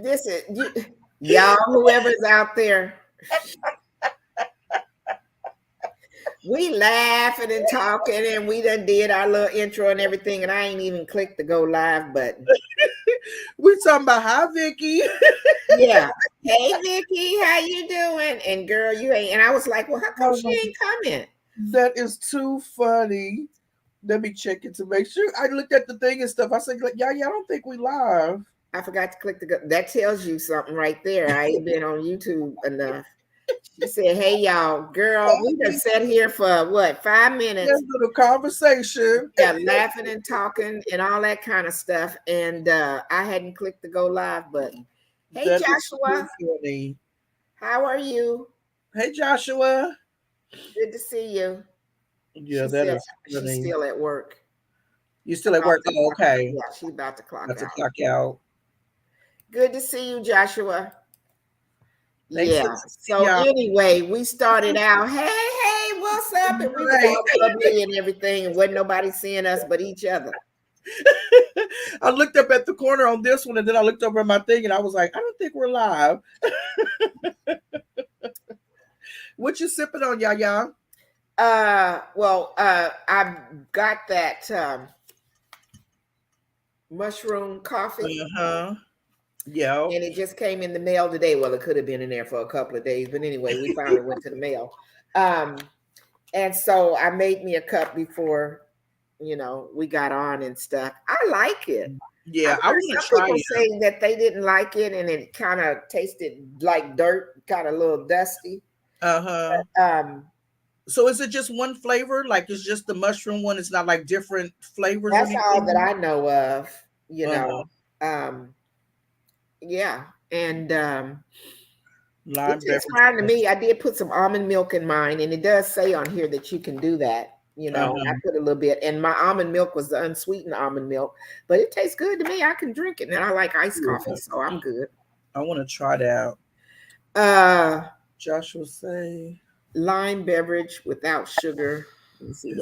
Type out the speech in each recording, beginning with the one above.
This is y'all, whoever's out there. We laughing and talking, and we done did our little intro and everything, and I ain't even clicked the go live button. We talking about hi, Vicky. Yeah. Hey, Vicky, how you doing? And girl, you ain't. And I was like, well, how come she ain't coming? That is too funny. Let me check it to make sure. I looked at the thing and stuff. I said, like, yeah, I don't think we live. I forgot to click the go. That tells you something right there. I ain't been on YouTube enough. She said, hey, y'all, girl, we just sat here for what, 5 minutes? Just little conversation. Yeah, laughing and talking and all that kind of stuff. And I hadn't clicked the go live button. Hey, That Joshua. How are you? Hey, Joshua. Good to see you. Yeah, she's still at work. You still at work? Oh, okay. Yeah, she's about to clock out. Clock out. Good to see you, Joshua. Thanks yeah. So anyway, we started out, hey, what's up? And we was all bubbly and everything, and wasn't nobody seeing us but each other. I looked up at the corner on this one, and then I looked over at my thing, and I was like, I don't think we're live. What you sipping on, Yaya? Well, I've got that mushroom coffee. Yeah. And it just came in the mail today. Well, it could have been in there for a couple of days, but anyway, we finally went to the mail. And so I made me a cup before, we got on and stuff. I like it. Yeah, I want to try it. People saying that they didn't like it and it kind of tasted like dirt, kind of a little dusty. So is it just one flavor? Like it's just the mushroom one? It's not like different flavors? That's all that I know of, yeah. And it tastes fine to me. I did put some almond milk in mine, and it does say on here that you can do that. I put a little bit, and my almond milk was the unsweetened almond milk, but it tastes good to me. I can drink it, and I like iced coffee, so I'm good. I want to try that out. Joshua say lime beverage without sugar. Let me see.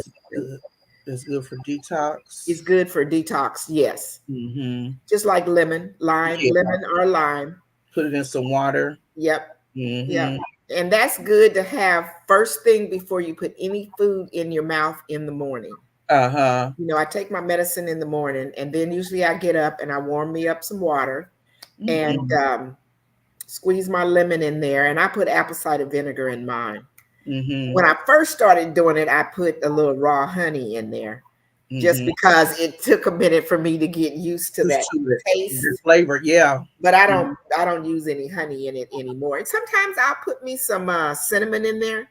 It's good for detox. It's good for detox, yes. Mm-hmm. Just like lemon or lime. Put it in some water. Yep. Mm-hmm. Yep. And that's good to have first thing before you put any food in your mouth in the morning. I take my medicine in the morning, and then usually I get up and I warm me up some water and squeeze my lemon in there, and I put apple cider vinegar in mine. Mm-hmm. When I first started doing it, I put a little raw honey in there, just because it took a minute for me to get used to that taste, flavor. Yeah, but I don't use any honey in it anymore. And sometimes I'll put me some cinnamon in there.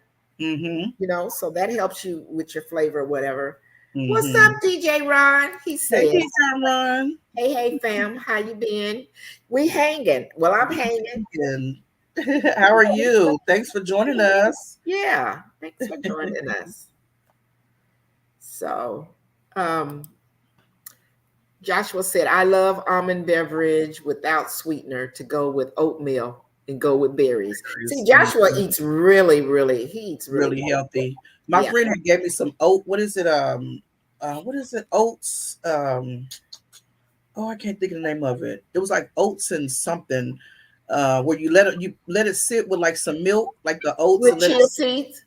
So that helps you with your flavor, or whatever. What's up, DJ Ron? He said, "Hey, DJ Ron. Hey, fam, how you been? We hanging. Well, I'm hanging." How are you? Thanks for joining us. Yeah, thanks for joining us. So, Joshua said, I love almond beverage without sweetener to go with oatmeal and go with berries. See, Joshua eats really healthy. My friend had gave me some oat. What is it? What is it? Oats. I can't think of the name of it. It was like oats and something. Where you let it sit with like some milk, like the oats with chia seeds.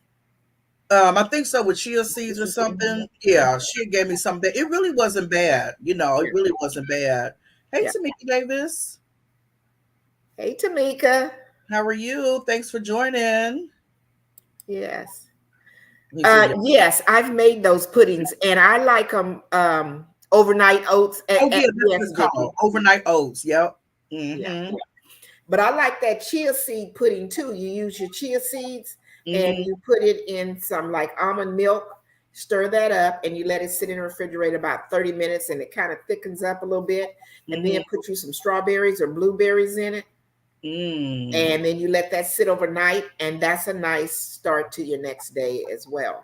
I think so, with chia seeds or something. Yeah, she gave me something. It really wasn't bad. It really wasn't bad. Hey, Tamika Davis. Hey, Tamika. How are you? Thanks for joining. Yes. Yes, I've made those puddings, and I like them overnight oats. That's what it's called. Overnight oats. Yep. Mm-hmm. Yeah. But I like that chia seed pudding too. You use your chia seeds and you put it in some like almond milk, stir that up, and you let it sit in the refrigerator about 30 minutes, and it kind of thickens up a little bit. And then put you some strawberries or blueberries in it. And then you let that sit overnight, and that's a nice start to your next day as well.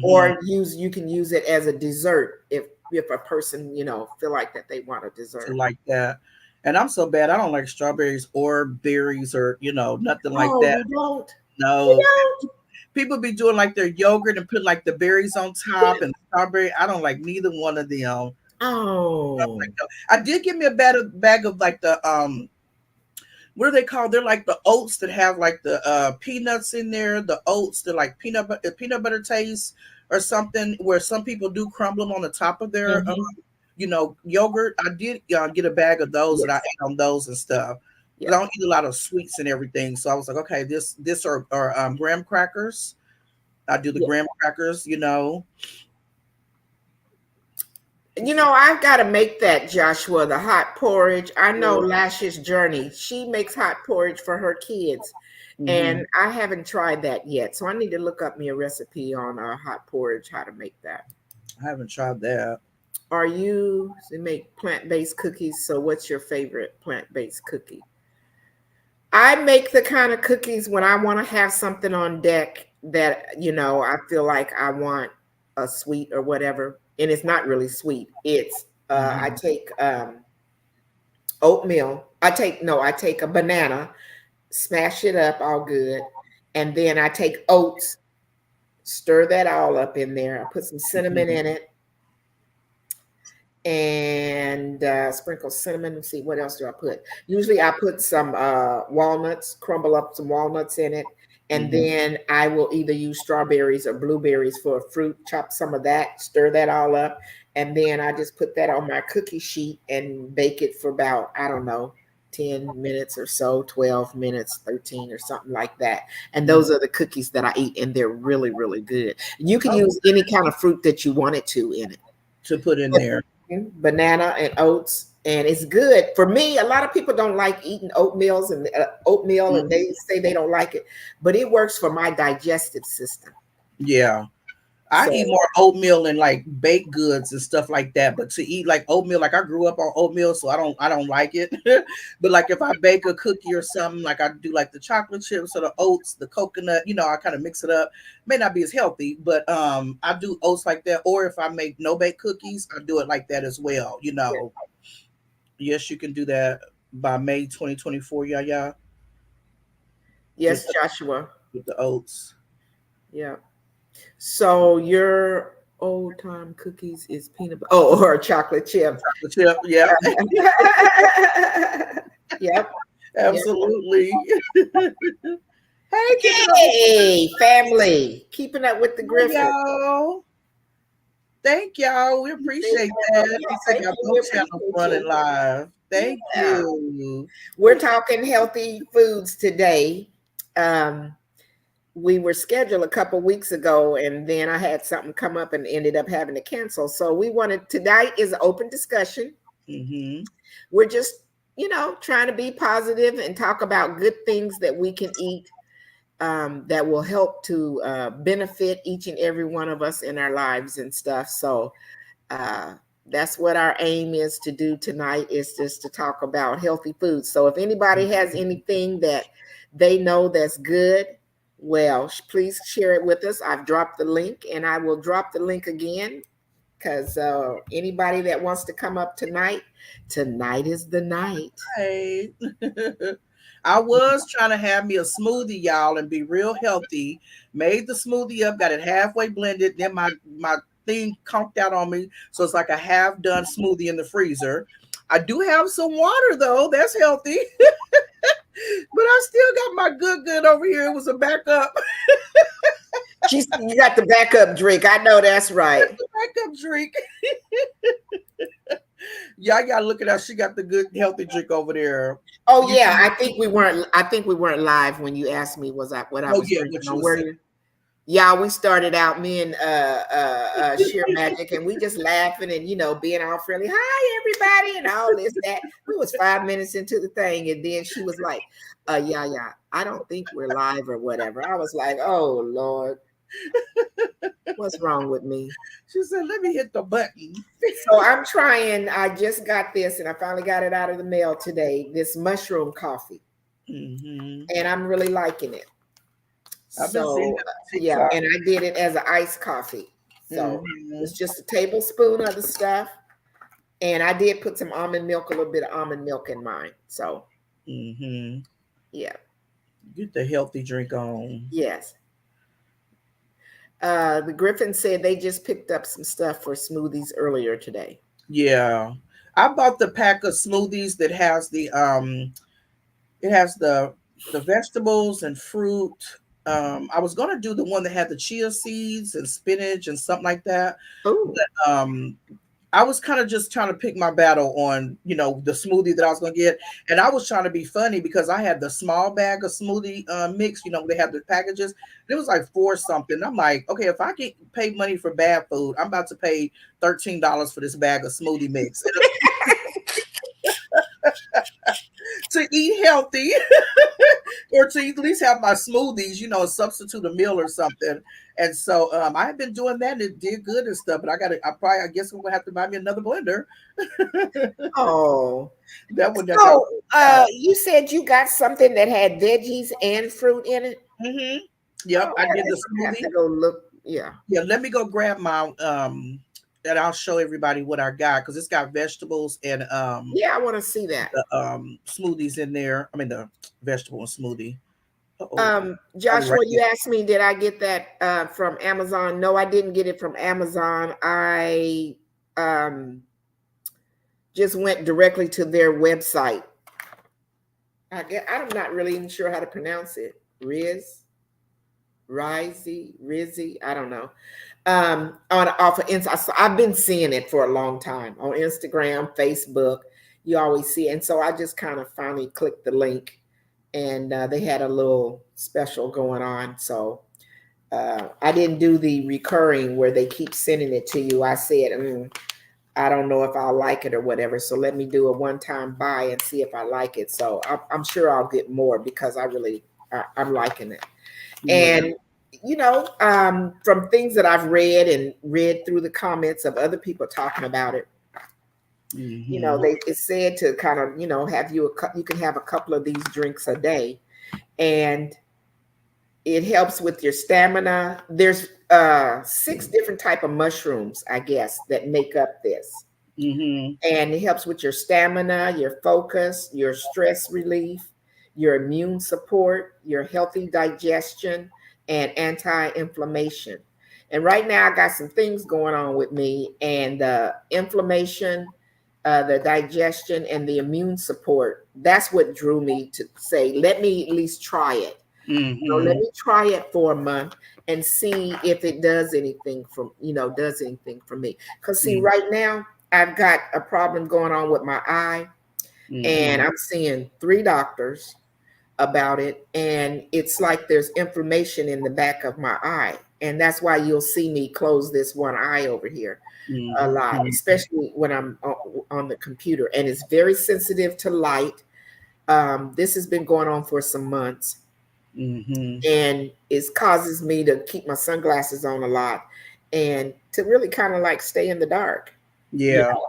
Or you can use it as a dessert if a person, feel like that they want a dessert. Like that. And I'm so bad. I don't like strawberries or berries or, nothing like that. You don't? No. You don't? People be doing like their yogurt and put like the berries on top and strawberry. I don't like neither one of them. Oh. I did give me a bag of like the what are they called? They're like the oats that have like the peanuts in there. The oats that like peanut butter taste or something. Where some people do crumble them on the top of their Hmm. yogurt. I did get a bag of those, and I Yes. ate on those and stuff. But I Yeah. don't eat a lot of sweets and everything, so I was like, okay, this are graham crackers. I do the Yeah. graham crackers, you know. I've got to make that, Joshua, the hot porridge. I know Lash's Journey. She makes hot porridge for her kids, Mm-hmm. and I haven't tried that yet. So I need to look up me a recipe on hot porridge, how to make that. I haven't tried that. Are you to make plant-based cookies? So what's your favorite plant-based cookie? I make the kind of cookies when I want to have something on deck that, I feel like I want a sweet or whatever. And it's not really sweet. It's I Mm-hmm. take oatmeal. I take a banana, smash it up all good, and then I take oats, stir that all up in there. I put some cinnamon Mm-hmm. in it, and sprinkle cinnamon. Let's see, what else do I put? Usually I put some walnuts, crumble up some walnuts in it, and Mm-hmm. then I will either use strawberries or blueberries for a fruit, chop some of that, stir that all up, and then I just put that on my cookie sheet and bake it for about, I don't know, 10 minutes or so, 12 minutes, 13 or something like that. And Mm-hmm. those are the cookies that I eat, and they're really, really good. You can Oh, use any kind of fruit that you wanted to in it. to put in there. Banana and oats, and it's good for me. A lot of people don't like eating oatmeal, and Mhm. they say they don't like it, but it works for my digestive system. Yeah. I So eat more oatmeal and like baked goods and stuff like that. But to eat like oatmeal, like I grew up on oatmeal, so I don't like it. But like if I bake a cookie or something, like I do like the chocolate chips or the oats, the coconut, I kind of mix it up. May not be as healthy, but I do oats like that. Or if I make no bake cookies, I do it like that as well. Yes, you can do that by May 2024, yeah, with yes, Joshua. the oats. Yeah. So your old time cookies is peanut butter, or chocolate chip. The chip, yeah, Yep. Yep. absolutely. Hey, keeping up with Hey, family, keeping up with the Griffin. y'all. Thank y'all. We appreciate that. Yeah, He said thank got you. We both channels appreciate running you. live. Thank Yeah. you. We're talking healthy foods today. Um, we were scheduled a couple weeks ago, and then I had something come up and ended up having to cancel. So we wanted tonight is an open discussion. Mm-hmm. We're just, trying to be positive and talk about good things that we can eat, that will help to benefit each and every one of us in our lives and stuff. So uh, that's what our aim is to do tonight, is just to talk about healthy foods. So if anybody has anything that they know that's good, well, please share it with us. I've dropped the link, and I will drop the link again, because anybody that wants to come up tonight is the night. Hey. I was trying to have me a smoothie, y'all, and be real healthy. Made the smoothie up, got it halfway blended. Then my thing conked out on me, so it's like a half done smoothie in the freezer. I do have some water though. That's healthy, but I still got my good over here. It was a backup. You got the backup drink. I know that's right. The backup drink. Y'all look at how she got the good healthy drink over there. Oh You yeah, I think we weren't live when you asked me was that what I Oh was yeah, drinking what you on. were Where saying. you? Yeah, we started out, me and Sheer Magic, and we just laughing and being all friendly. Hi everybody, and all this that. We was 5 minutes into the thing, and then she was like, yeah, yeah, I don't think we're live or whatever. I was like, oh Lord, what's wrong with me? She said, "Let me hit the button." So I'm trying. I just got this, and I finally got it out of the mail today. This mushroom coffee, Mm-hmm. and I'm really liking it. I've been seeing So it on yeah, TikTok. and I did it as an iced coffee. So Mm-hmm. it's just a tablespoon of the stuff, and I did put some almond milk, a little bit of almond milk in mine. So Mm-hmm. yeah, Get the healthy drink on. yes. The Griffin said they just picked up some stuff for smoothies earlier today. Yeah. I bought the pack of smoothies that has it has the vegetables and fruit. I was gonna do the one that had the chia seeds and spinach and something like that. Oh, But I was kind of just trying to pick my battle on, the smoothie that I was gonna get, and I was trying to be funny because I had the small bag of smoothie mix. They have the packages. It was like four something. I'm like, okay, if I get paid money for bad food, I'm about to pay $13 for this bag of smoothie mix to eat healthy, or to at least have my smoothies, substitute a meal or something. And so I've been doing that and it did good and stuff. But I guess I'm gonna have to buy me another blender. oh. That one that got So, you said you got something that had veggies and fruit in it. mm-hmm. Oh, Yep, I yeah, did the I have smoothie. to go look. Yeah. Yeah, let me go grab my and I'll show everybody what I got because it's got vegetables and Yeah, I want to see that. the smoothies in there. I mean the vegetable and smoothie. Oh, probably Joshua, right you there. asked me, did I get that from Amazon? No, I didn't get it from Amazon. I um, just went directly to their website. I'm not really even sure how to pronounce it. Rizzy, I don't know. On off of Insta, so I've been seeing it for a long time on Instagram, Facebook. You always see it. And so I just kind of finally clicked the link, and they had a little special going on. So I didn't do the recurring where they keep sending it to you. I said, I don't know if I'll like it or whatever. So let me do a one-time buy and see if I like it. So I'm sure I'll get more because I'm liking it. Yeah. And from things that I've read through the comments of other people talking about it, Mm-hmm. it's said to kind of have you can have a couple of these drinks a day, and it helps with your stamina. There's 6 different type of mushrooms, I guess, that make up this, Mm-hmm. and it helps with your stamina, your focus, your stress relief, your immune support, your healthy digestion, and anti-inflammation. And right now, I got some things going on with me, and the inflammation, the digestion, and the immune support. That's what drew me to say, let me at least try it. Let Mm-hmm. me try it for a month and see if it does anything for me. Because see, right now I've got a problem going on with my eye, and Mm-hmm. I'm seeing 3 doctors about it, and it's like there's inflammation in the back of my eye, and that's why you'll see me close this one eye over here a lot, Mm-hmm. especially when I'm on the computer, and it's very sensitive to light. This has been going on for some months, Mm-hmm. and it causes me to keep my sunglasses on a lot and to really kind of like stay in the dark. you Yeah. know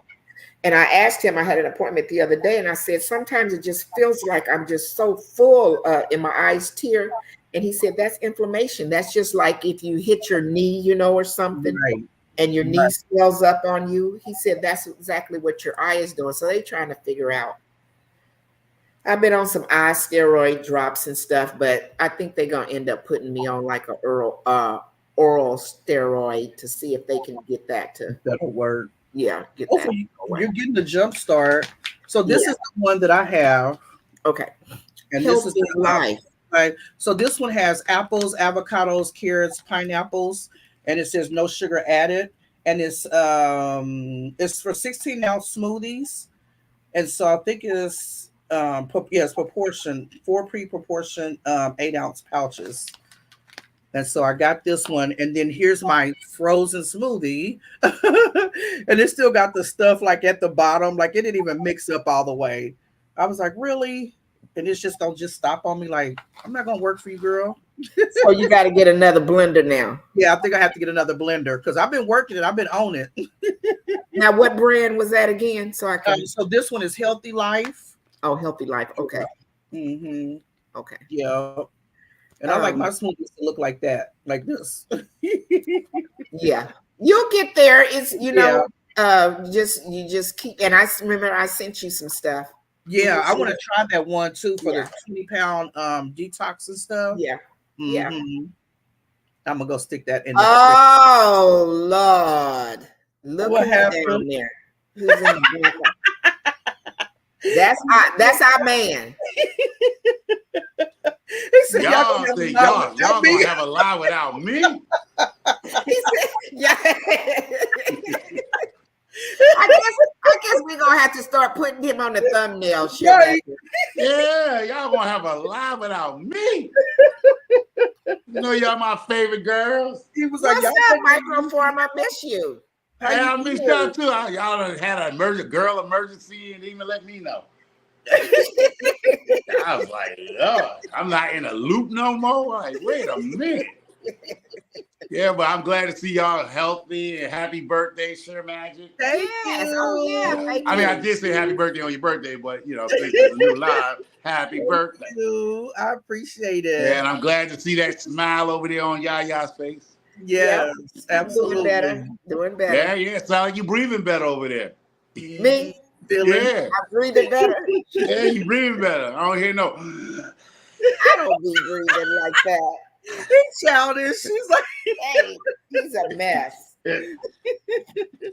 and I asked him, I had an appointment the other day, and I said sometimes it just feels like I'm just so full in my eyes tear, and he said that's inflammation. That's just like if you hit your knee, or something, Right. and your knee Right. swells up on you. He said that's exactly what your eye is doing. So they trying to figure out. I've been on some eye steroid drops and stuff, but I think they're gonna end up putting me on like a oral steroid to see if they can get that to That'll work. get that Hopefully away. you're getting the jump start. So this Yeah. is the one that I have, Okay. and this is Healthy the life. right. So this one has apples, avocados, carrots, pineapples, and it says no sugar added. And it's for 16-ounce smoothies. And so I think it's yes, proportion, 4 pre-proportioned 8-ounce pouches. And so I got this one, and then here's my frozen smoothie, and it still got the stuff like at the bottom, like it didn't even mix up all the way. I was like, really? And it's just don't just stop on me, like I'm not gonna work for you, girl. So you got to get another blender now. Yeah, I think I have to get another blender because I've been working it, I've been on it. Now, what brand was that again? So I can. So this one is Healthy Life. Oh, Healthy Life. Okay. Mm-hmm. Okay. Yeah, and I like my Um. smoothies to look like that, like this. Yeah. You'll get there. It's Yeah. you just keep. And remember I sent you some stuff. Did Yeah, you I see want to that? try that one too for the Yeah. 20-pound detox and stuff. Yeah. Yeah. Hmm. I'm gonna go stick that in the fridge. Oh Lord, look What who's happened? down there. Who's in the bunker? That's our man. He said, y'all gonna have a lie without me. He said, yeah. I guess we're gonna have to start putting him on the thumbnail. Right. Yeah, y'all gonna have a lie without me. You know, y'all my favorite girls. He was What's like, up, Microform? I miss you. Hey, I miss y'all too. Y'all done had an emergency and even let me know. I was like, Lord, I'm not in a loop no more. Like, wait a minute. Yeah, but I'm glad to see y'all healthy and happy birthday, Sure Magic. Thank Yes. you. Oh yeah. Thank I mean, I you. did say happy birthday on your birthday, but you know, since it's a new live, happy birthday. Thank you. I appreciate it. Yeah, and I'm glad to see that smile over there on Yaya's face. Yes, Yep. absolutely. Doing better. Doing better. Yeah, sound like you breathing better over there. Me? Feeling. Yeah, I breathing better. yeah, you breathing better. I don't hear no. I don't be breathing like that. He's childish. She's like, Hey, he's a mess.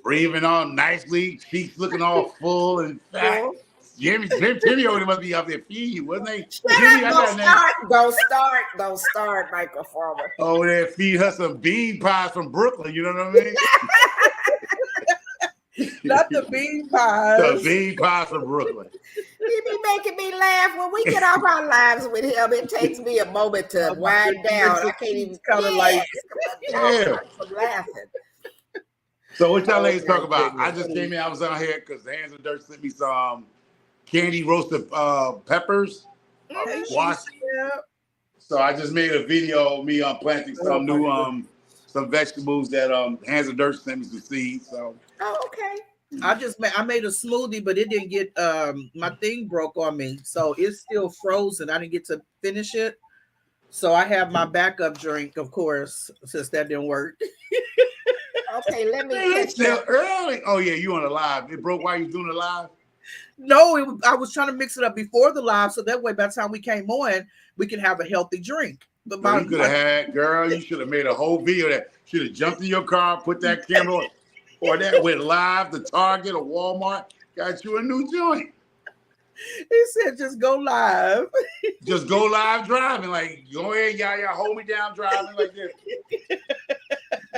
Breathing on nicely, cheeks looking all full and fat. Well, Timmy over there must be up there feeding you, wasn't they? shut Jimmy, up. Don't start, Microformer. over there feed her some bean pies from Brooklyn. You know what I mean? not the bean pies. The bean pies from Brooklyn. He be making me laugh. When we get off our lives with him, it takes me a moment to wind down. I can't even kind of like, Yeah. I'm laughing. So what y'all ladies my talk about? goodness. I just came in. I was out here because the Hands of Dirt sent me some candy roasted peppers, squash. yeah. So I just made a video of me planting some new some vegetables that Hands of Dirt sent me some seeds. So Okay. I made a smoothie, but it didn't get my thing broke on me, so it's still frozen. I didn't get to finish it, so I have my backup drink, of course, since that didn't work. Okay, let me it's catch still up. early. Oh yeah, you on the live? It broke while you doing the live. No, I was trying to mix it up before the live, so that way by the time we came on, we can have a healthy drink. But You could have had, girl. You should have made a whole video that should have jumped in your car, put that camera on, or that went live to Target or Walmart. Got you a new joint. He said, "Just go live." Just go live driving. Like, go ahead, y'all hold me down driving like this.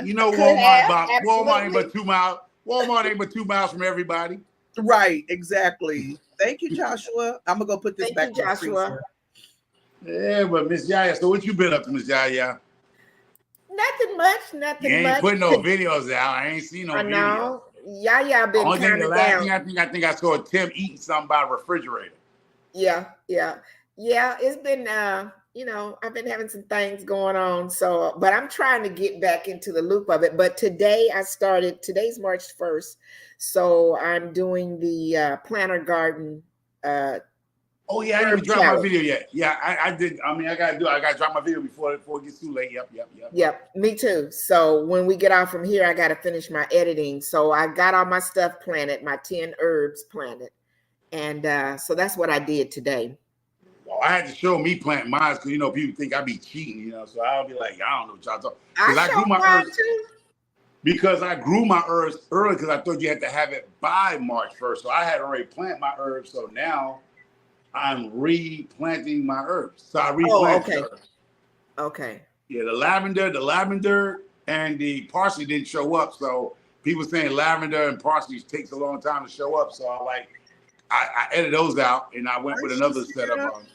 You know, Walmart ain't but 2 miles. Walmart ain't but 2 miles from everybody. Right, exactly. Thank you, Joshua. I'm gonna go put this back. Thank you, Joshua. Yeah, but Miss Yaya, so what you been up to, Miss Yaya? Nothing much. You ain't putting no videos out. I ain't seen no videos. know. Yaya been kind of down. I think I saw Tim eating something by the refrigerator. Yeah. It's been I've been having some things going on. So, but I'm trying to get back into the loop of it. But today's March 1st. So I'm doing the planter garden. Oh yeah, I didn't even drop my video yet. Yeah, I did. I mean, I gotta drop my video before it gets too late. Yep. Me too. So when we get off from here, I gotta finish my editing. So I got all my stuff planted, my 10 herbs planted. And so that's what I did today. Well, I had to show me planting mine because people think I be cheating, so I'll be like, I don't know what y'all talking. I grew my herbs too. Because I grew my herbs early because I thought you had to have it by March 1st. So I had already planted my herbs. So now I'm replanting my herbs. So I replanted herbs. Okay. Yeah, the lavender and the parsley didn't show up. So people saying lavender and parsley takes a long time to show up. So I edited those out and I went with another setup on.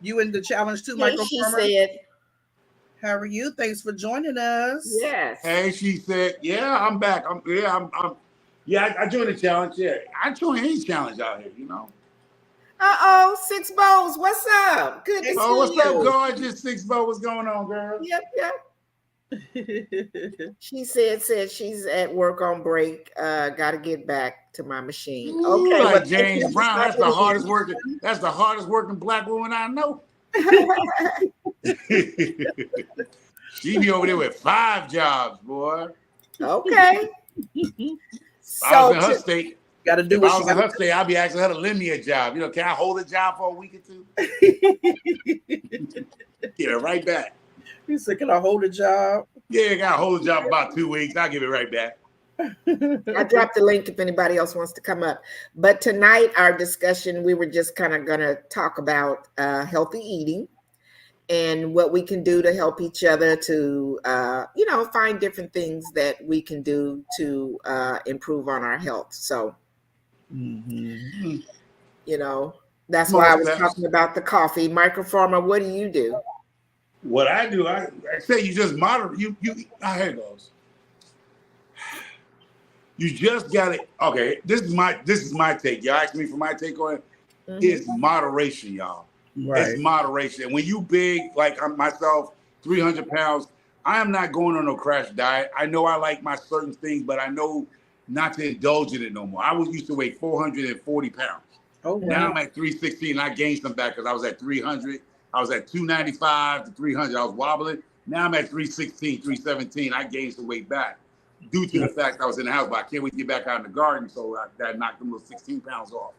You in the challenge too, Hey, Michael? she said, how are you? Thanks for joining us. Yes. Hey, she said, yeah, I'm back. I joined the challenge. Yeah, I join any challenge out here, Six Bows, what's up? Good to see you. Oh, what's up, gorgeous? Six Bow, what's going on, girl? Yep. She said she's at work on break. Gotta get back to my machine. Ooh, okay. Like James Brown, that's the hardest working black woman I know. She be over there with 5 jobs, boy. Okay. If I was in her state. Gotta do if I was in her state, I'd be asking her to lend me a job. Can I hold a job for a week or two? Give it right back. He said, can I hold a job? Yeah, I gotta hold a job for about 2 weeks. I'll give it right back. I dropped the link if anybody else wants to come up. But tonight, our discussion, we were just kind of going to talk about healthy eating and what we can do to help each other to, find different things that we can do to improve on our health. So, Mm-hmm. That's why Small I was steps. talking about the coffee. Microfarmer, what do you do? What I do, I say you just moderate. Here it goes. You just got it. Okay, this is my take. Y'all asked me for my take on it. It's moderation, y'all. It's Right. moderation. And when you big, like I'm myself, 300 pounds, I am not going on no crash diet. I know I like my certain things, but I know not to indulge in it no more. I was used to weigh 440 pounds. Oh Now wow. I'm at 316. And I gained some back because I was at 300. I was at 295 to 300. I was wobbling. Now I'm at 316, 317. I gained some weight back due to the fact I was in the house, but I can't wait to get back out in the garden. So that knocked them little 16 pounds off.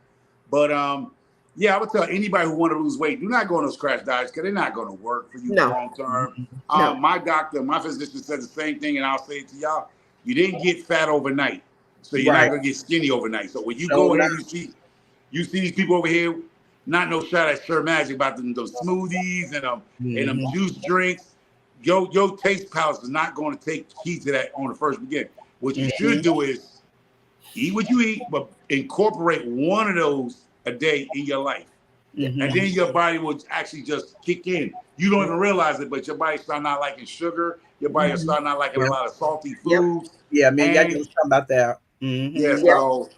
But yeah, I would tell anybody who want to lose weight, do not go on those crash diets because they're not going to work for you No, long term. no, My doctor, my physician said the same thing, and I'll say it to y'all. You didn't get fat overnight, so you're not Right. going to get skinny overnight. So when you So go in not. and you see these people over here, not no shot at Sure Magic about them those smoothies and them Mm-hmm. juice drinks. Your taste palace is not going to take heed to that on the first beginning. What you should Mm-hmm. do is eat what you eat, but incorporate one of those a day in your life. And Mm-hmm. then your body will actually just kick in. You don't even realize it, but your body start not liking sugar. Your body will Mm-hmm. start not liking a Yeah. lot of salty yep, foods. Yeah, man. Y'all And just talking about that. yeah, Mm-hmm. yep, so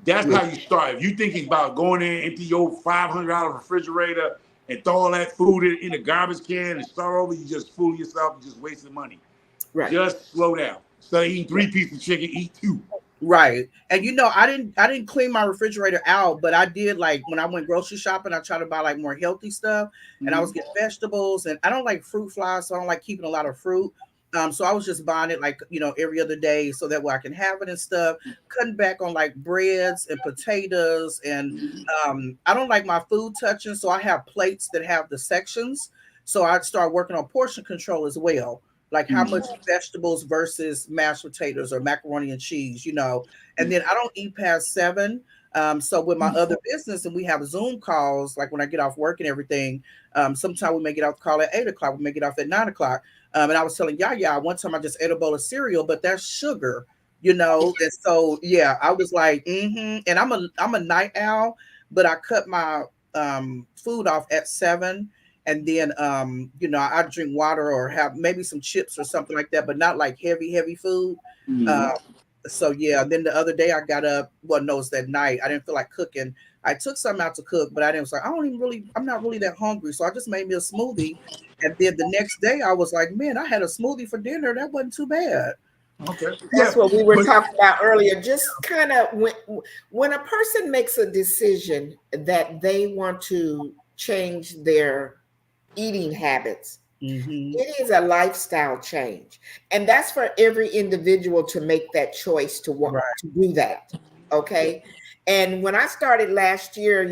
that's Yeah. how you start. If you're thinking about going in, empty your $500 refrigerator and throw all that food in the garbage can and start over, you just fool yourself. You just wasting money. right, Just slow down. Instead of eating yeah, 3 pieces of chicken, eat two. Right. And I didn't clean my refrigerator out, but I did like when I went grocery shopping, I tried to buy like more healthy stuff and I was Mhm. getting vegetables and I don't like fruit flies, so I don't like keeping a lot of fruit. So I was just buying it like, every other day so that way I can have it and stuff, cutting back on like breads and potatoes and I don't like my food touching, so I have plates that have the sections. So I start working on portion control as well, like how much vegetables versus mashed potatoes or macaroni and cheese, and then I don't eat past 7. So with my other business and we have Zoom calls, like when I get off work and everything, sometimes we may get off the call at 8 o'clock, we may get off at 9 o'clock. And I was telling Yaya, one time I just ate a bowl of cereal, but that's sugar, and so yeah, I was like, and I'm a night owl, but I cut my food off at 7, and then I drink water or have maybe some chips or something like that, but not like heavy food. Mhm. um so yeah, then the other day I got up, well, no, it's that night I didn't feel like cooking. I took something out to cook, but I didn't, was like, I'm not really that hungry, so I just made me a smoothie. And then the next day I was like, man, I had a smoothie for dinner, that wasn't too bad. Okay. that's Yeah, what we were but talking about earlier. Just kind of when a person makes a decision that they want to change their eating habits, Mm-hmm. it is a lifestyle change. And that's for every individual to make that choice to want Right. to do that. Okay. And when I started last year,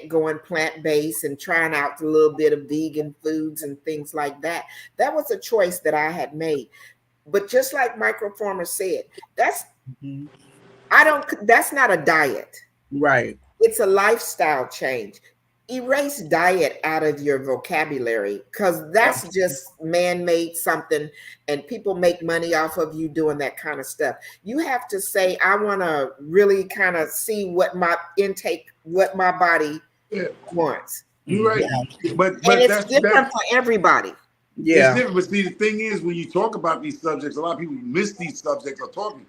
going plant-based and trying out a little bit of vegan foods and things like that, that was a choice that I had made. But just like Microformer said, that's Mm-hmm. I don't that's not a diet. Right. It's a lifestyle change. Erase diet out of your vocabulary because Yep. that's just man-made something and people make money off of you doing that kind of stuff. You have to say, I want to really kind of see what my intake, what my body yeah, wants. you're Mm-hmm. right. But And but it's that's different for everybody. it's Yeah. different. But see, the thing is, when you talk about these subjects, a lot of people miss these subjects or talking.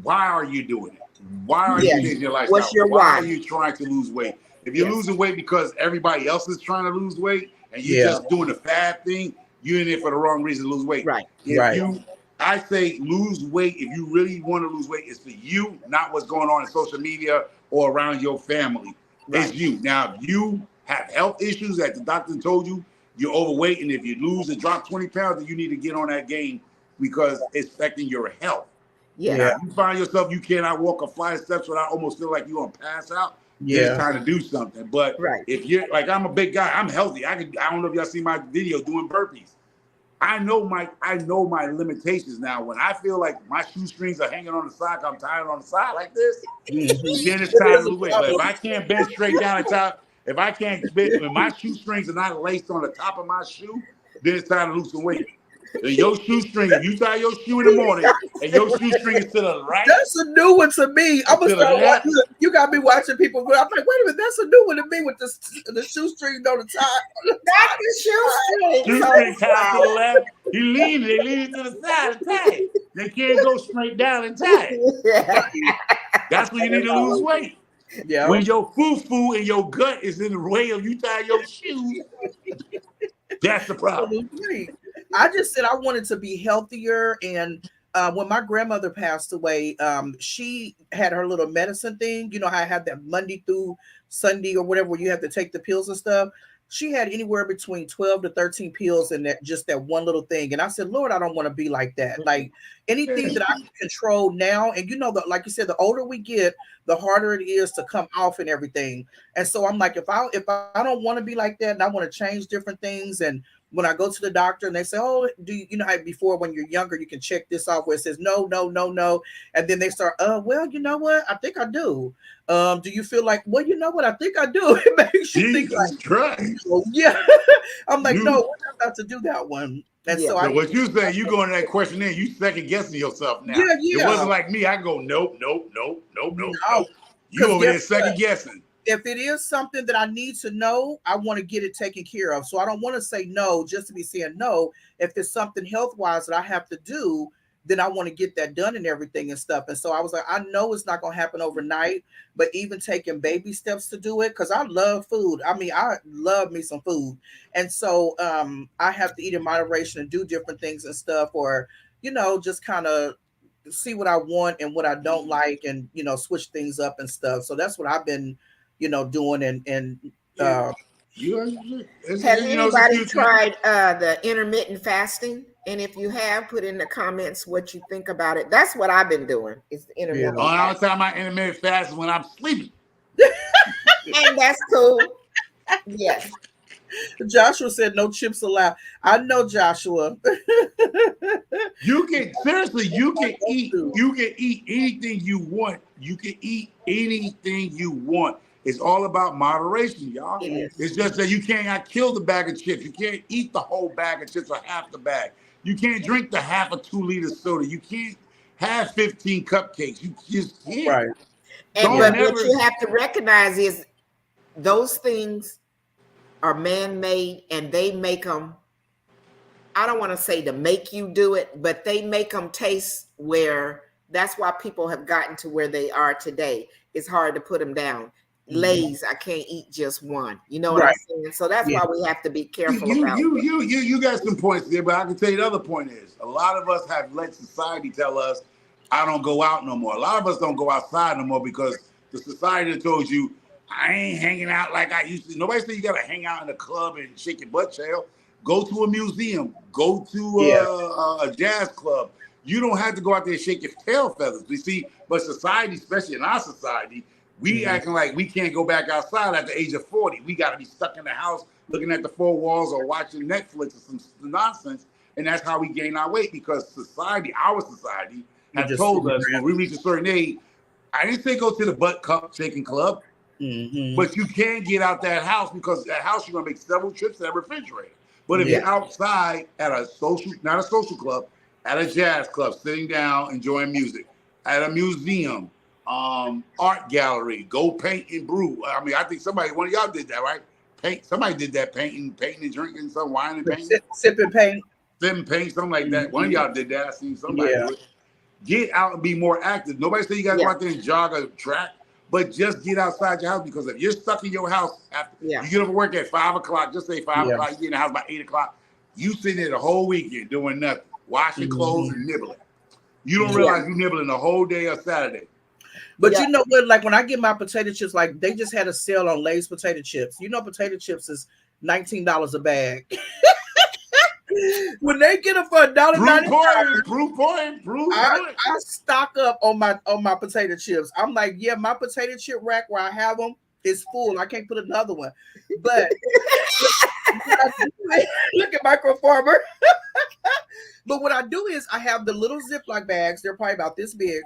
Why are you doing it? Why are you Yes. changing your What's lifestyle? your Why are why? you trying to lose weight? If you're Yes. losing weight because everybody else is trying to lose weight and you're Yeah. just doing the fad thing, you're in it for the wrong reason to lose weight. Right. If Right. you, I say lose weight, if you really want to lose weight, it's for you, not what's going on in social media or around your family. It's Right. you. Now, if you have health issues that the doctor told you you're overweight, and if you lose and drop 20 pounds, then you need to get on that game because it's affecting your health. Yeah. Now, Yes. if you find yourself you cannot walk a flight of steps without almost feel like you're gonna pass out, then it's Yeah. time to do something. But Right. if you're like I'm a big guy, I'm healthy. I don't know if y'all see my video doing burpees. I know my limitations now. When I feel like my shoestrings are hanging on the side, I'm tired on the side like this, then it's time to lose weight. But if I can't bend straight down the top, if I can't bend, when my shoestrings are not laced on the top of my shoe, then it's time to lose some weight. Your shoestring, if you tie your shoe in the morning and your shoestring is to the right, that's a new one to me. I'm gonna start watching. You got me watching people. I'm like, wait a minute, that's a new one to me with the shoestring on the top. Not the shoestring. Shoestring tied to the left. They lean it to the side and tie it. They can't go straight down and tie it. That's when you need to lose weight. Yeah. When your foo-foo and your gut is in the way of you tie your shoes, that's the problem. I just said I wanted to be healthier, and when my grandmother passed away, she had her little medicine thing. You know how I had that Monday through Sunday or whatever, where you have to take the pills and stuff. She had anywhere between 12 to 13 pills in that one little thing. And I said, Lord, I don't want to be like that. Like anything that I can control now. And you know, like you said, the older we get, the harder it is to come off and everything. And so I'm like, if I don't want to be like that and I want to change different things, and when I go to the doctor and they say, oh, do you know how before when you're younger, you can check this off where it says no. And then they start, well, you know what? I think I do. Do you feel like, well, you know what? I think I do. It makes you think like, right. Oh, yeah. I'm like, no, we're not about to do that one. And so what you say, you go in that questionnaire, you second guessing yourself now. Yeah. It wasn't like me. I go, nope. You over there second guessing. If it is something that I need to know, I want to get it taken care of. So I don't want to say no just to be saying no. If it's something health-wise that I have to do, then I want to get that done and everything and stuff. And so I was like, I know it's not going to happen overnight, but even taking baby steps to do it, because I love food. I mean, I love me some food. And so I have to eat in moderation and do different things and stuff, or, you know, just kind of see what I want and what I don't like, and, you know, switch things up and stuff. So that's what I've been, you know, doing. And have anybody tried the intermittent fasting? And if you have, put in the comments what you think about it. That's what I've been doing. Is the intermittent. All the time I intermittent fast is when I'm sleeping. And that's cool. Yes. Joshua said no chips allowed. I know, Joshua. You can eat anything you want. You can eat anything you want. It's all about moderation, y'all. It's just that you can't kill the bag of chips. You can't eat the whole bag of chips or half the bag. You can't drink the half a 2-liter soda. You can't have 15 cupcakes. You just can't. Right. And what you have to recognize is those things are man-made, and they make them, I don't want to say to make you do it, but they make them taste where that's why people have gotten to where they are today. It's hard to put them down. Lay's, I can't eat just one. You know what I'm saying? So that's why we have to be careful about you got some points there, but I can tell you the other point is a lot of us have let society tell us I don't go out no more. A lot of us don't go outside no more because the society told you I ain't hanging out like I used to. Nobody said you gotta hang out in a club and shake your butt tail. Go to a museum. Go to a jazz club. You don't have to go out there and shake your tail feathers. You see, but society, especially in our society, we acting like we can't go back outside at the age of 40. We got to be stuck in the house looking at the four walls or watching Netflix or some nonsense. And that's how we gain our weight, because society, our society, has told us when we reach a certain age, I didn't say go to the butt cup shaking club, but you can't get out that house, because that house you're going to make several trips to that refrigerator. But if you're outside at a social, not a social club, at a jazz club, sitting down, enjoying music, at a museum, art gallery, go paint and brew. I mean, I think one of y'all did that, right? Somebody did that, painting and drinking, some wine and painting. Sipping paint, something like that. One of y'all did that. I seen somebody do it. Get out and be more active. Nobody said you got to go out there and jog a track, but just get outside your house, because if you're stuck in your house after you get up work at 5 o'clock, just say 5 o'clock, you get in the house by 8 o'clock, you sitting there the whole weekend doing nothing, washing clothes and nibbling. You don't realize you're nibbling the whole day of Saturday. But you know what? Like when I get my potato chips, like they just had a sale on Lay's potato chips. You know, potato chips is $19 a bag. When they get them for $1.99, proof point. I stock up on my potato chips. I'm like, yeah, my potato chip rack where I have them is full. I can't put another one. But look at Micro Farmer. But what I do is I have the little Ziploc bags. They're probably about this big.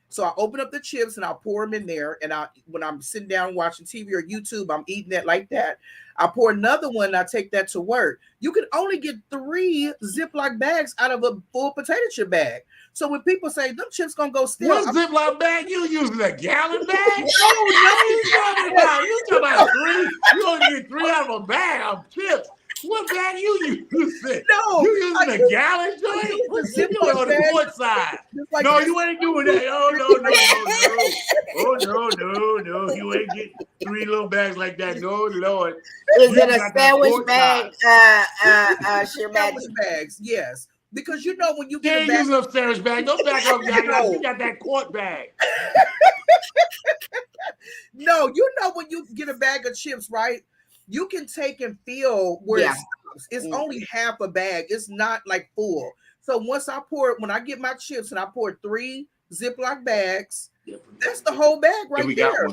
So I open up the chips and I'll pour them in there. And when I'm sitting down watching TV or YouTube, I'm eating it like that. I pour another one and I take that to work. You can only get 3 Ziploc bags out of a full potato chip bag. So when people say them chips gonna go stale, What Ziploc bag you using? A gallon bag? no, You talking about? You talking about 3? You only get 3 out of a bag of chips. What bag you using? No, you using a gallon joint? What you doing on the port side? Like no, you ain't doing that. Oh no. You ain't getting 3 little bags like that. No, Lord. Is it a sandwich bag? Sandwich bags, yes. Because you know when you get a bag, using a sandwich bag. Don't back up. You got that quart bag. No, you know when you get a bag of chips, right? You can take and feel where it stops. It's only half a bag. It's not like full. So when I get my chips and I pour 3 Ziploc bags, that's the whole bag right there.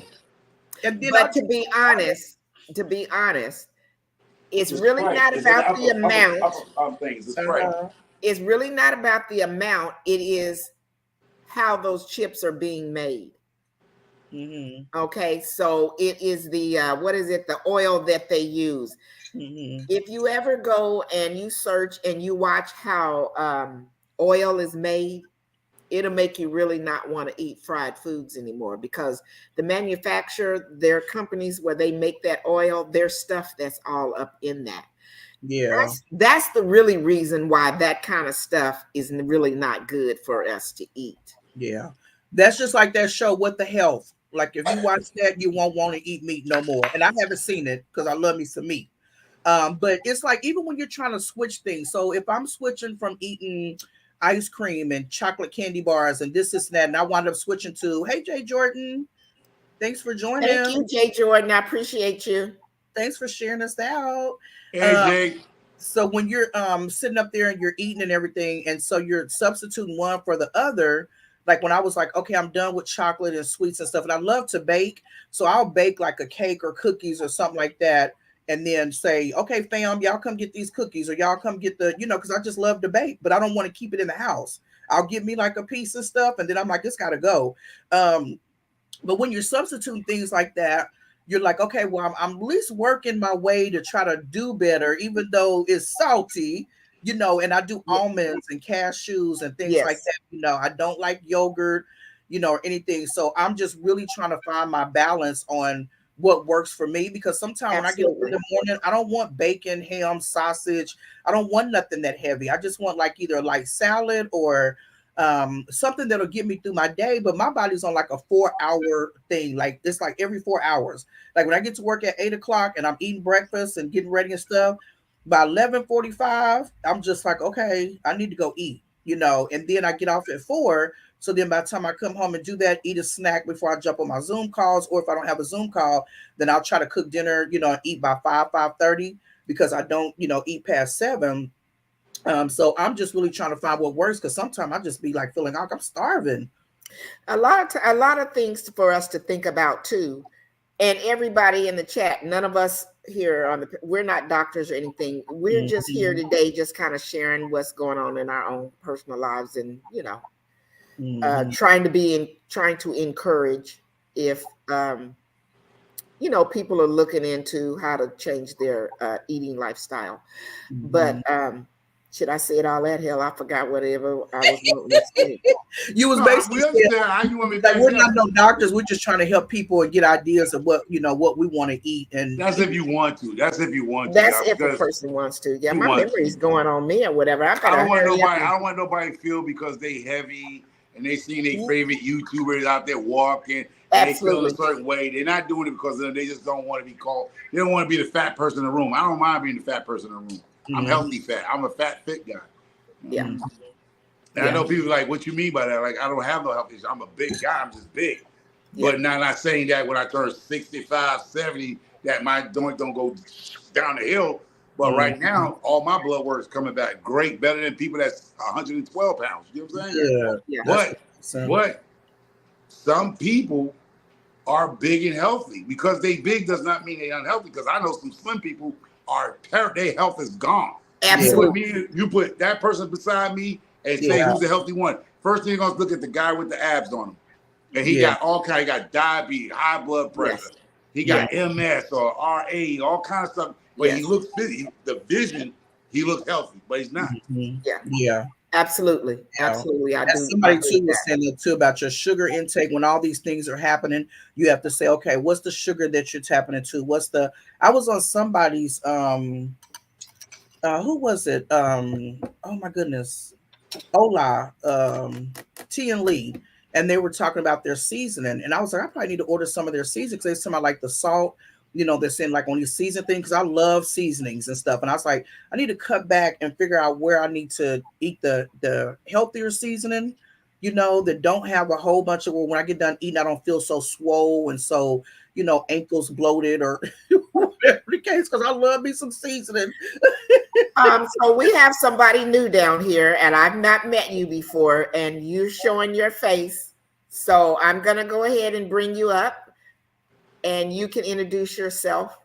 And then but to be honest, it's really not about the amount. It's really not about the amount. It is how those chips are being made. Mm-hmm. Okay, so it is the what is it? The oil that they use. Mm-hmm. If you ever go and you search and you watch how oil is made, it'll make you really not want to eat fried foods anymore, because the manufacturer, their companies where they make that oil, their stuff that's all up in that. Yeah, that's the really reason why that kind of stuff is really not good for us to eat. Yeah, that's just like that show, What the Health. Like if you watch that, you won't want to eat meat no more. And I haven't seen it because I love me some meat. But it's like even when you're trying to switch things. So if I'm switching from eating ice cream and chocolate candy bars and this and that, and I wound up switching to, hey, Jay Jordan, thanks for joining. Thank you, Jay Jordan. I appreciate you. Thanks for sharing us out. Hey, Jay. So when you're sitting up there and you're eating and everything, and so you're substituting one for the other. Like when I was like, okay, I'm done with chocolate and sweets and stuff, and I love to bake, so I'll bake like a cake or cookies or something like that, and then say, okay, fam, y'all come get these cookies, or y'all come get the, because I just love to bake, but I don't want to keep it in the house. I'll give me like a piece of stuff, and then I'm like, this gotta go. But when you're substituting things like that, you're like, okay, well, I'm at least working my way to try to do better, even though it's salty. And I do almonds and cashews and things like that. I don't like yogurt, or anything. So I'm just really trying to find my balance on what works for me, because sometimes when I get up in the morning, I don't want bacon, ham, sausage. I don't want nothing that heavy. I just want like either a light salad or something that'll get me through my day. But my body's on like a 4-hour thing. Like it's like every 4 hours. Like when I get to work at 8 o'clock and I'm eating breakfast and getting ready and stuff, by 11:45, I'm just like, okay, I need to go eat, and then I get off at 4. So then by the time I come home and do that, eat a snack before I jump on my Zoom calls, or if I don't have a Zoom call, then I'll try to cook dinner, and eat by 5:30, because I don't, eat past 7. So I'm just really trying to find what works, because sometimes I just be like feeling like I'm starving. A lot of things for us to think about too. And everybody in the chat, none of us here we're not doctors or anything. We're just here today, just kind of sharing what's going on in our own personal lives, and trying to encourage if people are looking into how to change their eating lifestyle. But should I say it all that? Hell, I forgot whatever I was wanting to say. You was basically like, we're not no doctors. We're just trying to help people and get ideas of what we want to eat. And that's if you want to. That's if if a person wants to. Yeah, my memory's going on me or whatever. I don't want nobody to feel because they heavy and they see their favorite YouTubers out there walking. And they feel a certain way. They're not doing it because they just don't want to be called. They don't want to be the fat person in the room. I don't mind being the fat person in the room. I'm healthy fat. I'm a fat, fit guy. Yeah. And I know people like, what you mean by that? Like, I don't have no health issues. I'm a big guy. I'm just big. Yeah. But not saying that when I turn 65, 70, that my joint don't go down the hill. But right now, all my blood work is coming back great, better than people that's 112 pounds. You know what I'm saying? Yeah. But some people are big and healthy. Because they big does not mean they're unhealthy. Because I know some slim people their health is gone. Absolutely. You put that person beside me and say Yeah. who's the healthy one. First thing you're gonna look at the guy with the abs on him. And he Yeah. got all kind, he got diabetes, high blood pressure, Yes. he Yeah. got MS or RA, all kind of stuff. But he Yes. looks busy. The vision, he looks healthy, but he's not. Mhm. Yeah. Yeah. Absolutely. Yeah. Absolutely. I And do. I somebody agree too with was that. saying that too about your sugar intake. When all these things are happening, you have to say, okay, what's the sugar that you're tapping into? What's the? I was on somebody's who was it? Oh my goodness, Ola, T and Lee, and they were talking about their seasoning, and I was like, I probably need to order some of their seasoning because they talking about like the salt, they're saying like on these season things because I love seasonings and stuff, and I was like, I need to cut back and figure out where I need to eat the healthier seasoning, that don't have a whole bunch of where when I get done eating, I don't feel so swole and so ankles bloated or whatever the case because I love me some seasoning. So we have somebody new down here, and I've not met you before, and you showing your face. So I'm gonna go ahead and bring you up, and you can introduce yourself.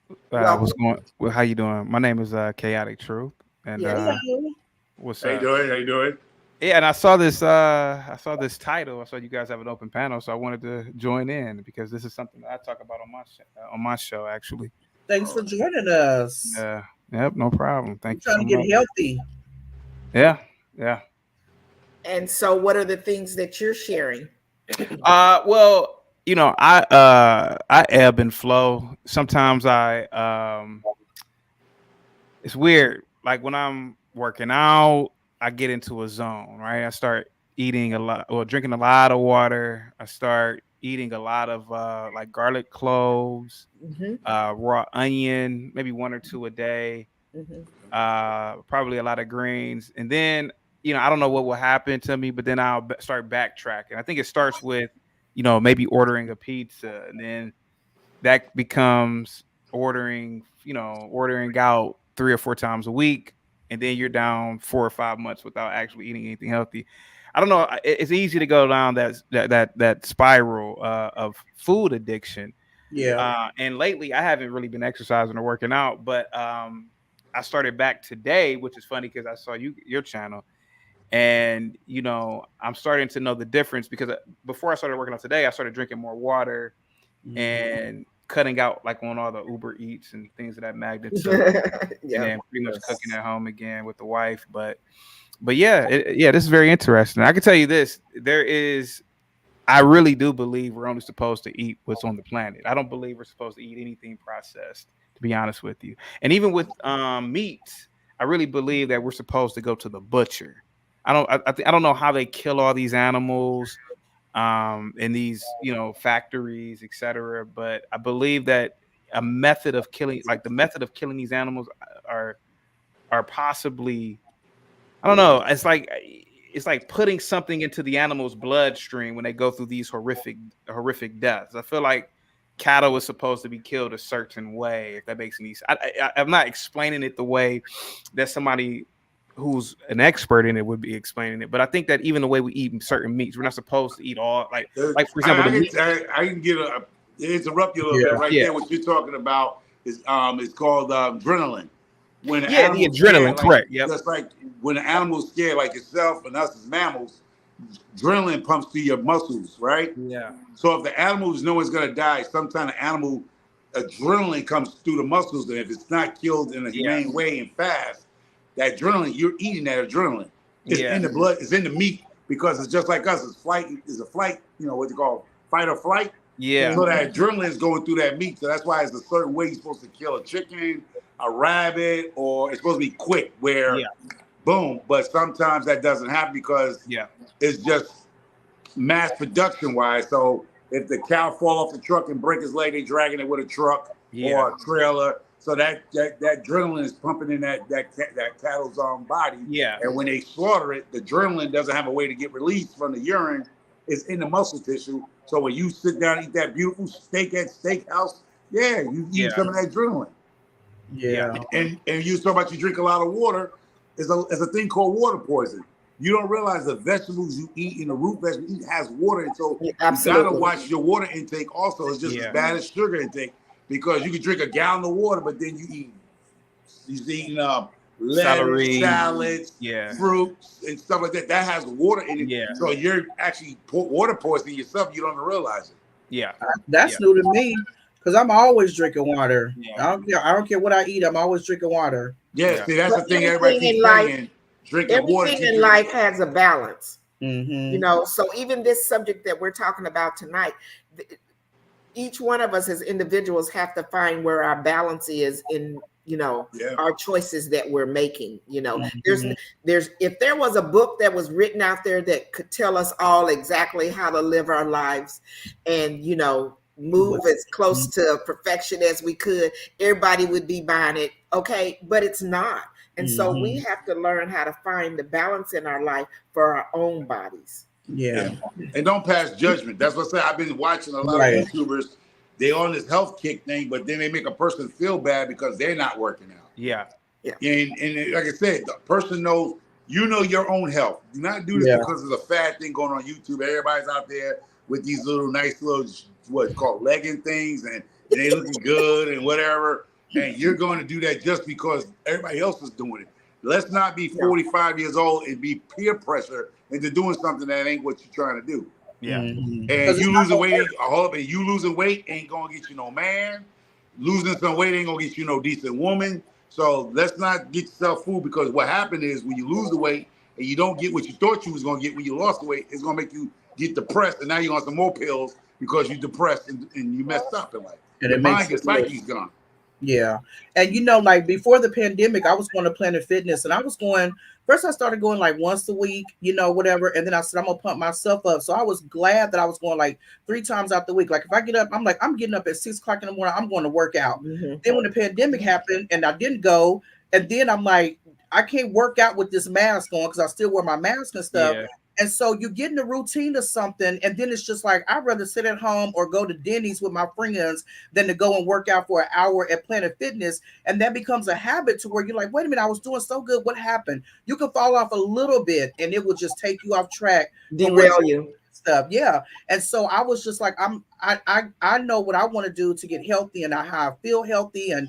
What's Welcome. going? Well, how you doing? My name is Chaotic Truth, and Yes. Hello. what's How you up? doing? How you doing? Yeah, and I saw this. I saw this title. I saw you guys have an open panel, so I wanted to join in because this is something that I talk about on my show actually. Thanks for joining us. Yeah. Yep. No problem. We're Thank you trying so to get much. healthy. Yeah. Yeah. And so, what are the things that you're sharing? Well, I ebb and flow. Sometimes it's weird. Like when I'm working out, I get into a zone, right? I start eating a lot or drinking a lot of water. I start eating a lot of like garlic cloves, Mm-hmm. raw onion, maybe one or two a day, Mm-hmm. probably a lot of greens. And then, I don't know what will happen to me, but then I'll start backtracking. I think it starts with, maybe ordering a pizza, and then that becomes ordering out 3 or 4 times a week, and then you're down 4 or 5 months without actually eating anything healthy. I don't know. It's easy to go down that spiral of food addiction. Yeah. And lately, I haven't really been exercising or working out, but I started back today, which is funny because I saw your channel, and I'm starting to know the difference because before I started working out today, I started drinking more water and cutting out like on all the Uber Eats and things of that magnitude, and Yeah. then pretty much cooking at home again with the wife. But yeah, this is very interesting. I can tell you this: I really do believe we're only supposed to eat what's on the planet. I don't believe we're supposed to eat anything processed, to be honest with you. And even with meat, I really believe that we're supposed to go to the butcher. I don't know how they kill all these animals in these factories, etc. But I believe that a method of killing, like the method of killing these animals, are possibly, I don't know. It's like putting something into the animal's bloodstream when they go through these horrific deaths. I feel like cattle is supposed to be killed a certain way. If that makes any sense, I'm not explaining it the way that somebody who's an expert in it would be explaining it. But I think that even the way we eat certain meats, we're not supposed to eat all like for example, I can get interrupt you a little Yeah. bit right yeah, there. What you're talking about is it's called adrenaline. When the yeah, the animal's scared, adrenaline, like correct? Yep. just like when the animal's scared, like yourself and us as mammals, adrenaline pumps through your muscles, right? Yeah. So if the animal is knowing it's gonna die, sometimes the animal adrenaline comes through the muscles, and if it's not killed in a Yeah. humane way and fast, that adrenaline, you're eating that adrenaline. It's Yeah. in the blood, it's in the meat because it's just like us. It's flight, is a flight, what you call fight or flight. Yeah. So that adrenaline is going through that meat. So that's why it's a certain way you're supposed to kill a chicken, a rabbit, or it's supposed to be quick where Yeah. boom. But sometimes that doesn't happen because Yeah. it's just mass production wise. So if the cow fall off the truck and break his leg, they dragging it with a truck Yeah. or a trailer. So that adrenaline is pumping in that cattle's body. Yeah. And when they slaughter it, the adrenaline doesn't have a way to get released from the urine. It's in the muscle tissue. So when you sit down and eat that beautiful steak at steakhouse, yeah, you eat some of that adrenaline. Yeah. And you talk about you drink a lot of water. Is a thing called water poison. You don't realize the vegetables you eat and the root vegetables you eat has water, and so you gotta watch your water intake. Also, it's just as bad as sugar intake because you can drink a gallon of water, but then you eat He's eating lettuce, Celery. salads, Yeah. fruits, and stuff like that. That has water in it. Yeah. So you're actually water poisoning yourself. You don't even realize it. Yeah. That's Yeah. new to me because I'm always drinking water. Yeah. I don't care what I eat. I'm always drinking water. Yeah, Yeah. see, that's But the thing everybody keeps saying. Drinking water everything keeps in you. life has a balance. Mm-hmm. So even this subject that we're talking about tonight, each one of us as individuals have to find where our balance is in Yeah. our choices that we're making. there's Mm-hmm. there's if there was a book that was written out there that could tell us all exactly how to live our lives and move as close to perfection as we could, everybody would be buying it. Okay, but it's not. And so we Mm-hmm. have to learn how to find the balance in our life for our own bodies. Yeah. And don't pass judgment. That's what I say. I've been watching a lot of Right. YouTubers. They on this health kick thing, but then they make a person feel bad because they're not working out. Yeah. Yeah. And like I said, the person knows your own health. Do not do this Yeah. because of the fad thing going on YouTube. Everybody's out there with these little nice little what's called legging things, and they looking good and whatever. And you're going to do that just because everybody else is doing it. Let's not be No. 45 years old and be peer pressure into doing something that ain't what you're trying to do. Yeah. Mm-hmm. And Because it's you not losing gonna weight, work. I hope you losing weight ain't gonna get you no man. Losing some weight ain't gonna get you no decent woman. So let's not get yourself fooled, because what happened is when you lose the weight and you don't get what you thought you was gonna get when you lost the weight, it's gonna make you get depressed, and now you're on some more pills because you're depressed and you messed up in life. And Your it makes mind, your it worse. psyche's gone. Yeah. And like before the pandemic, I was going to Planet Fitness and I was going first, I started going like once a week, whatever. And then I said, I'm gonna pump myself up. So I was glad that I was going like 3 times out the week. Like if I get up, I'm like, I'm getting up at 6 o'clock in the morning, I'm going to work out. Mm-hmm. Then when the pandemic happened and I didn't go, and then I'm like, I can't work out with this mask on because I still wear my mask and stuff. Yeah. And so you get in a routine of something, and then it's just like I'd rather sit at home or go to Denny's with my friends than to go and work out for an hour at Planet Fitness. And that becomes a habit to where you're like, wait a minute, I was doing so good. What happened? You can fall off a little bit and it will just take you off track from what Derail you. stuff. Yeah. And so I was just like, I know what I want to do to get healthy and how I feel healthy. And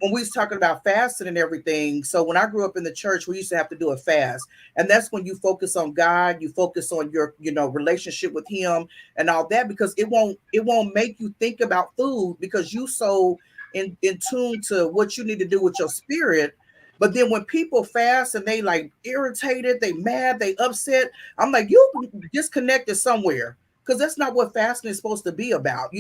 when we was talking about fasting and everything, so when I grew up in the church, we used to have to do a fast. And that's when you focus on God, you focus on your, relationship with him and all that, because it won't make you think about food because you so in tune to what you need to do with your spirit. But then when people fast and they like irritated, they mad, they upset, I'm like, you disconnected somewhere, because that's not what fasting is supposed to be about.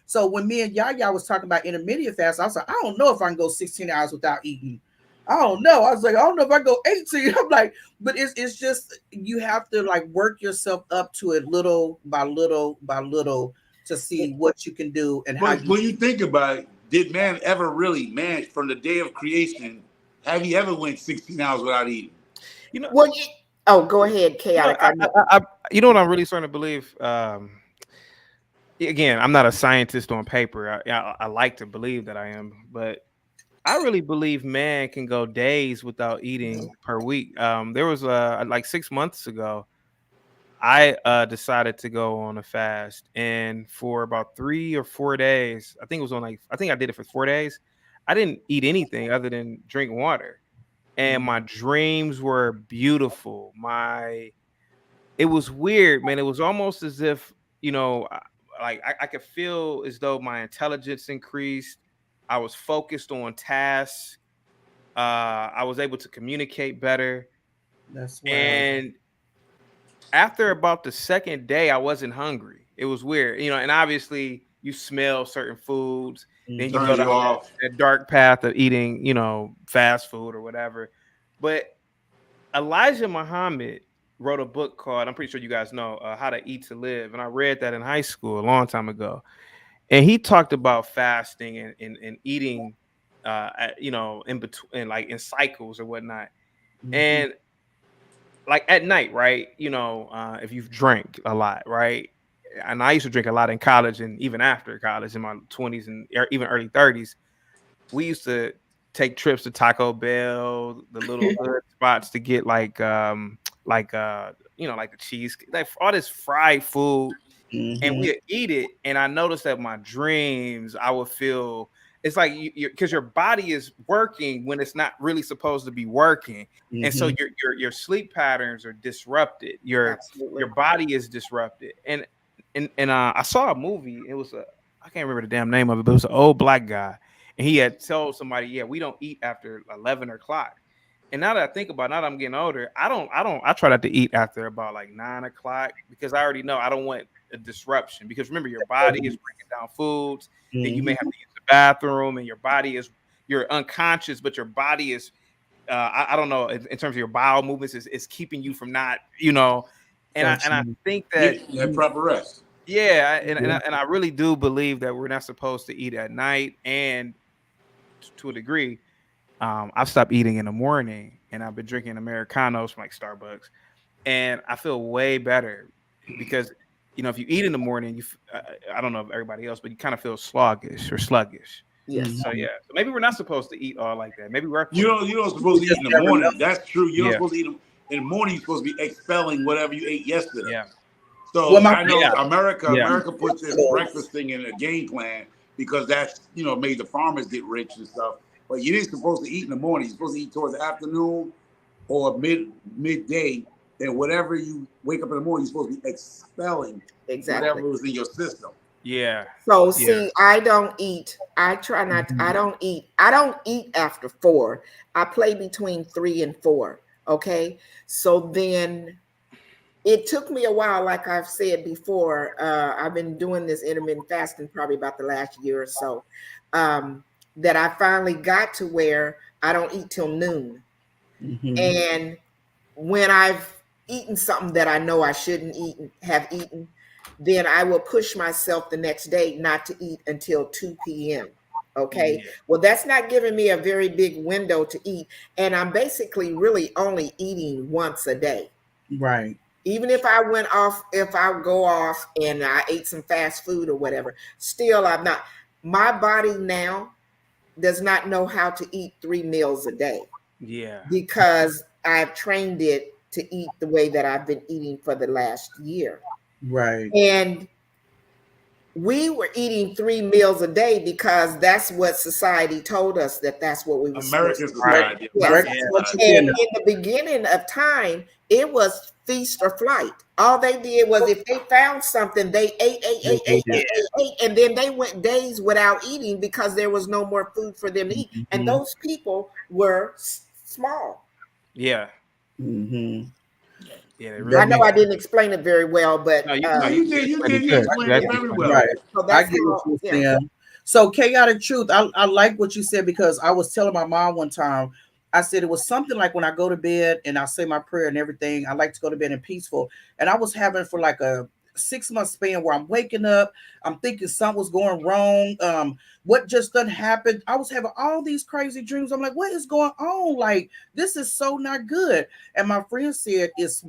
So when me and Yaya was talking about intermittent fast, I was like, I don't know if I can go 16 hours without eating. I don't know. I was like, I don't know if I go 18. I'm like, but it's just you have to like work yourself up to it little by little by little to see what you can do and how But you. when you think about it, did man ever really, man, from the day of creation, have he ever went 16 hours without eating? You know, Well, go ahead, you know, chaotic. I know. you know what I'm really starting to believe. Again, I'm not a scientist on paper. I like to believe that I am, but I really believe man can go days without eating per week. There was like 6 months ago, I decided to go on a fast, and for about 3 or 4 days, I think I did it for 4 days. I didn't eat anything other than drink water, and my dreams were beautiful. It was weird, man. It was almost as if I could feel as though my intelligence increased. I was focused on tasks. I was able to communicate better, That's wild. and after about the second day, I wasn't hungry. It was weird, and obviously you smell certain foods, then you go Turns Mm-hmm. you down off. that dark path of eating, fast food or whatever. But Elijah Muhammad wrote a book called, I'm pretty sure you guys know, How to Eat to Live. And I read that in high school a long time ago. And he talked about fasting and eating, in between, like in cycles or whatnot. Mm-hmm. And like at night, right? If you've drank a lot, right? And I used to drink a lot in college and even after college in my 20s and even early 30s. We used to take trips to Taco Bell, the little hood spots to get like the cheese, like all this fried food, and Mm-hmm. we'd eat it. And I noticed that my dreams, I would feel it's like you because your body is working when it's not really supposed to be working, and so your sleep patterns are disrupted. Your body is disrupted, and I saw a movie. It was I can't remember the damn name of it, but it was an old black guy, and he had told somebody, "Yeah, we don't eat after 11 o'clock." And now that I think about it, now that I'm getting older, I try not to eat after about like 9 o'clock because I already know I don't want a disruption. Because remember, your body is breaking down foods, then you may have to use the bathroom, and you're unconscious, but your body is I don't know in terms of your bowel movements is keeping you from not, and I think that proper rest. Yeah, and I really do believe that we're not supposed to eat at night, and to a degree. I've stopped eating in the morning, and I've been drinking Americanos from like Starbucks, and I feel way better because if you eat in the morning, I don't know if everybody else, but you kind of feel sluggish. Yes. So so maybe we're not supposed to eat all like that. Maybe we're you don't supposed to eat in the morning. That's true. You're not supposed to eat in the morning. You're supposed to be expelling whatever you ate yesterday. Yeah. So I know America puts this breakfast thing in a game plan because that's made the farmers get rich and stuff. But you ain't supposed to eat in the morning. You're supposed to eat towards the afternoon or midday. And whatever you wake up in the morning, you're supposed to be expelling whatever was in your system. Yeah. So see, I don't eat. I try not. I don't eat. I don't eat after 4. I play between 3 and 4. Okay. So then it took me a while, like I've said before. I've been doing this intermittent fasting probably about the last year or so. That I finally got to where I don't eat till noon. And when I've eaten something that I know I shouldn't have eaten, then I will push myself the next day not to eat until 2 p.m. Okay. Yeah. Well, that's not giving me a very big window to eat. And I'm basically really only eating once a day. Right. Even if I go off and I ate some fast food or whatever, still I'm not. My body now does not know how to eat 3 meals a day. Yeah. Because I've trained it to eat the way that I've been eating for the last year. Right. And we were eating 3 meals a day because that's what society told us that's what we were American society. Yes. And in the beginning of time, it was feast or flight. All they did was if they found something, they ate, and then they went days without eating because there was no more food for them to eat. And those people were small. Yeah. Yeah, really I know I didn't explain it very well, but you did explain it very well. Right. So I get what you're saying. So chaotic truth, I like what you said because I was telling my mom one time, I said it was something like when I go to bed and I say my prayer and everything, I like to go to bed in peaceful. And I was having for like a 6-month span where I'm waking up, I'm thinking something was going wrong. What just done happened? I was having all these crazy dreams. I'm like, what is going on? Like, this is so not good. And my friend said, it's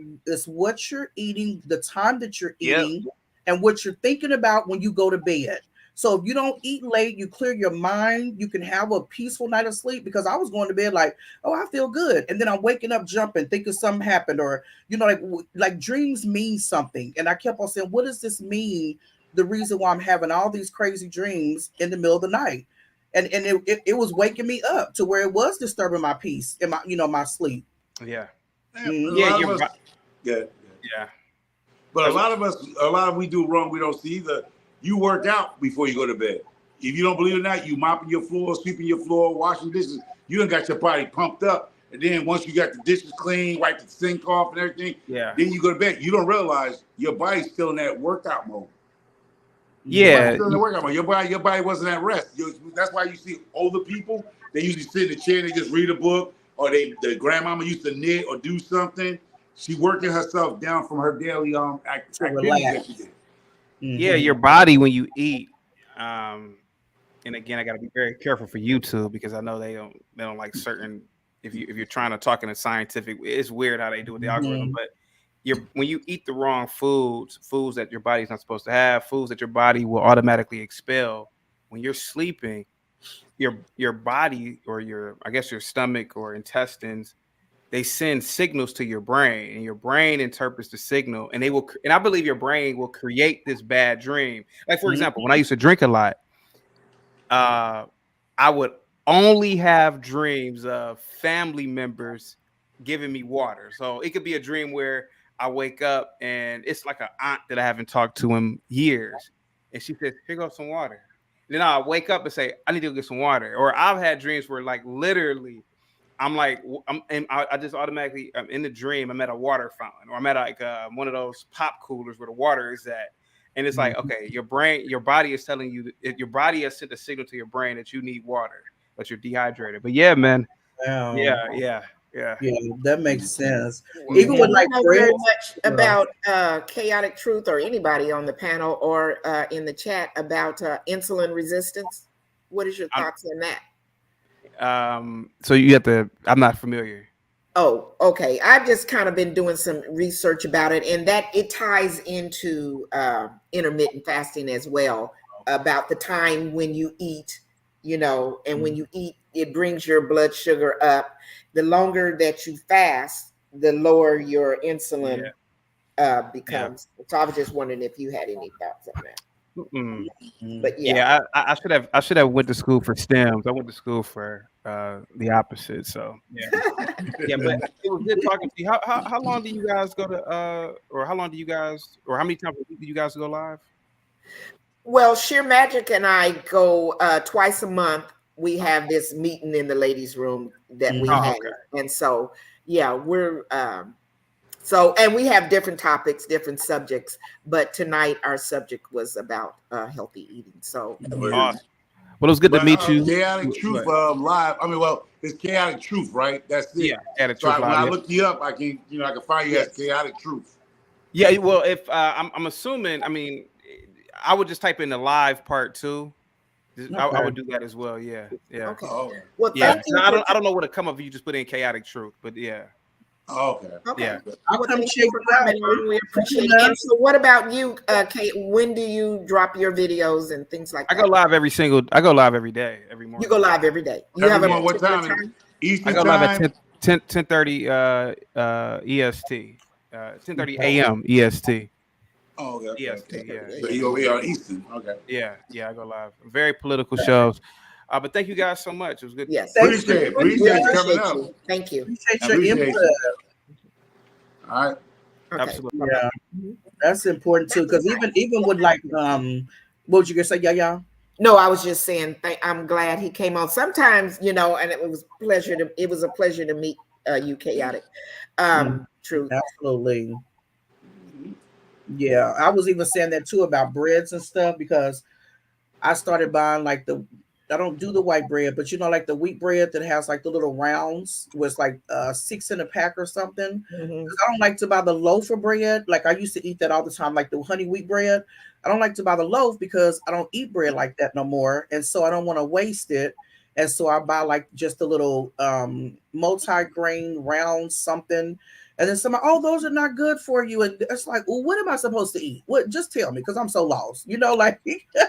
what you're eating, the time that you're eating, and what you're thinking about when you go to bed. So if you don't eat late, you clear your mind, you can have a peaceful night of sleep. Because I was going to bed like, oh, I feel good. And then I'm waking up jumping, thinking something happened, or, like dreams mean something. And I kept on saying, what does this mean? The reason why I'm having all these crazy dreams in the middle of the night. And it was waking me up to where it was disturbing my peace and my, my sleep. Yeah. Yeah. But a lot of we do wrong. We don't see either. You work out before you go to bed. If you don't believe it or not, you mopping your floor, sweeping your floor, washing dishes. You done got your body pumped up. And then once you got the dishes clean, wipe the sink off and everything, then you go to bed. You don't realize your body's still in that workout mode. Yeah. Still in the workout mode. Your body wasn't at rest. That's why you see older people, they usually sit in the chair and they just read a book, or the grandmama used to knit or do something. She working herself down from her daily activities that she did. Yeah, your body when you eat, and again, I got to be very careful for YouTube because I know they don't like certain. If you're trying to talk in a scientific, it's weird how they do with the algorithm. But when you eat the wrong foods that your body's not supposed to have, foods that your body will automatically expel when you're sleeping, your body or your stomach or intestines, they send signals to your brain, and your brain interprets the signal, and I believe your brain will create this bad dream. Like, for example, when I used to drink a lot, I would only have dreams of family members giving me water. So it could be a dream where I wake up and it's like an aunt that I haven't talked to in years, and she says, "Here goes some water." And then I wake up and say, "I need to go get some water." Or I've had dreams where, like, literally, I'm like, and I just automatically, I'm in the dream. I'm at a water fountain, or I'm at like one of those pop coolers where the water is at, and it's like, okay, your body is telling you, your body has sent a signal to your brain that you need water, but you're dehydrated. But yeah, man, Wow. yeah. Yeah, that makes sense. And Even with you like know very breads. much about chaotic truth, or anybody on the panel or in the chat about insulin resistance. What is your thoughts on that? So you have to. I'm not familiar. Oh, okay. I've just kind of been doing some research about it, and that it ties into intermittent fasting as well, about the time when you eat, and when you eat, it brings your blood sugar up. The longer that you fast, the lower your insulin becomes. So I was just wondering if you had any thoughts on that. But Yeah, I should have went to school for STEMs. I went to school for the opposite. So yeah, but it was good talking to you. How long do you guys go to or how long do you guys, or how many times a week do you guys go live? Well, Sheer Magic and I go twice a month. We have this meeting in the ladies' room that we have, and so yeah, we're and we have different topics, different subjects. But tonight our subject was about healthy eating. So Awesome. Well, it was good to meet you. Chaotic Truth live. I mean, well, it's Chaotic Truth, right? That's it. Yeah, Chaotic so Truth when live, I look you up, I can find you as Chaotic Truth. Yeah, well, if I'm assuming, I mean, I would just type in the live part 2. I would do that as well. Yeah. Okay. Oh, well, yeah. I don't know what to come up if you just put in Chaotic Truth, but yeah. Oh, okay. Yeah. I'll come check it out. We appreciate it. And so what about you, Kate? When do you drop your videos and things like that? I go live every day, every morning. You go live every day. You every have morning, what time? Eastern I go time? live at 10:30 EST. 10:30 a.m. EST. Oh, okay. EST, yeah. So you over here on Eastern. Okay. Yeah, I go live. Very political shows. But thank you guys so much. It was good. Yes. Appreciate it coming up. You. Thank you. Appreciate your input. All right. Okay. Absolutely. Yeah, that's important too. Because even with like what would you gonna say, yeah? No, I was just saying. I'm glad he came on. Sometimes, and it was a pleasure to meet you, Chaotic Truth. Absolutely. Yeah, I was even saying that too about breads and stuff, because I started buying like I don't do the white bread, but like the wheat bread that has like the little rounds, was like 6 in a pack or something. I don't like to buy the loaf of bread. Like I used to eat that all the time, like the honey wheat bread. I don't like to buy the loaf because I don't eat bread like that no more. And so I don't want to waste it. And so I buy like just a little multi-grain round something. And then somebody, oh, those are not good for you. And it's like, well, what am I supposed to eat? What? Just tell me, because I'm so lost. Like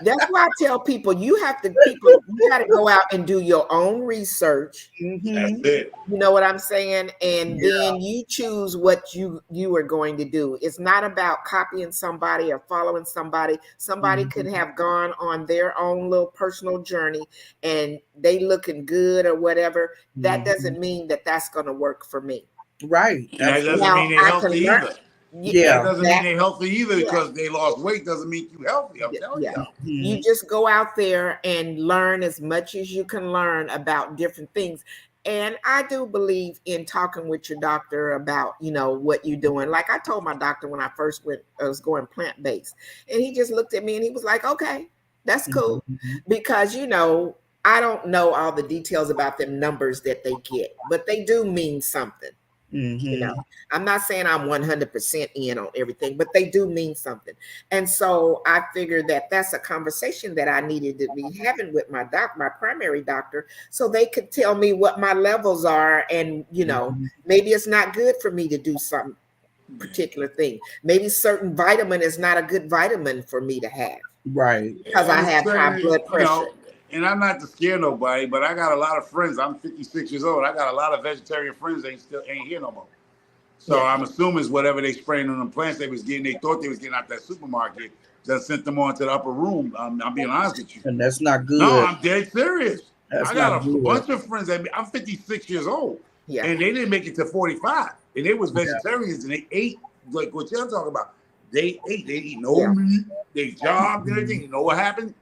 that's why I tell people you got to go out and do your own research. That's it. You know what I'm saying? And then you choose what you are going to do. It's not about copying somebody or following somebody. Somebody could have gone on their own little personal journey and they looking good or whatever. That doesn't mean that that's going to work for me. Right. And that doesn't mean they're healthy either. Yeah. That doesn't mean they're healthy either because they lost weight doesn't mean you're healthy. I'm telling you. You just go out there and learn as much as you can learn about different things. And I do believe in talking with your doctor about, what you're doing. Like I told my doctor when I first I was going plant-based, and he just looked at me and he was like, okay, that's cool. Because, I don't know all the details about the numbers that they get, but they do mean something. I'm not saying I'm 100% in on everything, but they do mean something. And so I figured that that's a conversation that I needed to be having with my primary doctor, so they could tell me what my levels are. And, maybe it's not good for me to do some particular thing. Maybe certain vitamin is not a good vitamin for me to have. Right. Because I have high blood pressure. And I'm not to scare nobody, but I got a lot of friends. I'm 56 years old. I got a lot of vegetarian friends that ain't here no more. So I'm assuming it's whatever they spraying on the plants they thought they was getting out that supermarket, just sent them on to the upper room. I'm being honest with you. And that's not good. No, I'm dead serious. That's I not got a good. bunch of friends that I'm 56 years old, Yeah. and they didn't make it to 45, and they was Yeah. vegetarians, and they ate like what y'all talking about. They ate. They eat no Yeah. meat. They jogged and Mhm. everything. You know what happened?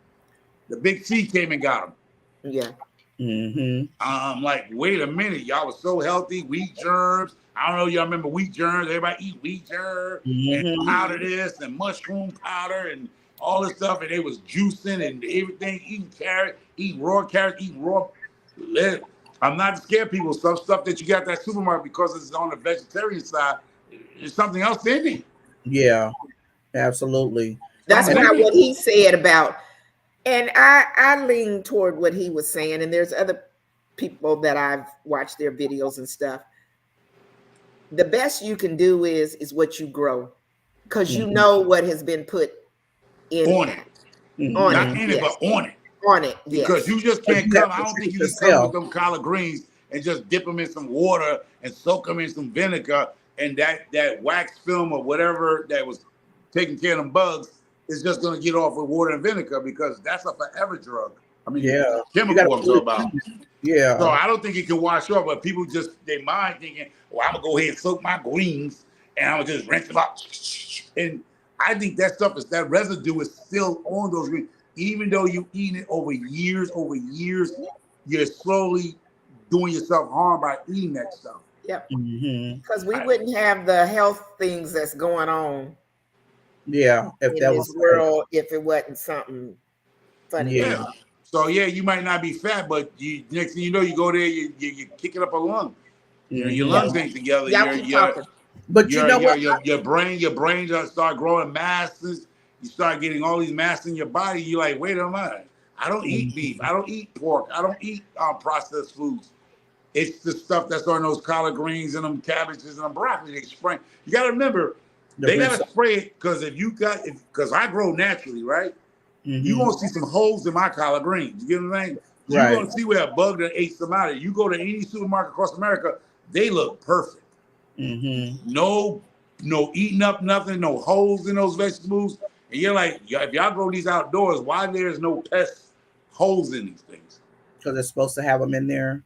The big C came and got them. Yeah. Mhm. Like, wait a minute, y'all was so healthy. Wheat germs. I don't know, y'all remember wheat germs? Everybody eat wheat germ and Mhm. powder this and mushroom powder and all this stuff, and they was juicing and everything, eating carrot, eating raw carrots, eating raw. I'm not to scare people. Some stuff that you got at that supermarket because it's on the vegetarian side, there's something else in it. Yeah. Absolutely. That's Something And why in what it. he said about, and I lean toward what he was saying, and there's other people that I've watched their videos and stuff. The best you can do is what you grow, because you mhm. know what has been put in On it. it. On it, Not Mhm. in it, yes. but on it. On it, Because yes. you just But can't you have come. I to don't think treat you can come with yourself. them collard greens and just dip them in some water and soak them in some vinegar, and that wax film or whatever that was taking care of them bugs is just going to get off with water and vinegar because that's a forever drug. I mean, Yeah. You got chemical to I'm put talking it about. in. Yeah. So I don't think it can wash off, but people just they mind thinking, well, I'm gonna go ahead and soak my greens and I'm gonna just rinse them out. And I think that stuff is that residue is still on those greens. Even though you eat it over years, you're slowly doing yourself harm by eating that stuff. Yep. Mhm. Because we I, wouldn't have the health things that's going on Yeah. If in that this was like, world if it wasn't something funny yeah. going yeah. on. So yeah, you might not be fat, but you next thing you know, you go there, you're kicking up a lung. You know, your Yeah. Mhm. lungs ain't together. Y'all keep talking. But you know what? Your brain just start growing masses. You start getting all these masses in your body. You're like, wait a minute. I don't eat beef. I don't eat pork. I don't eat processed foods. It's the stuff that's on those collard greens and them cabbages and them broccoli. They spray. You got to remember, The they got rinse. to spray it because because I grow naturally, right? You Mhm. gonna see some holes in my collard greens. You get what I'm saying? You Right. gonna see where a bug that ate some out of it. You go to any supermarket across America, they look perfect. Mhm. No, no eating up nothing, no holes in those vegetables. And you're like, if y'all grow these outdoors, why there's no pest holes in these things? Because it's supposed to have them in there.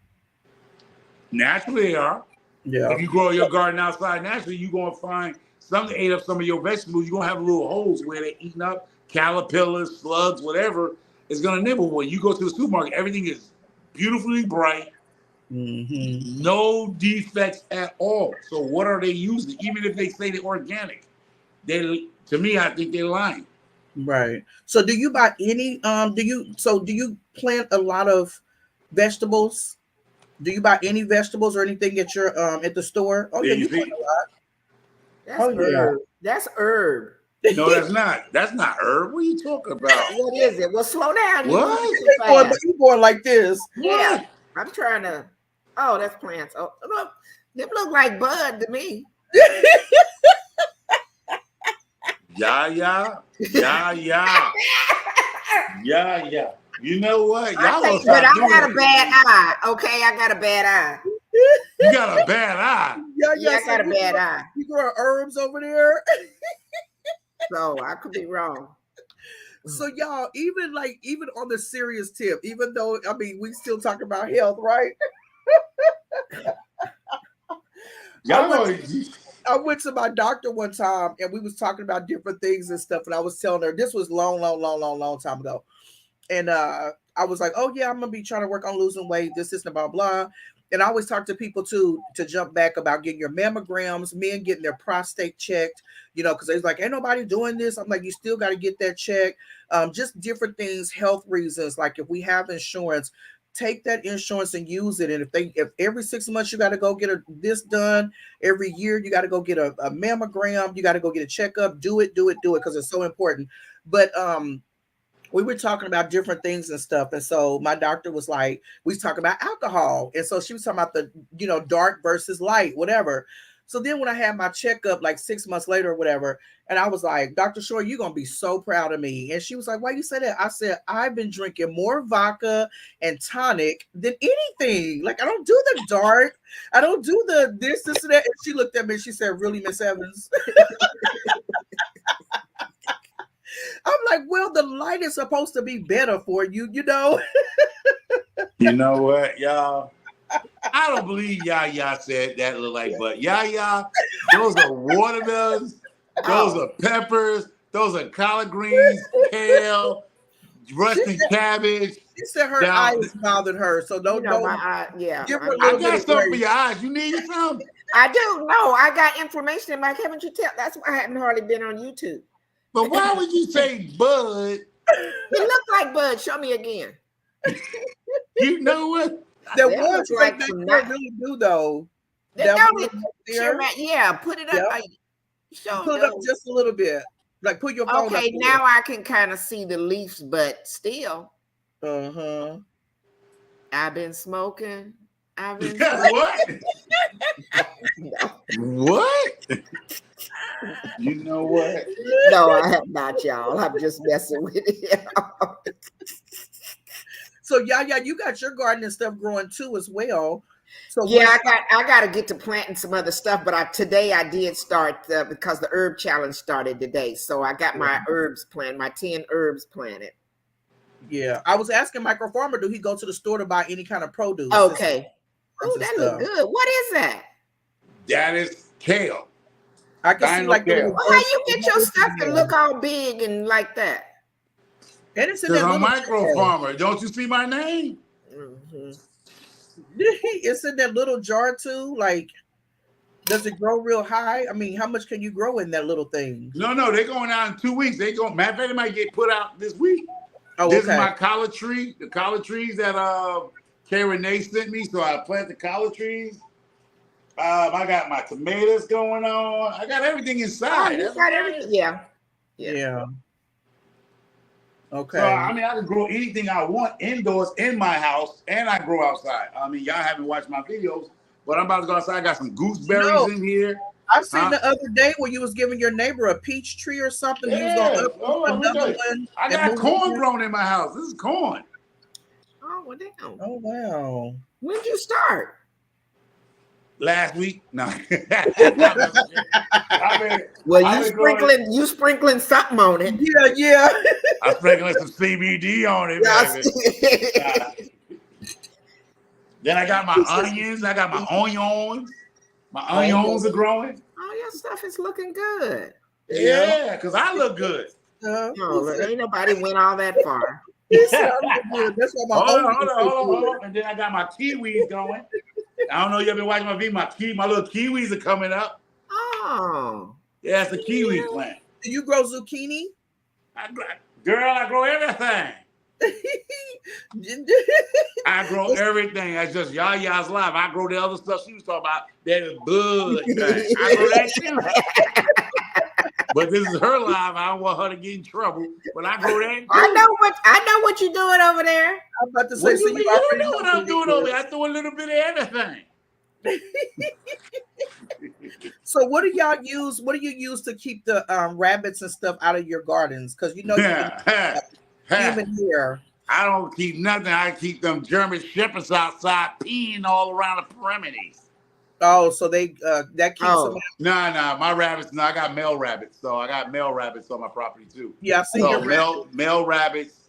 Naturally they are. Yeah. If you grow your garden outside naturally, you're gonna find something ate up some of your vegetables. You're gonna have little holes where they're eating up caterpillars, slugs, whatever. It's gonna nibble. When you go to the supermarket, everything is beautifully bright, Mhm. no defects at all. So what are they using? Even if they say they're organic, to me, I think they're lying. Right. So do you buy any do you plant a lot of vegetables? Do you buy any vegetables or anything at your at the store? Oh There yeah, you you plant see. a lot. That's Oh yeah. herb. That's herb. No, that's not. That's not herb. What are you talking about? What is it? Well, slow down. You moving What? too fast. You going like this. Yeah. What? I'm trying to. Oh, that's plants. Oh, look. Them look like bud to me. Yeah, yeah, yeah, yeah, yeah, yeah. You know what? I Y'all take, gonna but I stop doing got a that. bad eye. Okay, I got a bad eye. You got a bad eye. Yeah, Yeah, yeah. I So got a bad eye. you grow herbs over there. So I could be wrong. So y'all, even on the serious tip, even though I mean we still talk about health, right? I Y'all went gonna. I went to my doctor one time and we was talking about different things and stuff, and I was telling her this was long time ago. And I was like, oh yeah, I'm gonna be trying to work on losing weight, this and blah blah. And I always talk to people too to jump back about getting your mammograms, men getting their prostate checked, because they're like, ain't nobody doing this. I'm like, you still got to get that checked. Just different things, health reasons. Like if we have insurance, take that insurance and use it. And if every 6 months you got to go get this done, every year you got to go get a mammogram, you got to go get a checkup, do it because it's so important. But we were talking about different things and stuff. And so my doctor was like, we was talking about alcohol. And so she was talking about the, dark versus light, whatever. So then when I had my checkup like 6 months later or whatever, and I was like, Dr. Shore, you're going to be so proud of me. And she was like, why you say that? I said, I've been drinking more vodka and tonic than anything. Like I don't do the dark. I don't do the this and that. And she looked at me and she said, really, Miss Evans? I'm like, well, the light is supposed to be better for you, You know what, y'all? I don't believe Yaya said that look like, but Yaya, those are watermelons, those are peppers, those are collard greens, kale, rusty cabbage. She said her eyes bothered her, so don't. My eye, yeah. Give her a I little got bit of something for grace. your eyes. You need some? I do. No, I got inflammation in my. Haven't you tell? That's why I haven't hardly been on YouTube. But why would you say bud? It looked like Bud. Show me again. You know what? There That was looks like they some really do though. That That don't one up sure, there. yeah, put it up. Yep. Like, show Put it up just a little bit. Like put your phone up. Okay, now I can kind of see the leaves, but still. Uh-huh. I've been smoking. What? What? You know what? No, I have not, y'all. I'm just messing with you. So Yaya, you got your garden and stuff growing too as well. So yeah, I got to get to planting some other stuff, but today I did start because the herb challenge started today. So I got my herbs planted, my 10 herbs planted. Yeah, I was asking Micro Farmer, do he go to the store to buy any kind of produce? Okay. Oh, that look good. What is that? That is kale. I can see like the well, how you get your stuff to look all big and like that? And it's in Because that I'm little Micro Farmer. Don't you see my name? Mm-hmm. It's in that little jar too. Like, does it grow real high? I mean, how much can you grow in that little thing? No, they're going out in 2 weeks. Matter of fact, they might get put out this week. Oh, this okay. is my collard tree. The collard trees that Kay Renee sent me. So I plant the collard trees. I got my tomatoes going on. I got everything inside. You got everything. Yeah. Okay. So I mean, I can grow anything I want indoors in my house, and I grow outside. I mean, y'all haven't watched my videos, but I'm about to go outside. I got some gooseberries in here. I've seen the other day where you was giving your neighbor a peach tree or something. Yeah. You was going another one. I got corn grown in my house. This is corn. Oh, well, damn. Oh, wow. When'd you start? Last week? No. You sprinkling something on it. Yeah. I'm sprinkling some CBD on it, baby. Then I got my onions. I got my onions. My onions are growing. Oh, your stuff is looking good. Yeah, because I look good. No, ain't nobody went all that far. That's what Hold on. And then I got my kiwis going. I don't know if you've been watching my video. My little kiwis are coming up. Oh. Yeah, it's a kiwi plant. Do you grow zucchini? I grow everything. I grow everything. That's just Yaya's life. I grow the other stuff she was talking about. That is bud thing. I grow that too. But this is her life. I don't want her to get in trouble. But I grow that too. I know what you're doing over there. I'm about to say, you don't know what I'm doing over there. I do a little bit of everything. So what do y'all use? What do you use to keep the rabbits and stuff out of your gardens? Because you know even here. I don't keep nothing. I keep them German shepherds outside peeing all around the perimeters. Oh, so they that keeps them. No, my rabbits. No, I got male rabbits. So I got male rabbits on my property too. Yeah, I see your male rabbits.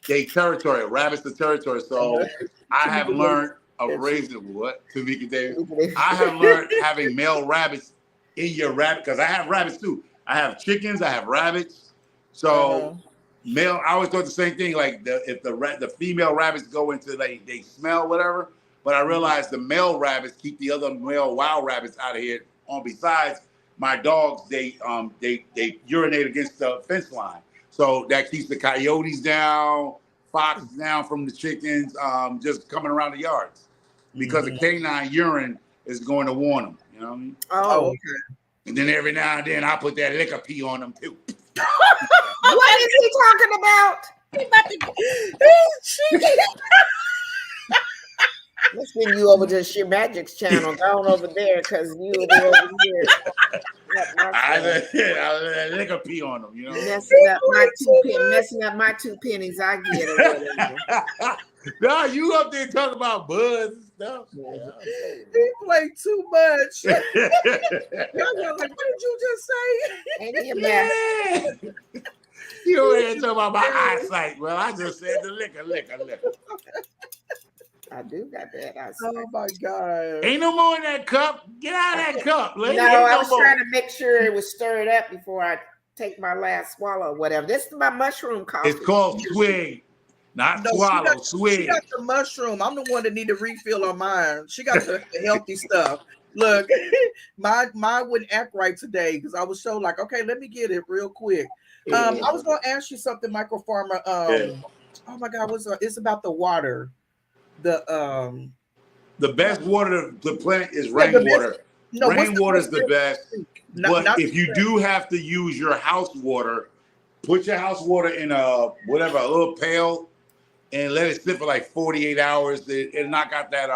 They territorial. Rabbits are territorial. So I have learned of raising what? Tamika Davis. I have learned having male rabbits in your rabbit because I have rabbits too. I have chickens. I have rabbits. So male. I always thought the same thing. Like if the female rabbits go into they smell whatever. But I realized the male rabbits keep the other male wild rabbits out of here. Besides my dogs, they urinate against the fence line, so that keeps the coyotes down, foxes down from the chickens, just coming around the yards, because the canine urine is going to warn them. You know what I mean? Oh, okay. And then every now and then I put that liquor pee on them too. What is he talking about? Let's send you over to Sheer Magic's channel. Go on over there because you will be over here. I lick a pee on them, you know. Messing up my 2 pennies I get or whatever. No, you up there talking about buds and stuff. Yeah. He played too much. Y'all like, what did you just say? Ain't he a mess? You over there talking about my eyesight. Well, I just said the liquor. do got bad eyesight. Oh my God. Ain't no more in that cup. Get out of that cup, lady. No, Ain't I no was more. trying to make sure it was stirred up before I take my last swallow or whatever. This is my mushroom coffee. It's called swig, not No, swallow. she Swig. got the mushroom. I'm the one that need to refill on mine. She got the healthy stuff. Look, mine wouldn't act right today because I was so like, okay, let me get it real quick. I was gonna ask you something, Michael Farmer. Oh my God, it's about the water. The best water to plant is Yeah, the rainwater. best- no, what's the Rainwater is best the best. Not But if you do have to use your house water, put your house water in a little pail, and let it sit for like 48 hours. It'll knock out that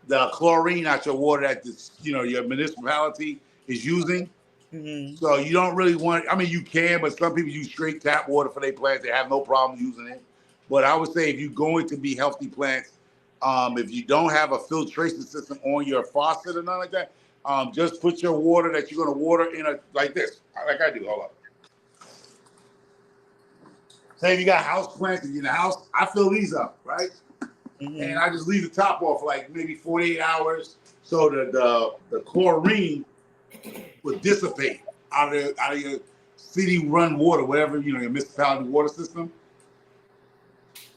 the chlorine out your water that your municipality is using. Mhm. So you don't really want. I mean, you can, but some people use straight tap water for their plants. They have no problem using it. But I would say if you're going to be healthy plants, if you don't have a filtration system on your faucet or nothing like that, just put your water that you're going to water in like this, like I do. Hold up. Say if you got house plants in the house, I fill these up, right? And I just leave the top off for like maybe 48 hours so that the chlorine will dissipate out of your city run water, whatever, your municipality water system.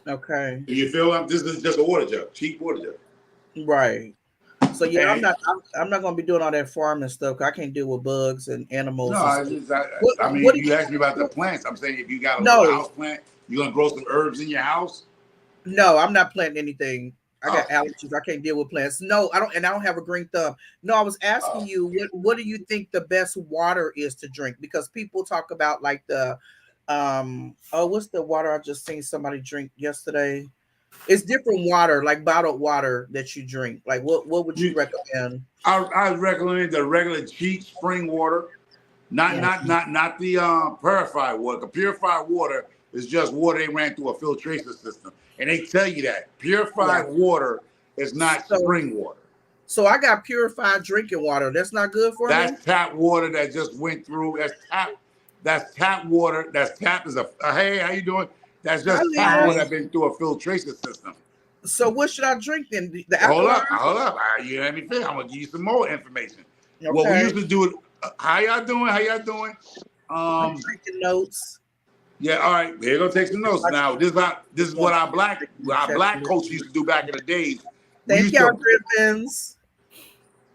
Okay. You feel like this is just a water jug, cheap water jug. Right. So yeah, And, I'm not gonna be doing all that farming stuff. I can't deal with bugs and animals. no, I mean, you asked me about the plants. I'm saying if you got a little house plant, you're gonna grow some herbs in your house. No, I'm not planting anything. I got allergies. I can't deal with plants. No, I don't, and I don't have a green thumb. No, I was asking you what do you think the best water is to drink? Because people talk about like the what's the water I just seen somebody drink yesterday? It's different water, like bottled water that you drink. Like what would you recommend? I recommend the regular cheap spring water, not the purified water. The purified water is just water they ran through a filtration system, and they tell you that purified water is not spring water. So I got purified drinking water. That's not good for me. That's tap water that just went through. That's tap water. That's tap is hey, how you doing? That's just tap water that's been through a filtration system. So what should I drink then? Hold up. You let me finish. I'm gonna give you some more information. Okay. What we used to do. How y'all doing? I'm taking notes. Yeah, all right. We're gonna take some notes now. This is what our black coach used to do back in the days. Thank y'all, Griffins.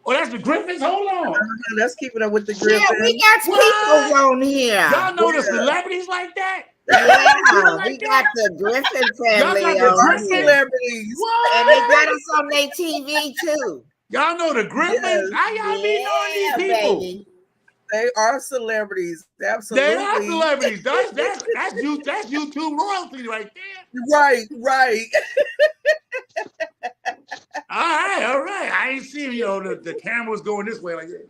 Oh, that's the Griffins? Hold on. Let's keep it up with the Griffins. Yeah, we got people on here. Y'all know the celebrities like that? Yeah, we got the Griffin family on here. Celebrities. What? And they got us on their TV too. Y'all know the Griffins? Yes. How y'all be knowing these people? Baby. They are celebrities. Absolutely. They are celebrities. That's YouTube royalty right there. Right. All right. I ain't seen the camera was going this way like that.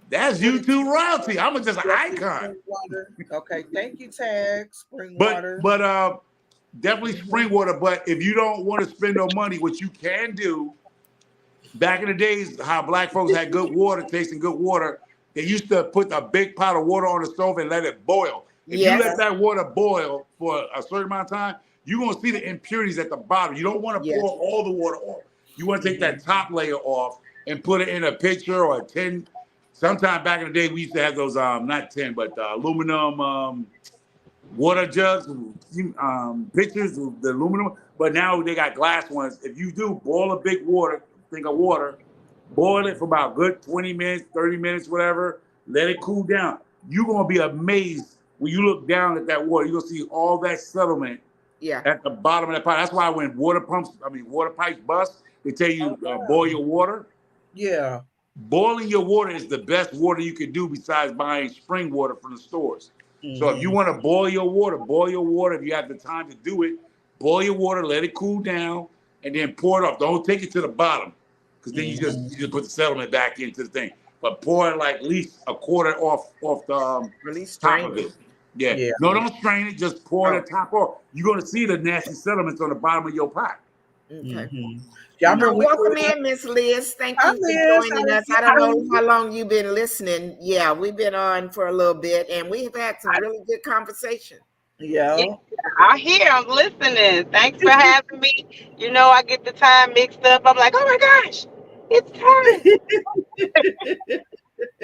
That's YouTube royalty. I'm just an icon. Okay, thank you, Tag. Spring water. But definitely spring water. But if you don't want to spend no money, what you can do, back in the days, how black folks had good water, tasting good water, they used to put a big pot of water on the stove and let it boil. If you let that water boil for a certain amount of time, you're going to see the impurities at the bottom. You don't want to pour all the water off. You want to take that top layer off and put it in a pitcher or a tin. Sometime back in the day, we used to have those, not tin, but aluminum water jugs, pitchers, the aluminum. But now they got glass ones. If you do boil a big thing of water, boil it for about good 20 minutes, 30 minutes, whatever. Let it cool down. You're going to be amazed when you look down at that water. You're going to see all that settlement at the bottom of that pipe. That's why when water pipes bust, they tell you boil your water. Yeah. Boiling your water is the best water you can do besides buying spring water from the stores. Mm-hmm. So if you want to boil your water. If you have the time to do it, boil your water, let it cool down, and then pour it off. Don't take it to the bottom, because then you just put the settlement back into the thing. But pour it like at least a quarter off the top of it. Yeah. No, don't strain it. Just pour the top off. You're going to see the nasty settlements on the bottom of your pot. Okay. Mm-hmm. Welcome in, Miss Liz. Thank you for joining us. I don't know how long you've been listening. Yeah, we've been on for a little bit, and we've had some really good conversation. Yeah. Yeah, I hear. I'm listening. Thanks for having me. I get the time mixed up. I'm like, oh my gosh, it's time.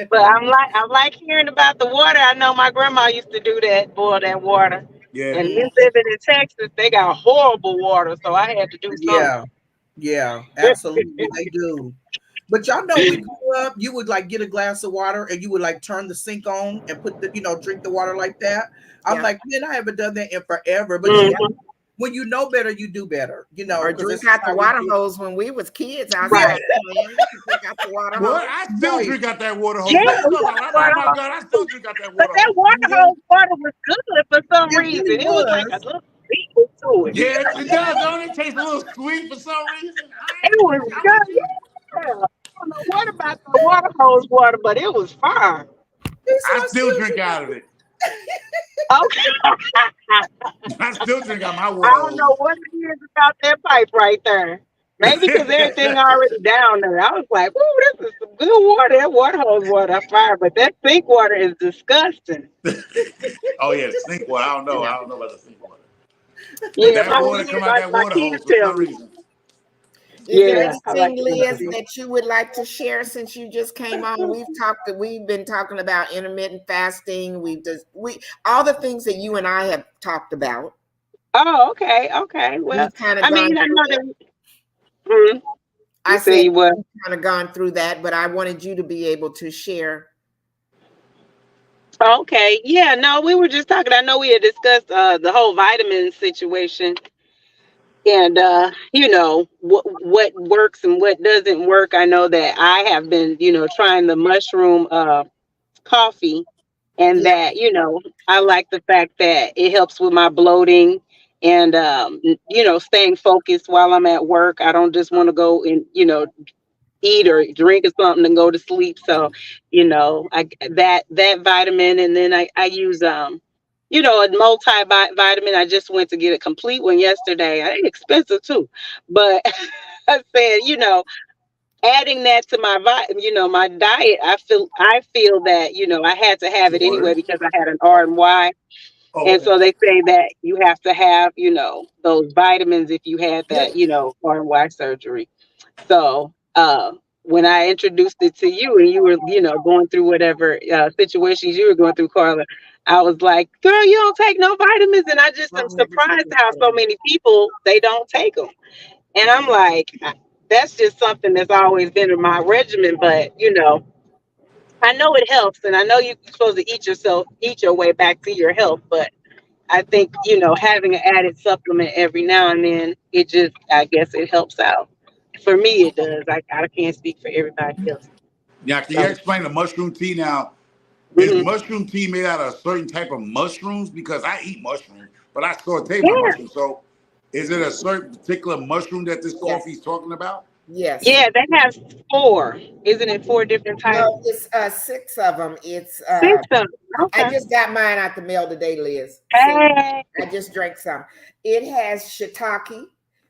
But I like hearing about the water. I know my grandma used to do that, boil that water. Yeah. And me living in Texas, they got horrible water, so I had to do something. Yeah. Yeah. Absolutely, they do. But y'all know we grew up, you would like get a glass of water and you would like turn the sink on and put the, drink the water like that. I'm Yeah. like, man, I haven't done that in forever. But Mhm. when you know better, you do better, Or because drink it's out the how we water do. hose when we was kids Right. outside playing. You could drink out the water Boy, hose. I still Right. drink out that water hose. Yeah, What you we talking got about? Oh water my God, I still hose. drink out that But water that hose. water Yeah, hose water was good for some it reason. really It was like a was. little sweet to it. Yes, it does. Don't it taste a little sweet for some reason? It was I'm with good. you. Yeah. I don't know what about the water hose water, but it was fine. He said, I I still still drink drink out of it. Okay. I still drink out my I water don't know hose. what it is about that pipe right there. Maybe because everything already down there. I was like, "Ooh, this is some good water. That water hose water, I fire, but that sink water is disgusting." Oh yeah, the sink water. I don't know. I don't know about the sink water. But Yeah, that water come out like that my water kids hose for tell some me. reason. Is there Yeah, I like anything, it when Liz, they do. that you would like to share since you just came on? We've been talking about intermittent fasting. All the things that you and I have talked about. Oh, okay, okay. Well, We've kind of I mean, gone I through know it. that. Mhm. I You say said you what? we've kind of gone through that, but I wanted you to be able to share. Okay, yeah. No, we were just talking. I know we had discussed the whole vitamin situation, and what works and what doesn't work. I know that I have been trying the mushroom coffee, and Yeah, that I like the fact that it helps with my bloating, and staying focused while I'm at work. I don't just want to go and eat or drink or something and go to sleep. So I that vitamin, and then I use a multivitamin. I just went to get a complete one yesterday. It's expensive too, but I said adding that to my diet. I feel that I had to have it anyway George. because I had an RMY. Oh, And okay. so they say that you have to have those vitamins if you had yeah. that RMY surgery. So when I introduced it to you, and you were going through whatever situations you were going through, Carla, I was like, girl, you don't take no vitamins. And I just am I've never surprised taken how so vitamins. many people, they don't take them. And I'm like, that's just something that's always been in my regimen. But I know it helps, and I know you're supposed to eat your way back to your health. But I think having an added supplement every now and then, I guess it helps out. For me, it does. I can't speak for everybody else. Now, can you So, explain the mushroom tea now? Is mhm. mushroom tea made out of a certain type of mushrooms? Because I eat mushrooms, but I saute my Yeah, mushrooms. So, is it a certain particular mushroom that this coffee Yes, is talking about? yes. yeah, that has four. Isn't it four different No, types? it's six of them. It's Six of them. I Okay. just got mine out the mail today, Liz. See, Hey. I just drank some. It has shiitake,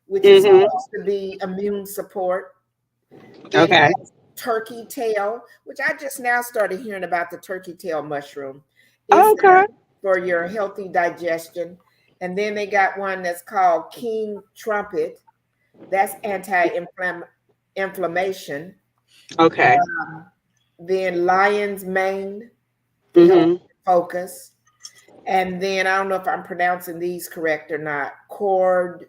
which is Mhm. supposed to be immune support. It Okay. has turkey tail, which I just now started hearing about the turkey tail mushroom. It's Okay. for your healthy digestion. And then they got one that's called King Trumpet. That's anti-inflammation. Okay. Then lion's mane to help Mhm. focus. And then I don't know if I'm pronouncing these correct or not. Cordyceps.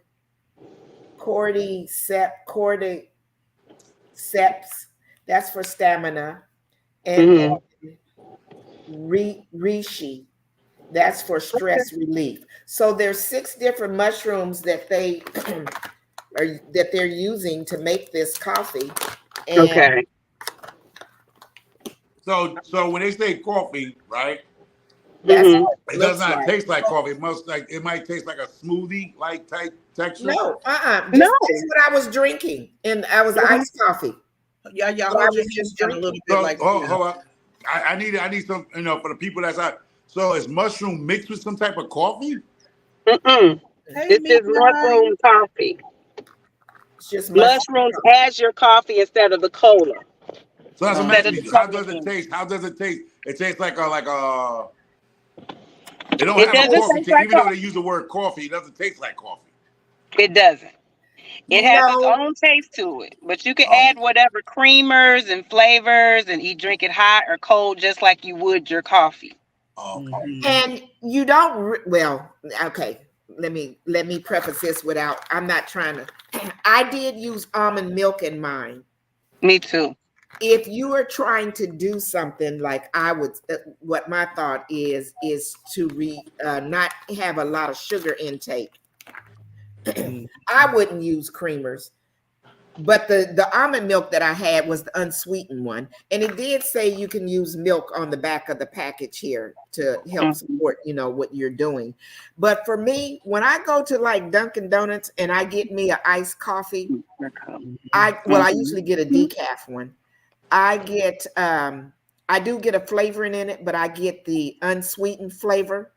That's for stamina. And Mhm. reishi. That's for stress relief. So there's 6 different mushrooms that they're using to make this coffee. And Okay. So when they say coffee, right? that's Mhm. what it It does looks not like. taste like coffee. It might taste like a smoothie like type texture. No, No. just that's what I was drinking. And I was Mhm. iced coffee. Yeah, yeah. But I Hold your was hand just down a little drinking. bit, So like hold up. I need some for the people that's out. So is mushroom mixed with some type of coffee? Mm-mm. hey, This is midnight. mushroom coffee. It's just mushroom Mushrooms coffee. as your coffee instead of the cola. So that's what I'm Instead of asking the you. How cola does it bean. taste? How does it taste? It tastes like a It don't It have a doesn't coffee taste taste. like Even though they coffee. use the word coffee, it doesn't taste like coffee. It doesn't. It has its No, own taste to it, but you can Oh, add whatever creamers and flavors, and you drink it hot or cold, just like you would your coffee. oh, okay. Mhm. and you don't. Well, okay. Let me preface this without. I'm not trying to. I did use almond milk in mine. Me too. If you are trying to do something like I would, what my thought is to not have a lot of sugar intake. Mhm. I wouldn't use creamers. But the almond milk that I had was the unsweetened one, and it did say you can use milk on the back of the package here to help Mhm. support, what you're doing. But for me, when I go to like Dunkin' Donuts and I get me an iced coffee, I Mhm. usually get a decaf one. I get I do get a flavoring in it, but I get the unsweetened flavor,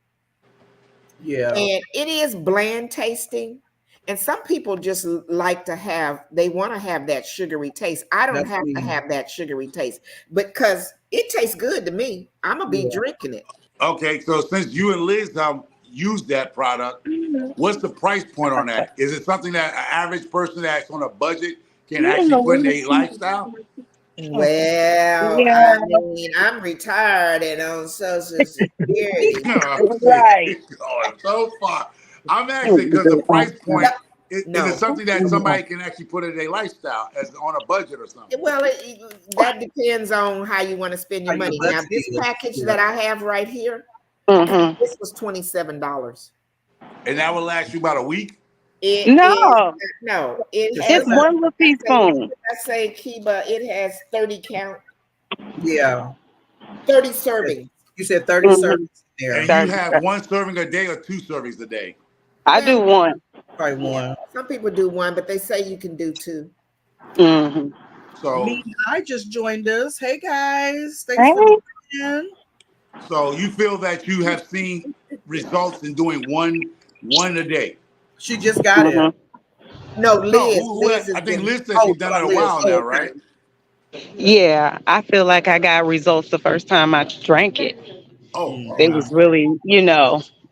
Yeah, and it is bland tasting. And some people just like to have, they want to have that sugary taste. I don't that's have to me. have that sugary taste because it tastes good to me. I'm gonna be Yeah. drinking it. Okay, so since you and Liz used that product, what's the price point on that? Is it something that an average person that's on a budget can actually put in a lifestyle? Well, I Yeah, mean, I'm retired and on Social Security. Okay, right. going so far. I'm asking because the price No, point is it no. something that somebody can actually put in a lifestyle as on a budget or something? Well, that depends on how you want to spend How your your money. Now, budget this is. package Yeah. that I have right here, Hmm. this was $27. And that will last you about a week. It is No, no, it Just it's has about. one little teaspoon. I say Kiba, it has 30 count, Yeah. 30 Yes. servings. You said 30 servings Hmm. in And there. you have one serving a day or two servings a day. I Well, do one. Probably yeah, one. some people do one, but they say you can do two. Hmm. So Me, I just joined us. Hey guys. Thanks for Right? joining. so you feel that you have seen results in doing one a day. She just got it. Hmm. No, No, Liz I has think been. Liz said Oh, she's done it a Liz. while Oh, now, okay. right? Yeah, I feel like I got results the first time I drank it. Oh, It okay. Mhm. was really,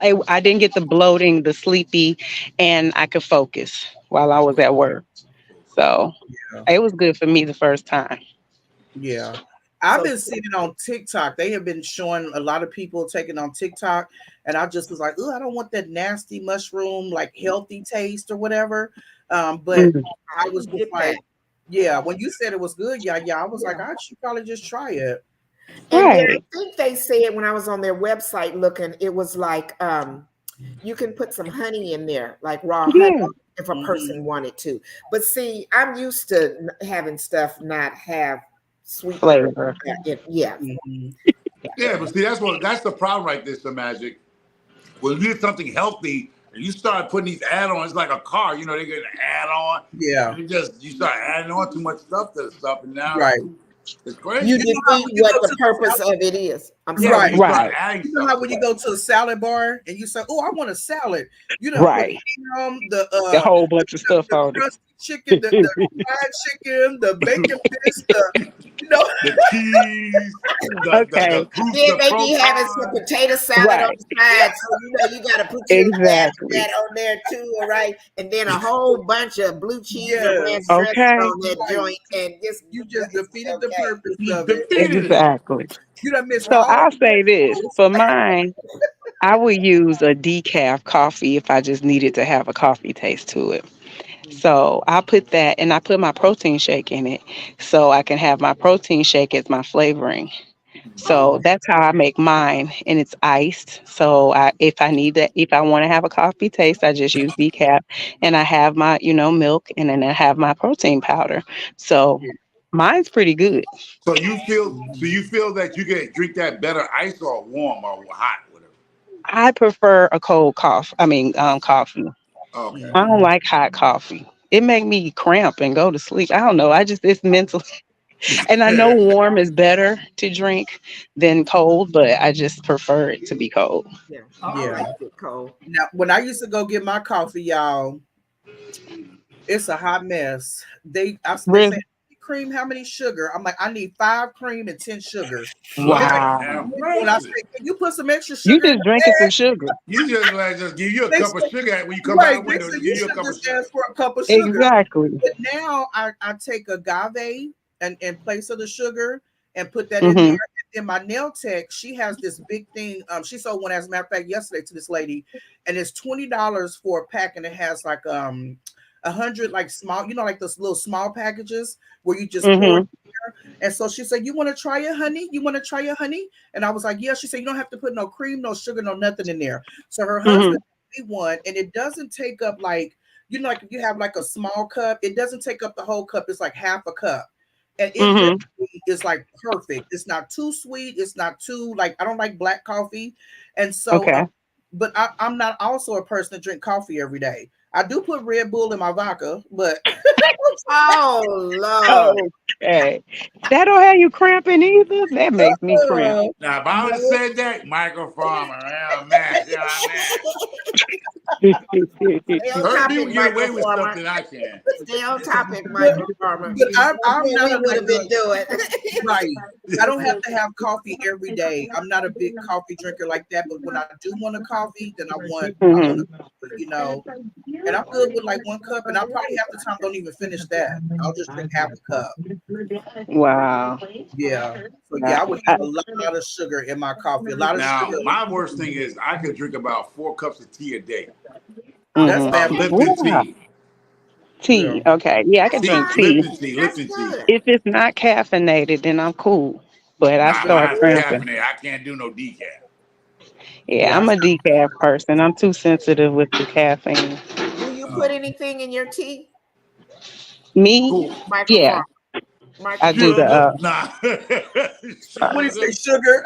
I didn't get the bloating, the sleepy, and I could focus while I was at work. So Yeah. it was good for me the first time. Yeah. I've So been seeing it on TikTok. They have been showing a lot of people taking on TikTok, and I just was like, "Oh, I don't want that nasty mushroom, like healthy taste or whatever." But Mhm. I I was can just get that. like, "Yeah." When you said it was good, yeah, I was like, Yeah. "I should probably just try it." And then I Right. think they said when I was on their website looking, it was like you can put some honey in there, like raw honey, Yeah. if a Hmm. person wanted to. But see, I'm used to having stuff not have sweetener. Flavor. Yeah. Hmm. Yeah, but see, that's the problem right there, some magic. When you get something healthy and you start putting these add-ons, it's like a car, they get an add-on, Yeah. and you start adding on too much stuff to the stuff, and now Right. it's You crazy. You know how defeat when you what go the to the purpose of it is. I'm Yeah, when sorry. you start Right. adding you know stuff how to when you it. go to a salad bar and you say, "Oh, I want a salad," you don't put Right. ham, A whole bunch of stuff the on crusty chicken, the fried chicken, the bacon bits, you know, The cheese, Okay. Then the they be having some croutons. potato salad on Right. the side, so you got to put you a dash of Exactly. that on there too, all right? And then a whole bunch of blue cheese or ranch yes, dressing Okay. on that right. joint, and just You just it's defeated the okay. purpose You of it. defeated it. Exactly. You done missed So all I'll the say this vegetables. for mine. I would use a decaf coffee if I just needed to have a coffee taste to it. So I put that and I put my protein shake in it so I can have my protein shake as my flavoring. Oh, So that's how I make mine and it's iced. So if I need that, if I want to have a coffee taste, I just use decaf and I have my, milk and then I have my protein powder. So Yeah. mine's pretty good. So you feel that you can drink that better ice or warm or hot, whatever. I prefer a cold coffee. Coffee. Okay. I don't Mhm. like hot coffee. It make me cramp and go to sleep. I don't know. It's mental. And I know warm is better to drink than cold, but I just prefer it to be cold. yeah, I Yeah. like it cold. Now, when I used to go get my coffee, y'all, it's a hot mess. They say Really? it cream, how many sugar? I'm like, I need 5 cream and 10 sugar. Wow. When I say, can you put some extra You sugar in just drinking some that? sugar. You just like just give you a They cup of said, sugar when you come out right, the they window. said Just you give you a should cup of just sugar. ask for a cup of sugar. Exactly. But now I take agave and in place of the sugar and put that in Mm-hmm. there. And then my nail tech, she has this big thing. She sold one, as a matter of fact, yesterday to this lady, and it's $20 for a pack, and it has like 100 like small, like those little small packages where you just pour it. And so she said, "You want to try it, honey? You want to try it, honey?" And I was like, "Yeah." She said, "You don't have to put no cream, no sugar, no nothing in there." So her husband made one, and it doesn't take up like, like if you have like a small cup, it doesn't take up the whole cup. It's like half a cup. And it literally is like perfect. It's not too sweet. It's not too like, I don't like black coffee. And so, but I'm not also a person to drink coffee every day. I do put Red Bull in my vodka, but Oh Lord. Okay. That don't have you cramping either. That makes me cramp. Now, if I would have said that, Michael Farmer, yeah, man, you know what I mean? Stay on Certain people topic, get away Michael with stuff Farmer. that I can. Stay on topic, Michael Farmer. but I'm What not we a, would like have been doing. right. I don't have to have coffee every day. I'm not a big coffee drinker like that. But when I do want a coffee, then I want and I'm good with like 1 cup, and I probably half the time don't even finish that. I'll just drink half a cup. Wow. Yeah. So yeah, I would have a lot of sugar in my coffee. A lot of Now, sugar. my worst thing is I could drink about 4 cups of tea a day. That's bad. Lipton tea. Tea. Okay. Yeah, I can That's drink fine. tea. Lipton tea. That's Lipton tea. good. If it's not caffeinated, then I'm cool. But I Nah, start mine's cramping. caffeinated. I can't do no decaf. Yeah, I'm a decaf person. I'm too sensitive with the caffeine. Do you put anything in your tea, Me? Cool. Michael Yeah, Farmer? Michael I do Farmer. Sugar? the Nah. What do you Sugar. say, sugar?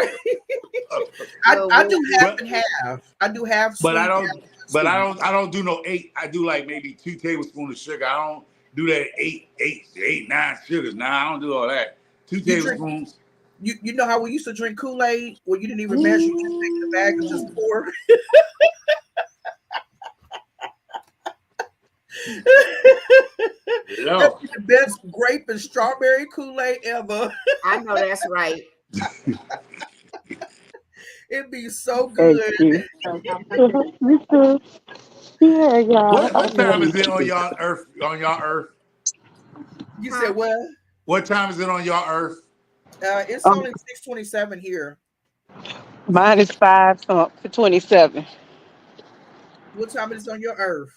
I do half But and half. I do half but I sweet, don't half but sweet. I don't do no 8. I do like maybe 2 tablespoons of sugar. I don't do that 9 sugars. Nah, I don't do all that. 2 You drink. tablespoons. You know how we used to drink Kool-Aid where you didn't even measure, you just take the bag and just pour. No. That's the best grape and strawberry Kool-Aid ever. I know that's right. It'd be so Thank good. you. Me too. Yeah, y'all. What time is it on y'all earth? On y'all earth? You said what? What time is it on y'all earth? It's only 6:27 here. Mine is 5:27. What time is it on your earth?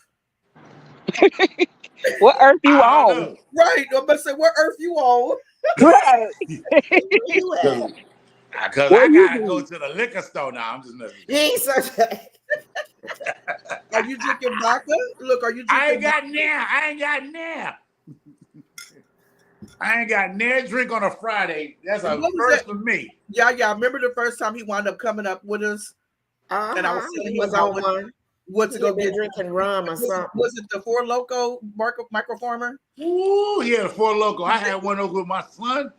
What earth you I don't on? know. Right. I'm about to say, what earth you on? Right. Where you at? Because What I you gotta do? go to the liquor store now. I'm just messing. You ain't such a Are you drinking vodka? Look, are you I drinking? ain't got now. I ain't got near drink on a Friday. That's a What was first that? for me. Yeah. Remember the first time he wound up coming up with us, and I was telling He him was about on one. what to He go had been get. drinking rum or something. Was it the Four Loco microfarmer? Ooh, yeah, the Four Loco. I had one over with my son.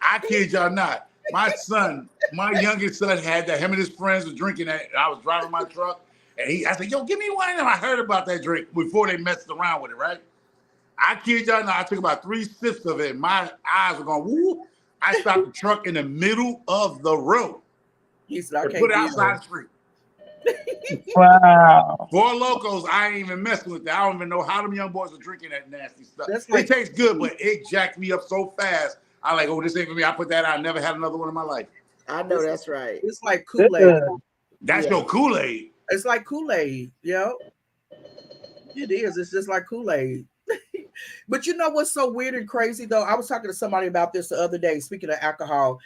I kid y'all not. My son, my youngest son, had that. Him and his friends were drinking that. And I was driving my truck, and I said, "Yo, give me one of them." I heard about that drink before they messed around with it, right? I kid y'all not. I took about 3 sips of it. And my eyes were going woo. I stopped the truck in the middle of the road. He said, "I And can't put it deal." outside the street. Wow. Four Locos, I ain't even messing with that. I don't even know how them young boys are drinking that nasty stuff. That's like- it tastes good, but it jacked me up so fast. I like, oh, this ain't for me. I put that out. I never had another one in my life. I know that's right. It's like Kool-Aid. That's your Kool-Aid. It's like Kool-Aid. Yep. It is. It's just like Kool-Aid. But you know what's so weird and crazy though? I was talking to somebody about this the other day. Speaking of alcohol,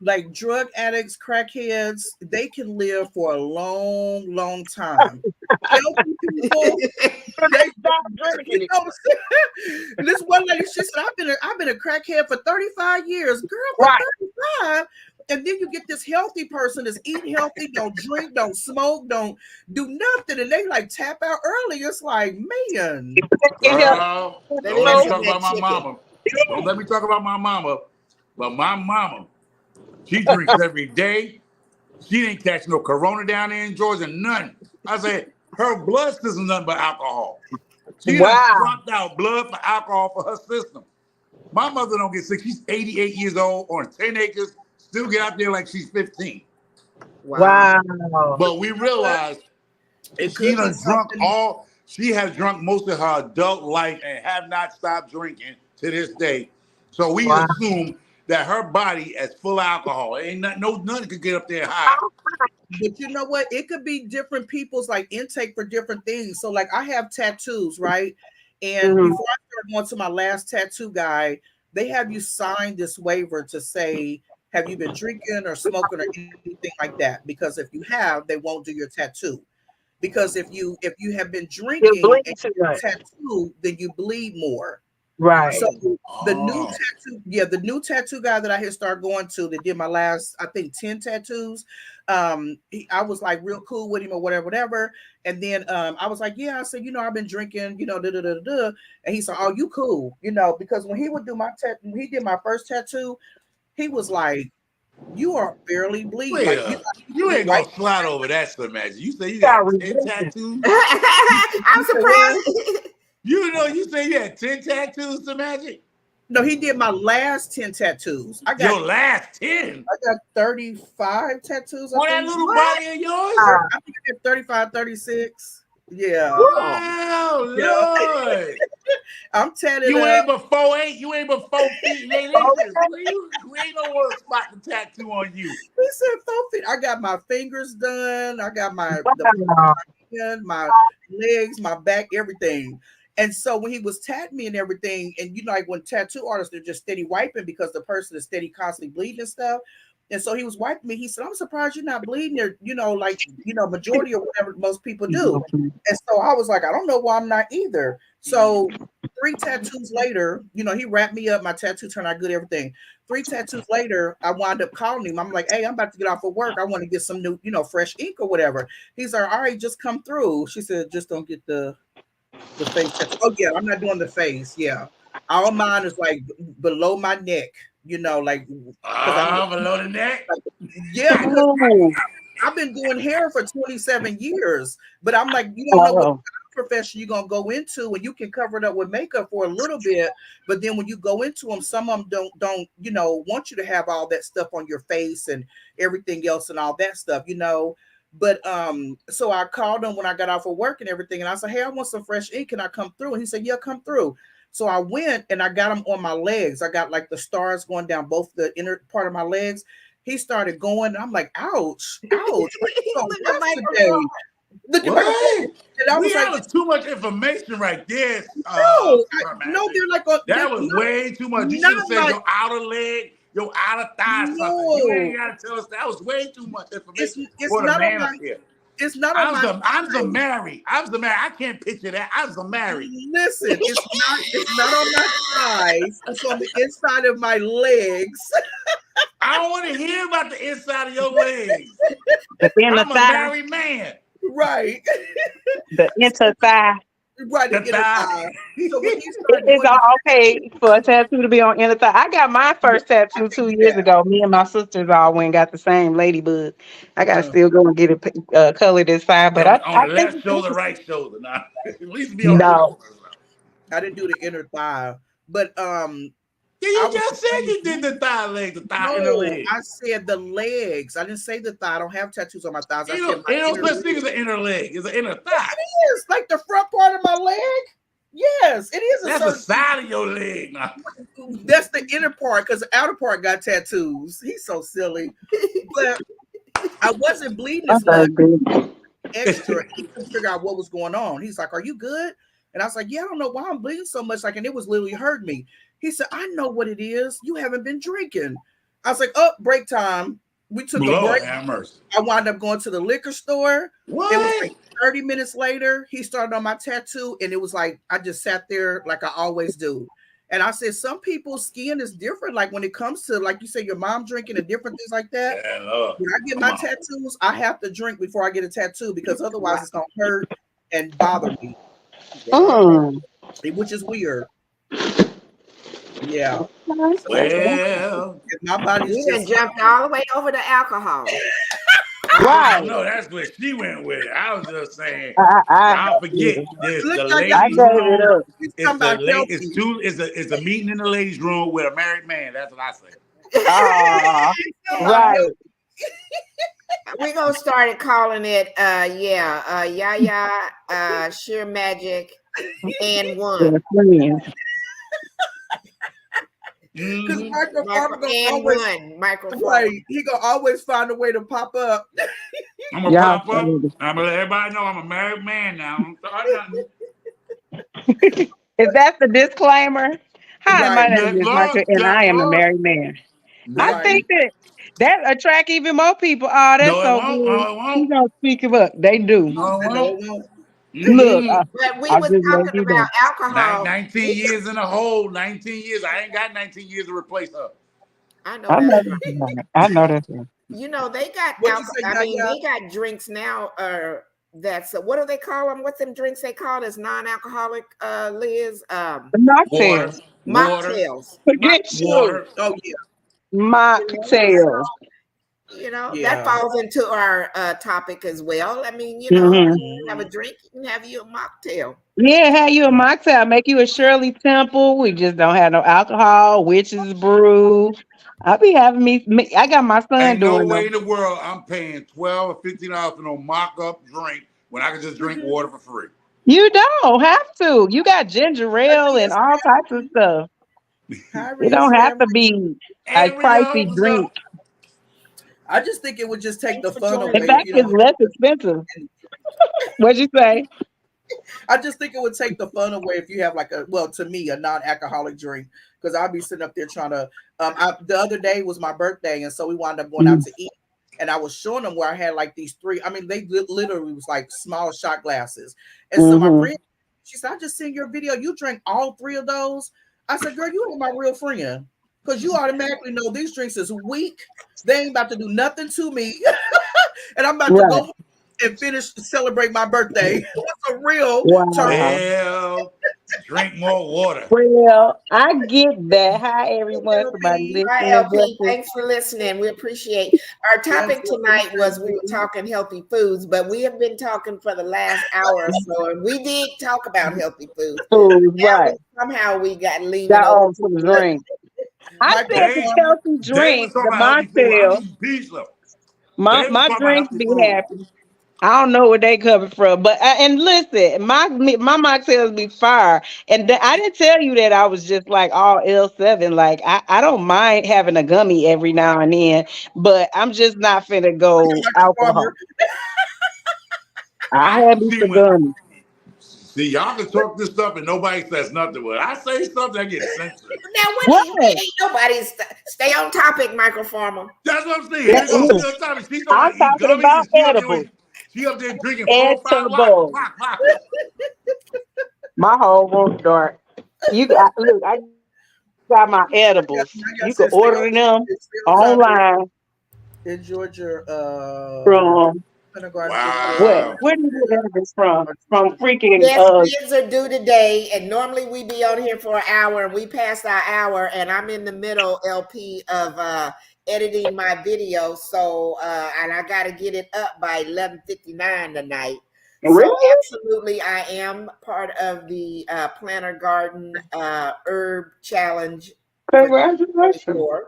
like drug addicts, crackheads, they can live for a long, long time. Healthy people, they stop drinking. You know what I'm saying? This one lady, she said, "I've been a crackhead for 35 years, girl, for 35." And then you get this healthy person that's eating healthy, don't drink, don't smoke, don't do nothing, and they like tap out early. It's like, man. Girl, don't let me talk about my chicken. mama. Don't let me talk about my mama. But my mama, she drinks every day. She didn't catch no corona down there in Georgia, none. I said, her blood system nothing but alcohol. She done dropped out blood for alcohol for her system. My mother don't get sick. She's 88 years old on 10 acres, still get out there like she's 15. Wow. But we realized It could be something. she has drunk most of her adult life and have not stopped drinking to this day. So we assume that her body is full of alcohol. Ain't nothing could get up there high. But you know what? It could be different people's like intake for different things. So like I have tattoos, right? And before I started going to my last tattoo guy, they have you sign this waiver to say, have you been drinking or smoking or anything like that? Because if you have, they won't do your tattoo. Because if you have been drinking and you get a tattoo, then you bleed more. Right. So the new tattoo guy that I had started going to that did my last, I think 10 tattoos. I was like real cool with him or whatever. And then I was like, yeah, I said, I've been drinking, And he said, oh, you cool, because when he would do when he did my first tattoo, he was like, you are barely bleeding. Like, you ain't gonna slide over that, so imagine. You say you got 10 tattoos. I'm surprised. You say you had 10 tattoos, so Magic? No, he did my last 10 tattoos. I got your last 10. I got 35 tattoos. On that little body of yours? I think I got 35, 36. Yeah. Wow, Lord. I'm tatted you up. Ain't but 4'8". You ain't but 4 feet. You ain't no one spot the tattoo on you. He said 4 feet. I got my fingers done. I got my legs, my back, everything. And so when he was tatting me and everything, and like when tattoo artists, they're just steady wiping because the person is steady constantly bleeding and stuff. And so he was wiping me. He said, I'm surprised you're not bleeding or, majority or whatever most people do. And so I was like, I don't know why I'm not either. So 3 tattoos later, he wrapped me up. My tattoo turned out good, everything. 3 tattoos later, I wound up calling him. I'm like, hey, I'm about to get off of work. I want to get some new, fresh ink or whatever. He's like, all right, just come through. She said, just don't get the face tattoo. Oh, yeah, I'm not doing the face. Yeah. All mine is like below my neck, like below the neck. Yeah, because I've been doing hair for 27 years, but I'm like, you don't know what profession you're gonna go into, and you can cover it up with makeup for a little bit, but then when you go into them, some of them don't want you to have all that stuff on your face and everything else and all that stuff, But so I called him when I got off of work and everything, and I said, hey, I want some fresh ink. Can I come through? And he said, yeah, come through. So I went and I got them on my legs. I got like the stars going down both the inner part of my legs. He started going, and I'm like, ouch. What? And I was like, too much information right there. No, they're like that was way too much. You should have said your outer leg, your outer thigh, something. You ain't gotta tell us that was way too much information for the man up here. It's not. I'm so married. I can't picture that. I'm so married. Listen, it's not on my thighs. It's on the inside of my legs. I don't want to hear about the inside of your legs. I'm a married man. Right. The inner thigh. Right. The inner thigh. So it's all okay for a tattoo to be on inner thigh. I got my first tattoo 2 years ago. Me and my sisters all went and got the same ladybug. I gotta still go and get it colored inside. But on the left shoulder, right shoulder. Nah, at least be on the shoulder. I didn't do the inner thigh, but you just said you did the thigh leg, the thigh inner leg. I said the legs. I didn't say the thigh. I don't have tattoos on my thighs. Ain't no such thing as an inner leg. It's an inner thigh. Yes, it is. Like the front part of my leg. Yes, it is. That's the side of your leg. That's the inner part because the outer part got tattoos. He's so silly. But I wasn't bleeding as much. Extra. He couldn't figure out what was going on. He's like, "Are you good?" And I was like, "Yeah, I don't know why I'm bleeding so much." Like, and it was literally hurting me. He said, I know what it is. You haven't been drinking. I was like, oh, break time. We took a break. I wound up going to the liquor store. What? It was like 30 minutes later. He started on my tattoo, and it was like, I just sat there like I always do. And I said, some people's skin is different. Like when it comes to, like you say, your mom drinking and different things like that. Yeah, when I get my tattoos, I have to drink before I get a tattoo because otherwise it's going to hurt and bother me. Which is weird. Yeah. Well, my body's just jumped all the way over to alcohol. I Right. know that's where she went with it. I was just saying, I y'all forget yeah. this. Look The like y'all I ladies' gave it room up. he's is talking the about late. It's healthy. two. It's a meeting in the ladies' room with a married man. That's what I say. Ah, He's talking about right. healthy. We're gonna start calling it Yaya, Sheer Magic, and They're one. friends. Because Mm-hmm. Michael Farmer gonna And always one microphone. right. He gonna always find a way to pop up. I'm gonna Y'all pop up. I'm gonna let everybody know I'm a married man now. Don't start nothing. Is that the disclaimer? Hi, my Right, name Just is Michael, look, and I just am a look. married man. I Married. right. think that attract even more people. Oh, that's No, it so won't. good. No, it You won't. gonna speak it up? They do. He No, it said, no, won't. it won't. Look, Mm-mm. But we I'll was just let talking you about know. alcohol. 19 years in a hole. 19 years. I ain't got 19 years to replace her. I know I that's know right. that's right. I know that's right. You know they got What you alcohol. say, I mean, Yaya? they got drinks now. That's what do they call them? What's them drinks they call as non-alcoholic? Liz, The Water, mocktails. water, mocktails. Forget you. water. Oh yeah, Mocktails. That yeah. falls into our topic as well. I mean, Hmm. you have a drink, you can have you a mocktail. Yeah, have you a mocktail? Make you a Shirley Temple. We just don't have no alcohol. Witch's brew. I'll be having me. I got my son Ain't no doing way them. in the world I'm paying $12 or $15 for no mock-up drink when I can just drink water for free. You don't have to. You got ginger ale and all types of stuff. Hi, It Ria's don't have to family. be a Hey, Rio, pricey what's drink. up? I just think it would just take Thanks the for fun joining In away me. if fact, you it's don't less expensive. have. What'd you say? I just think it would take the fun away if you have like to me, a non-alcoholic drink. Because I'll be sitting up there trying to. The other day was my birthday, and so we wound up going out Mhm. to eat. And I was showing them where I had like these three. I mean, they literally was like small shot glasses. And so my friend, she said, "I just seen your video. You drank all three of those." I said, "Girl, you ain't my real friend, because you automatically know these drinks is weak. They ain't about to do nothing to me, and I'm about to Right. go and finish celebrate my birthday." It's a real turn. Wow. Well, drink more water. Well, I get that. Hi, everyone. Somebody LP. Hi, listening. LP. Blessings. Thanks for listening. We appreciate our Yes, topic welcome tonight was we were talking healthy foods, but we have been talking for the last hour or so, and we did talk about healthy foods. Food, right. Somehow we got leaning Got over on to some the drink. I said the They Microphone. healthy they was drink, talking the about healthy food. I'm mocktail. eating pizza. My They was my talking about drinks healthy be food. happy. I don't know where they coming from, but and listen, my mocktails be fire. And I didn't tell you that I was just like all L7. Like I don't mind having a gummy every now and then, but I'm just not finna go Like a farmer. alcohol. I I have me see some when gummy. see y'all can talk this stuff and nobody says nothing. When I say something, I get censored. Now, What? ain't nobody stay on topic, Michael Farmer. That's what I'm saying. Here That we go. She is. on top of she talking I'm about eat talking gummies about and she up there edibles. she up there drinking 4 or 5 Edibles. vodkas. My whole room dark. Look. I got my Yeah, edibles. I You can said order them stay on topic. online Enjoy your from kindergarten what? Wow. Where do you get edibles from? From freaking Yes, bids are due today, and normally we be on here for an hour, and we passed our hour, and I'm in the middle, LP, of editing my video, so and I got to get it up by 11:59 tonight. So really? absolutely, I am part of the Planter Garden Herb Challenge for Congratulations. 2024.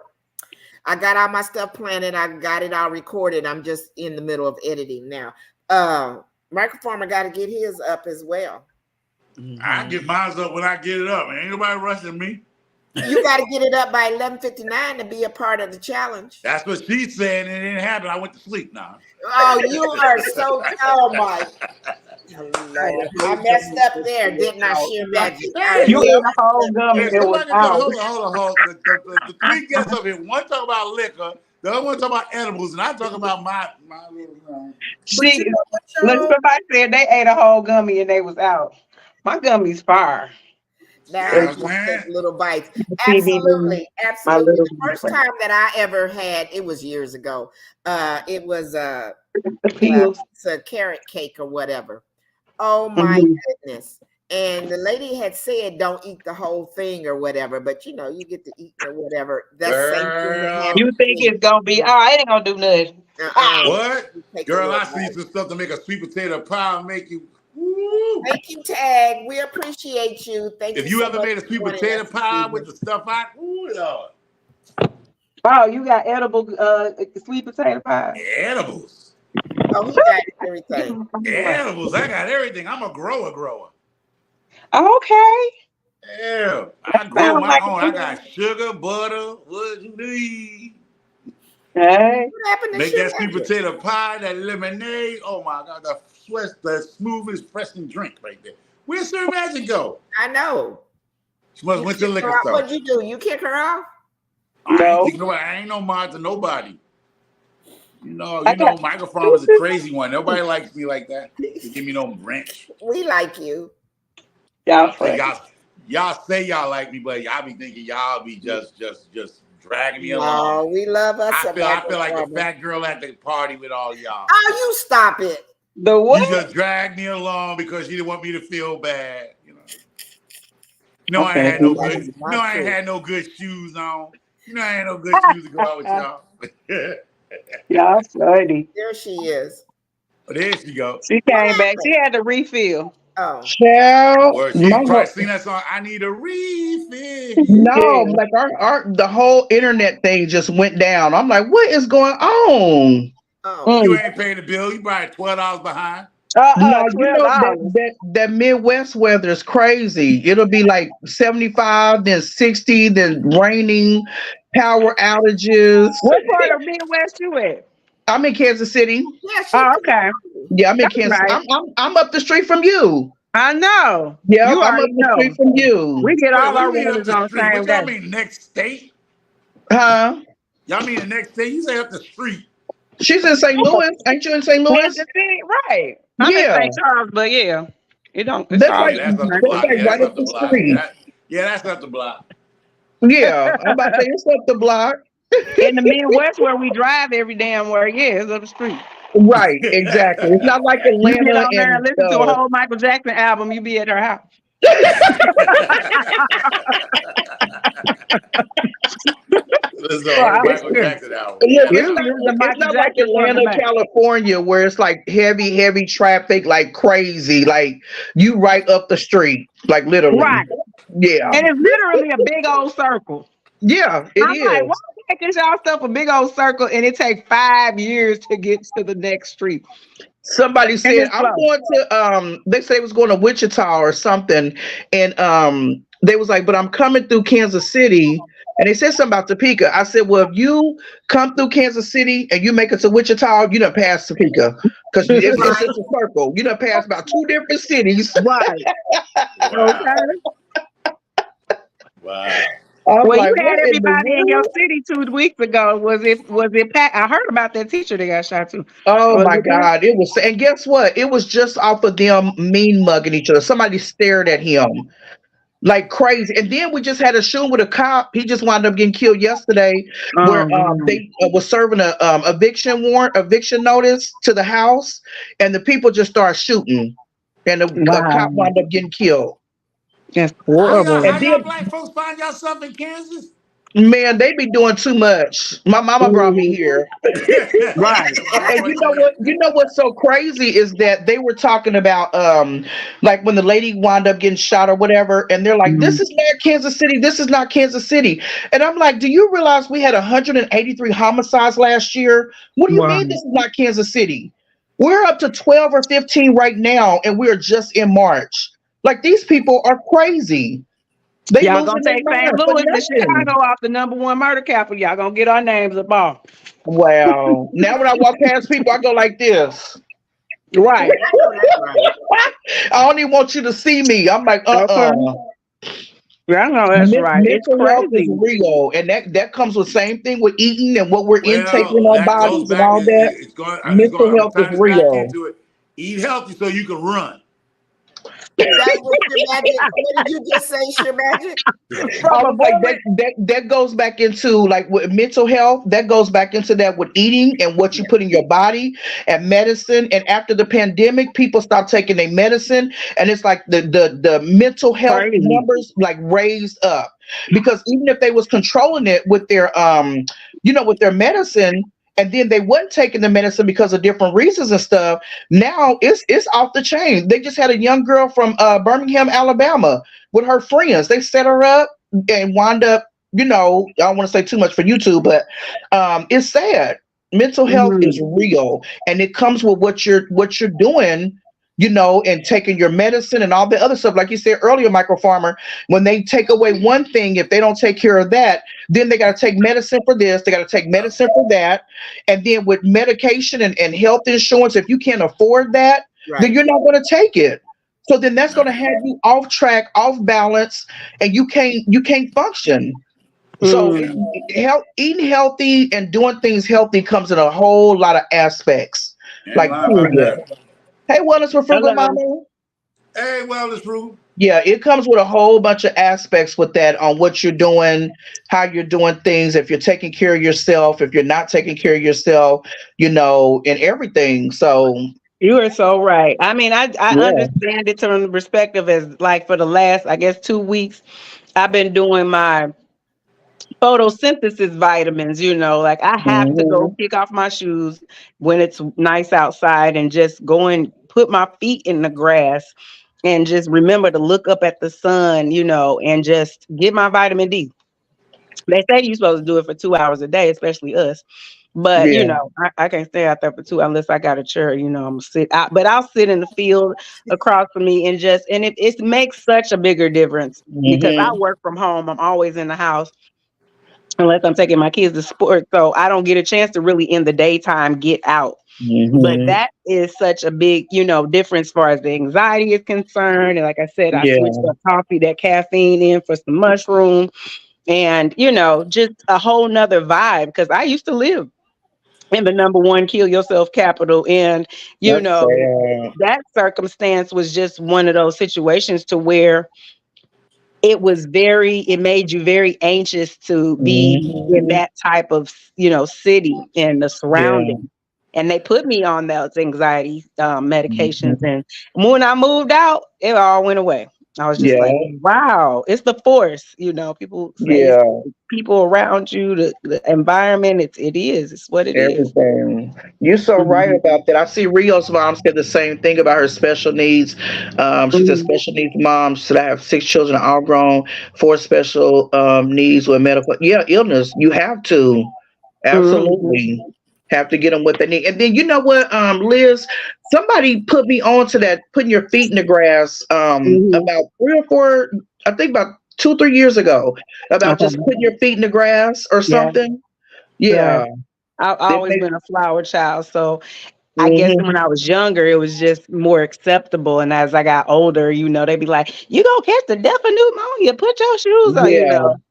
I got all my stuff planted. I got it all recorded. I'm just in the middle of editing now. Michael Farmer got to get his up as well. I get mine up when I get it up. Ain't nobody rushing me. You got to get it up by 11:59 to be a part of the challenge. That's what she said, and it didn't happen. I went to sleep now. Oh, you are so. Oh my Lord, I messed up there, didn't I? Sheer magic. I You Hey, will. ate a whole gummy if and was somebody can talk, out. hold on. The three guests up here, one talk about liquor, the other one talk about edibles, and I talk about my little. But you She know what, Look, y'all? somebody said they ate a whole gummy and they was out. My gummy's fire. You know Now It's what I'm just take saying? little bites. CBD, Absolutely, my absolutely. little The first time that I ever had, it was years ago. It was the pills. it's a carrot cake or whatever. Oh my Mhm. goodness. And the lady had said don't eat the whole thing or whatever, but you get to eat or whatever. The same thing that Girl, happened You to think me. it's gonna be all right? It ain't gonna do nothing. What? Take a Girl, little I see bite. some stuff to make a sweet potato pie and make you. Woo. Thank you, Tag. We appreciate you. Thank If you you so ever much made a for sweet joining potato us this pie with evening. the stuff I, ooh, Lord. Wow, you got edible sweet potato pie. Edibles. Oh, he got Get everything. my phone away. Edibles. I got everything. I'm a grower. Okay. Yeah. I grow Sounds my like a own. I plan. got sugar, butter, what you need. Hey. What happened to Make Shoe that sweet Magic? potato pie, that lemonade. Oh my God, the smoothest, freshest drink right there. Where's Sir Magic go? I know. She must You went to the kicked her liquor off. store. What'd you do? You kick her off? I ain't No. kick nobody. I ain't no mod to nobody. I got Michael Farm is a crazy one. Nobody likes me like that. You give me no branch. We like you. y'all Say funny. y'all say y'all like me, but y'all be thinking y'all be just dragging me along. No, we love us I some feel Michael like the Farmer. fat girl at the party with all y'all. Oh, you stop it. The You what? just dragged me along because you didn't want me to feel bad. I ain't Okay. had no That good. is not I ain't true. had no good shoes on. I ain't had no good shoes to go out with y'all. Y'all funny. There she is. But there she go. She What came back. She happened? had to refill. Oh, Child, Or she probably sing that song. I need a refill. no, Yeah. like our the whole internet thing just went down. I'm like, what is going on? oh. You Mm. ain't paying the bill. You probably $12 behind. No, you know that $12. that Midwest weather is crazy. It'll be like 75, then 60, then raining, power outages. What part of Midwest you at? I'm in Kansas City. Yeah, she Oh, could. okay. Yeah, I'm in That's Kansas. right. I'm up the street from you. I know. Yep, You I'm up already the street know. from you. We get Wait, all what do our you mean up warnings the on the street? same What y'all day. mean next state? Huh? Y'all mean the next state? You say up the street. She's in St. Louis. Ain't you in St. Louis? Kansas City, right. I'm in Yeah. St. Charles, but yeah. It's That's all like Yeah, the that's up the that's block. like Yeah, right that's up up the the block. street. That's up the block. Yeah. I'm about to say it's up the block. in the Midwest where we drive every damn where, yeah, it's up the street. Right, exactly. It's not like You get Atlanta on there and and listen to a whole Michael Jackson album, you be at her house. This is a So whole I'm it's Michael serious. Jackson album. look, Yeah. You listen to it's Michael not like Jackson front to Atlanta, back. California, where it's like heavy traffic, like crazy. Like you right up the street, like literally. Right. Yeah, And it's literally a big old circle. yeah, it I'm like, why is. making y'all stuff a big old circle and it take 5 years to get to the next street? Somebody And said it's I'm close. going to they say it was going to Wichita or something, and they was like, but I'm coming through Kansas City. And they said something about Topeka. I said, well, if you come through Kansas City and you make it to Wichita, you done pass Topeka. Because it's Right. just a circle. You done passed about two different cities. Right. Wow. Okay. Wow. I'm Well, you like, had what in the everybody in your world? city 2 weeks ago. Was it Pat? I heard about that teacher that got shot too. Oh Was my it that? God. It was, and guess what? It was just off of them mean mugging each other. Somebody stared at him like crazy. And then we just had a shooting with a cop. He just wound up getting killed yesterday, where Um, they was serving a eviction warrant, eviction notice to the house, and the people just started shooting, and a cop wow. wound up getting killed. That's How y'all And horrible. how y'all then, black folks find yourself in Kansas? man, they be doing too much. My mama brought me Mhm. here. Right. And you know what? You know what's so crazy is that they were talking about like when the lady wound up getting shot or whatever, and they're like, Mhm. "This is not Kansas City. This is not Kansas City." And I'm like, "Do you realize we had 183 homicides last year? What do you Wow. mean this is not Kansas City? We're up to 12 or 15 right now, and we're just in March. Like these people are crazy. They Y'all gonna losing their take St. mind for Louis and nothing." Chicago off the #1 murder capital. Y'all gonna get our names up off. Wow. Now when I walk past people, I go like this. Right. I know that's right. I don't even want you to see me. I'm like, Okay. Yeah, I know that's right. It's Mental health is crazy. real, and that comes with same thing with eating and what we're intaking in Well, our that goes bodies and back. all that. It's going. Mental I'm gonna health is tie this back real. into it. Eat healthy so you can run. That's what your magic. What did you just say, your magic? I From a was like bullet. that goes back into like with mental health. That goes back into that with eating and what you put in your body and medicine. And after the pandemic, people stopped taking their medicine, and it's like the mental health Crazy. numbers like raised up because even if they was controlling it with their with their medicine, and then they wasn't taking the medicine because of different reasons and stuff. Now it's off the chain. They just had a young girl from Birmingham, Alabama, with her friends. They set her up and wound up. I don't want to say too much for YouTube, but it's sad. Mental health is real, and it comes with what you're doing. And taking your medicine and all the other stuff, like you said earlier, Micro Farmer. When they take away one thing, if they don't take care of that, then they got to take medicine for this, they got to take medicine for that, and then with medication and health insurance, if you can't afford that, then you're not going to take it. So then that's going to have you off track, off balance, and you can't function. So eating healthy and doing things healthy comes in a whole lot of aspects. Like, period. Hey, Wellness for Frugal Mama. Hey, Wellness Frugal. Yeah, it comes with a whole bunch of aspects with that on what you're doing, how you're doing things, if you're taking care of yourself, if you're not taking care of yourself, and everything. So you are so right. I mean, I understand it from the perspective as like for the last, I guess, 2 weeks, I've been doing my photosynthesis vitamins, like I have to go kick off my shoes when it's nice outside and just go and put my feet in the grass and just remember to look up at the sun, and just get my vitamin D. They say you're supposed to do it for 2 hours a day, especially us. But I can't stay out there for 2 unless I got a chair. I'm gonna sit out, but I'll sit in the field across from me and it makes such a bigger difference because I work from home. I'm always in the house unless I'm taking my kids to sports. So I don't get a chance to really in the daytime get out. But that is such a big, difference as far as the anxiety is concerned. And like I said, I switched up that caffeine in for some mushroom and, just a whole nother vibe because I used to live in the number one kill yourself capital. And, that circumstance was just one of those situations to where it made you very anxious to be in that type of, city and the surrounding. And they put me on those anxiety medications. And when I moved out, it all went away. I was just like, wow, it's the force. People say it's the people around you, the environment. It's what it is. Everything. You're so right about that. I see Rio's mom said the same thing about her special needs. She's a special needs mom. She said, I have 6 children, all grown, 4 special needs with medical illness. You have to. Absolutely. Have to get them what they need. And then you know what, Liz, somebody put me on to that, putting your feet in the grass about 3 or 4, I think about 2-3 years ago, about just putting your feet in the grass or something. Yeah. I've always been a flower child. So I guess when I was younger, it was just more acceptable. And as I got older, they'd be like, you gonna catch the death of pneumonia, put your shoes on,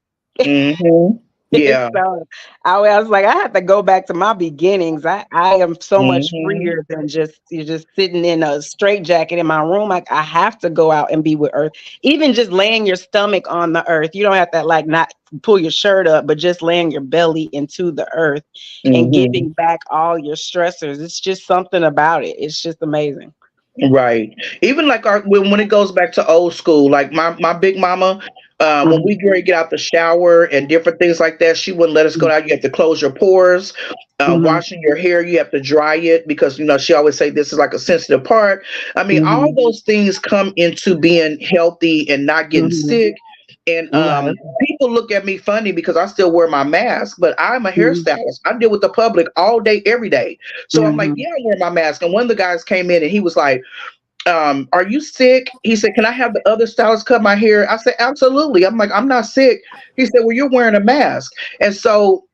Yeah. So I was like, I have to go back to my beginnings. I am so much freer than you're just sitting in a straitjacket in my room. I have to go out and be with earth. Even just laying your stomach on the earth. You don't have to not pull your shirt up, but just laying your belly into the earth and giving back all your stressors. It's just something about it. It's just amazing. Right. Even like when it goes back to old school, like my big mama, when we get out the shower and different things like that, she wouldn't let us go out. You have to close your pores. Washing your hair, you have to dry it because she always say this is like a sensitive part. I mean, all those things come into being healthy and not getting sick. And people look at me funny because I still wear my mask, but I'm a hairstylist. I deal with the public all day, every day. So I'm like, yeah, I wear my mask. And one of the guys came in and he was like, are you sick? He said, can I have the other stylist cut my hair? I said, absolutely. I'm like, I'm not sick. He said, well, you're wearing a mask. And so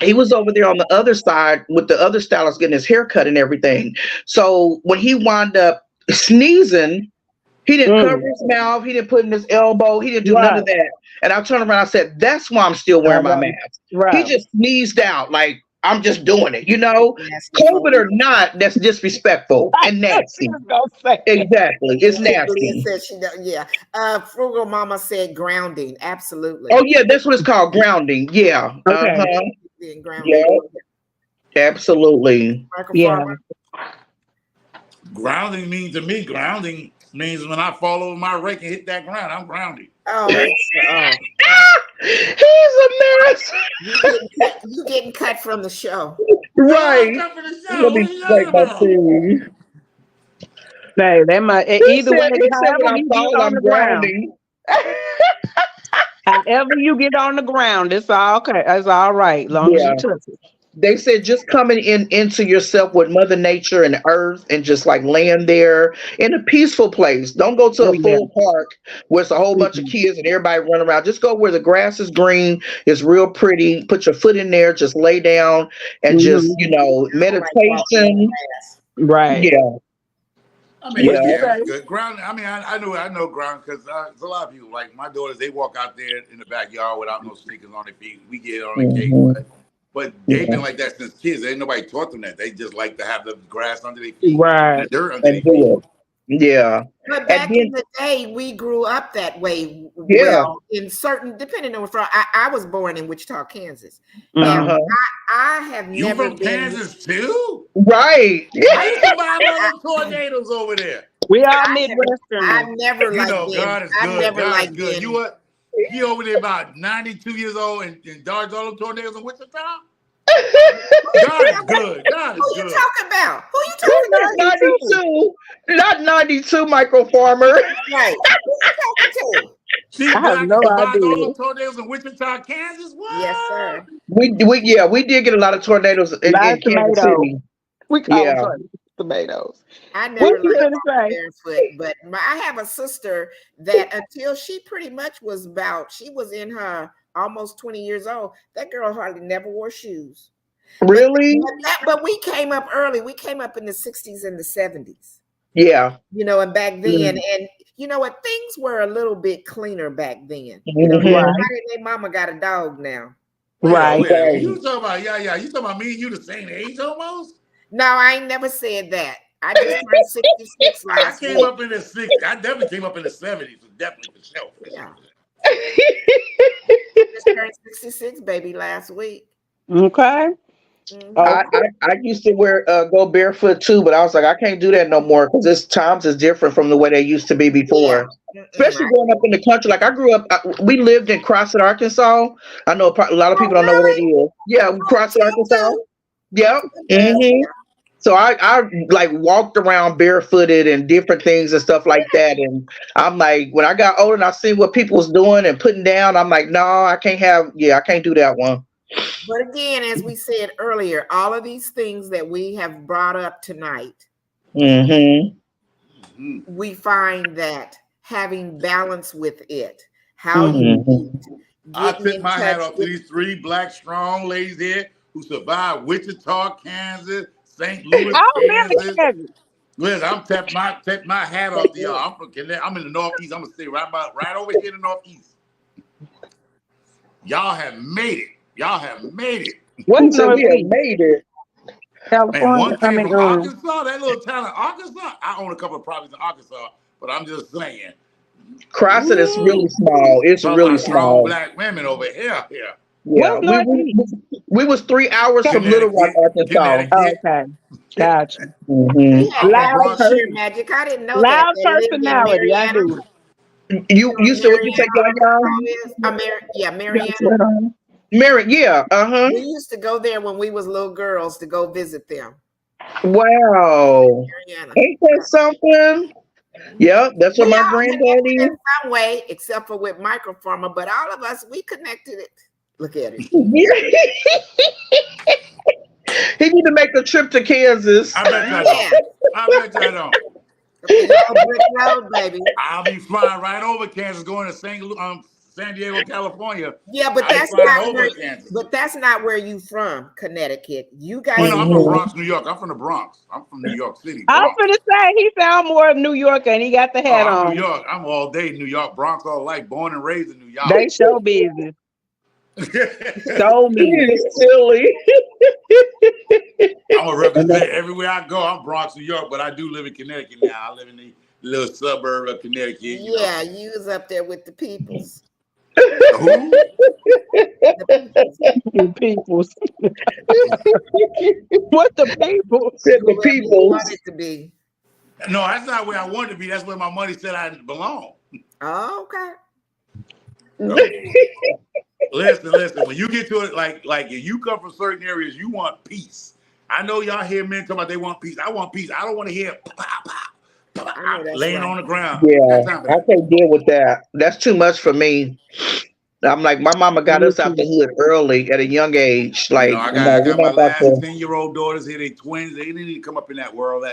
he was over there on the other side with the other stylist getting his hair cut and everything. So when he wound up sneezing, he didn't cover his mouth. He didn't put in his elbow. He didn't do none of that. And I turned around. I said, that's why I'm still wearing my mask. He just sneezed out like, I'm just doing it, COVID or not, that's disrespectful and nasty. Exactly. It's nasty. Frugal Mama said grounding. Absolutely. Oh, yeah, that's what it's called, grounding. Yeah. Yeah. Absolutely. Yeah. Grounding means when I fall over my rake and hit that ground, I'm grounded. Oh, oh. He's a mess. You getting cut from the show. Right. Come for the show. Let What me are you take talking my about? thing. Hey, that might either way. He said when However I you get fall, on I'm the ground, drowning. however you get on the ground, it's all okay. It's all right, long as Yeah. you touch it. They said just coming into yourself with Mother Nature and Earth and just like laying there in a peaceful place. Don't go to Oh a yeah. full park where it's a whole bunch of Mm-mm. kids and everybody running around. Just go where the grass is green, it's real pretty. Put your foot in there, just lay down and just, Mhm. I don't like walking in meditation. grass. Right. Yeah. I mean, What but Yeah. you yeah, it's say? good. Ground. I mean, I know ground because there's a lot of people like my daughters. They walk out there in the backyard without no sneakers on their feet. We get it on occasion, Hmm. but they've Yeah. been like that since kids. Ain't nobody taught them that. They just like to have the grass under their feet and Right. the dirt under And their feet. do it. Yeah. But And back in then, the day, we grew up that way. yeah. Well, in certain, depending on where from, I was born in Wichita, Kansas. Now, Mhm. Uh-huh. I have You never from been. Kansas too? Right. I used to buy all I, them tornadoes over there. We all I have, I've Midwesterners. never You like know, been. God is I've good. never God is like good. You been. what? He over there about 92 years old and dodged all them tornadoes in Wichita? God is good. God Who is you good. talking about? Who you talking Not to? 92. 92. Not 92 micro farmer. Right. Who you talking to? See, I have Black no survived all idea. those tornadoes in Wichita, Kansas. Yes, What? sir. We did get a lot of tornadoes A lot in of Kansas tomatoes. City. We call Yeah. them tomatoes. I What never you liked gonna walking say? barefoot, but I have a sister that until she pretty much she was in her almost 20 years old. That girl hardly never wore shoes. But Really? but we came up early. We came up in the 60s and the 70s. Yeah. And back then, Mm. and you know what, things were a little bit cleaner back then. Hmm. Right. How did their mama got a dog now? Right. Wait. Right. You talking about, yeah. You talking about me and you the same age almost? No, I ain't never said that. I just turned 66 I last came week. up in the 60s. I definitely came up in the 70s. So definitely for sure. Yeah. I just turned 66, baby, last week. Okay. Mhm. I, Okay. I I used to go barefoot too, but I was like, I can't do that no more because this times is different from the way they used to be Yeah. before. Mm-mm, Especially growing up in the country, like I grew up, we lived in Crossett, Arkansas. I know a lot of oh, people don't know what it really? is. Yeah, Oh, Crossett, me Arkansas. too. Yep. Yeah. Hmm. So I like walked around barefooted and different things and stuff like that. And I'm like, when I got older and I seen what people was doing and putting down, I'm like, no, I can't do that one. But again, as we said earlier, all of these things that we have brought up tonight, Hmm. Mhm. we find that having balance with it, how you Mhm. Hmm. eat, I getting tip in my hat touch off to with, these three black strong ladies here who survived Wichita, Kansas, St. Louis, Oh, Kansas. man. Listen, I'm tap my hat off to y'all. I'm from Connecticut. I'm in the Northeast. I'm gonna stay right over here in the Northeast. Y'all have made it. Y'all have made it. He What's said we have Northeast? made it. Man, California. one I came mean, from Arkansas, that little town in Arkansas. I own a couple of properties in Arkansas, but I'm just saying. Crossett is really Ooh, small. It's talk really about strong small. black women over here. Here. Yeah, what's Northeast? we was 3 hours from Little Rock, Connecticut, Arkansas. Connecticut. Okay. Gotcha. Hmm. we had I'm from Loud neighbors Bronx. here, person. Magic. I didn't know that. Loud They lived in personality. I Mariana. do. You said what you say, Arkansas Yaya? is? Mariana. That's what I'm. Mary, yeah, uh-huh. We used to go there when we was little girls to go visit them. Wow. Mariana. Ain't that something? Yep, that's what We my all connected granddaddy. in some way, except for with microfarmer, but all of us, we connected it. Look at it. He need to make a trip to Kansas. I bet y'all don't. Yeah. I bet y'all don't. Up the yellow brick road, baby. I'll be flying right over Kansas, going to San Diego, California. Yeah, but I'll be that's flying not over where Kansas. you from, Connecticut. You Well, guys no, are I'm from Mhm. Bronx, New York. I'm from the Bronx. I'm from New York City, I was Bronx. gonna say he sound more of New Yorker and he got the Oh, hat I'm New on. York. I'm all day New York, Bronx all life, born and raised in New York. They show business. I'm So me. He is silly. gonna represent everywhere I go. I'm Bronx, New York, but I do live in Connecticut now. I live in the little suburb of Connecticut. Yeah, you was up there with the peoples. Who? The peoples. Peoples. What the people? Said the Whoever you peoples. wanted to be. No, that's not where I wanted to be. That's where my money said I belong. Oh, okay. No. Listen. When you get to it, like if you come from certain areas, you want peace. I know y'all hear men talking about they want peace. I want peace. I don't want to hear I know that's laying right. on the ground. Yeah, Got time for I that. can't deal with that. That's too much for me. I'm like, my mama got Me us out the too. hood early at a young age. You know, Like, I no, we're got my not about last to. 10-year-old daughters here. They twins. They didn't need to come up in that world.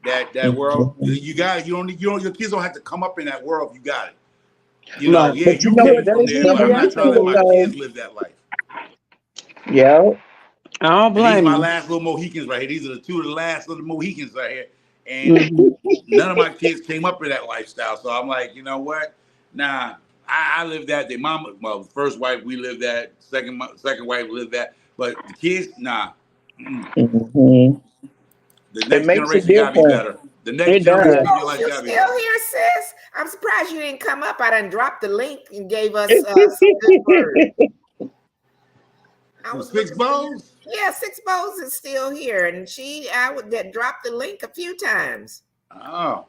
That world. Mhm. You got it. You don't. Your kids don't have to come up in that world if you got it. You know, Right. yeah, But you you know came what? from They there, do, but Some of I'm yeah. these not trying to let kids, my Sure. though, kids live that life. yeah. I don't And these are blame my you. last little Mohicans right here. These are the two of the last little Mohicans right here. And Hmm. none of my kids came up in that lifestyle. So I'm like, you know what? Nah, I lived that. Their mama, my first wife, we lived that. Second wife lived that. But the kids, nah. Mm. Hmm. The It next makes a generation gotta be difference. better. The next It generation does. of Oh, your life you gotta be still better. here, sis? I'm surprised you didn't come up. I done dropped the link and gave us some good words. I Who, was Six looking for you. Bows? Yeah, Six Bows is still here, and I would get dropped the link a few times. Oh.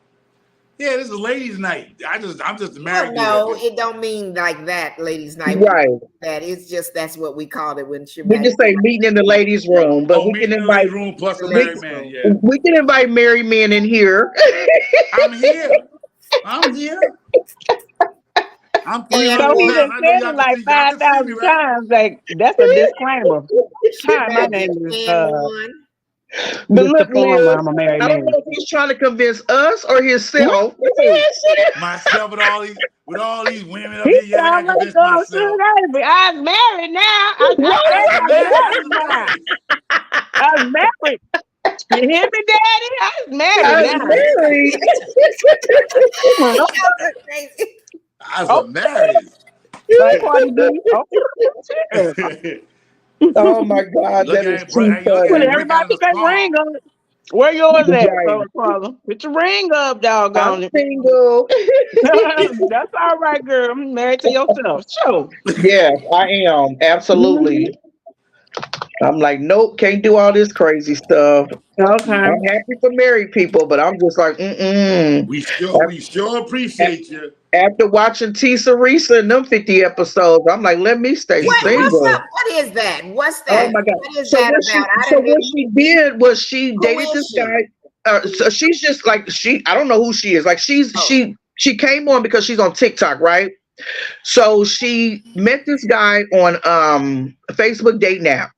Yeah, this is ladies' night. I'm just a Well, married dude up no, here. it don't mean like that, ladies' night. Right. That it's just that's what we called it when she We met just say meeting in the ladies' room, but Oh, we can meeting in the ladies' invite room plus the a we married ladies' man. room. Yeah. we can invite married men in here. I'm here. I'm here. I'm So he 300 And pounds. done I know said it like y'all can see me, 5,000 right? times. Like, that's a disclaimer. she Hi, my better name get is and one. But Mr. look, Farmer. Liz, I'm a married I don't man. know if he's trying to convince us or himself. Right. Myself with all these women up He here. Yes, I got sound to like convince oh shoot, myself. I'm married now. As a I'm married, married now. I'm married. You hear me, Daddy? I'm married I'm now. married. Y'all so crazy. as Oh, a married. like Cardi B. Oh, shit. Oh my God, Look that at is it, bro. too Hey, look at Well, it. funny. Break out everybody in the got ring song. on it. Where yours at, Right. father? Put your ring up, I'm doggone it. single. That's all right, girl. I'm married to yourself. Sure. Yes, I am. Mhm. Absolutely. I'm like, nope, can't do all this crazy stuff. Okay. I'm happy for married people, but I'm just like, mm-mm. We sure appreciate you. After watching Tisa Risa and them 50 episodes, I'm like, let me stay What's Teresa. up? single. What is that? What's Oh that? my God. What is that about? I So didn't what been. she did was she Who dated is this she? guy. So she's just like I don't know who she is. Like Oh, she came on because she's on TikTok, right? So she met this guy on Facebook dating app.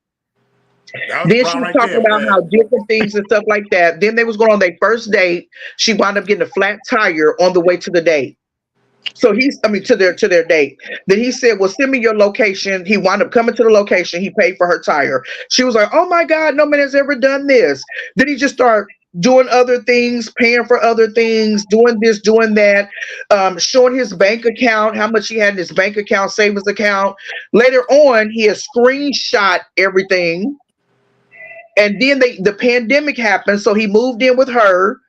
That was the Then she problem was right talking there, about how Fred. different things and stuff like that. Then they was going on their first date. She wound up getting a flat tire on the way to the date. So to their date. Then he said, "Well, send me your location." He wound up coming to the location. He paid for her tire. She was like, "Oh my God, no man has ever done this." Then he just started doing other things, paying for other things, doing this, doing that, showing his bank account, how much he had in his bank account, savings account. Later on, he has screenshot everything, and then the pandemic happened, so he moved in with her.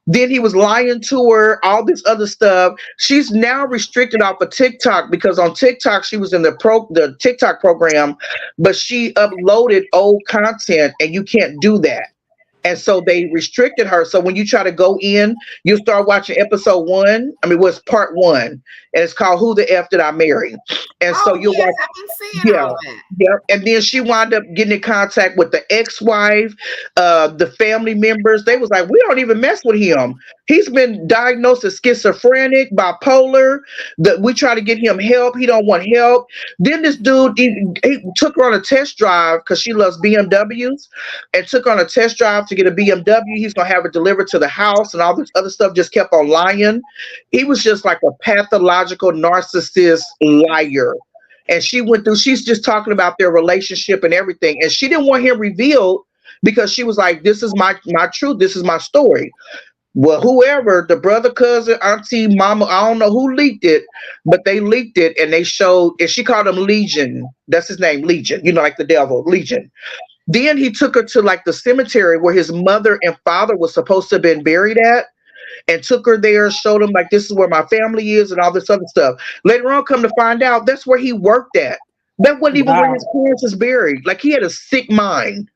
Then he was lying to her, all this other stuff. She's now restricted off of TikTok because on TikTok she was in the TikTok program, but she uploaded old content and you can't do that. And so they restricted her. So when you try to go in, you start watching episode one. I mean, what's part one, and it's called "Who the F Did I Marry?" And so oh you'll yes, watch. I've been seeing Yeah, all that. yeah. And then she wound up getting in contact with the ex-wife, the family members. They was like, we don't even mess with him. He's been diagnosed as schizophrenic, bipolar. That we try to get him help. He don't want help. Then this dude, he took her on a test drive because she loves BMWs, and took her on a test drive to get a BMW. He's gonna have it delivered to the house, and all this other stuff. Just kept on lying. He was just like a pathological narcissist liar, and she's just talking about their relationship and everything, and she didn't want him revealed because she was like, this is my truth, this is my story. Well, whoever, the brother, cousin, auntie, mama, I don't know who leaked it, but they leaked it, and they showed, and she called him Legion. That's his name, Legion, like the devil, Legion. Then he took her to like the cemetery where his mother and father was supposed to have been buried at, and took her there, showed him like, this is where my family is and all this other stuff. Later on, come to find out, that's where he worked at. That wasn't even where his Wow. parents is buried. Like, he had a sick mind.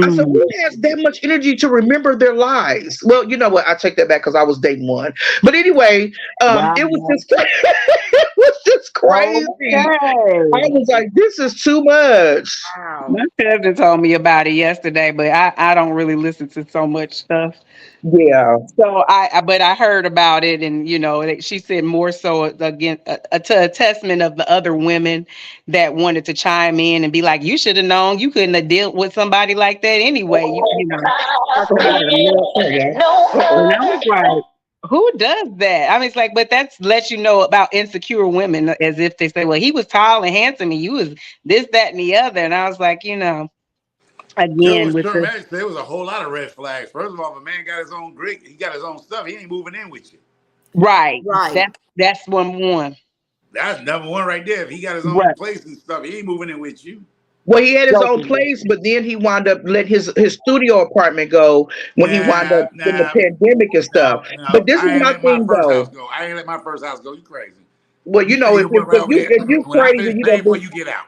I said, Mm. who has that much energy to remember their lies? Well, you know what? I take that back because I was dating one. But anyway, Wow. it was just it was just crazy. I Okay. was like, this is too much. Wow. My cousin told me about it yesterday, but I don't really listen to so much stuff. Yeah. So but I heard about it, and she said more so again to a testament of the other women that wanted to chime in and be like, you should have known you couldn't have dealt with somebody like that anyway. Talking about her love. And I was like, who does that? I mean, it's like, but that's lets you know about insecure women, as if they say, well, he was tall and handsome, and you was this, that, and the other. And I was like, There again was with Sir the Magic. There was a whole lot of red flags. First of all, if a man got his own grit, he got his own stuff. He ain't moving in with you. right. Right. That's one. That's number one right there. If he got his own Right. place and stuff, he ain't moving in with you. Well, he had his own Jokingly. place, but then he wound up let his studio apartment go when he wound up Nah, in the nah, pandemic and stuff. no, But no. this is I ain't my let my thing, first house though. go. I ain't let my first house go. You crazy? Well, You you stay know, if your butt right over there. if you When I crazy, finish you paying gonna for do. it, you get out.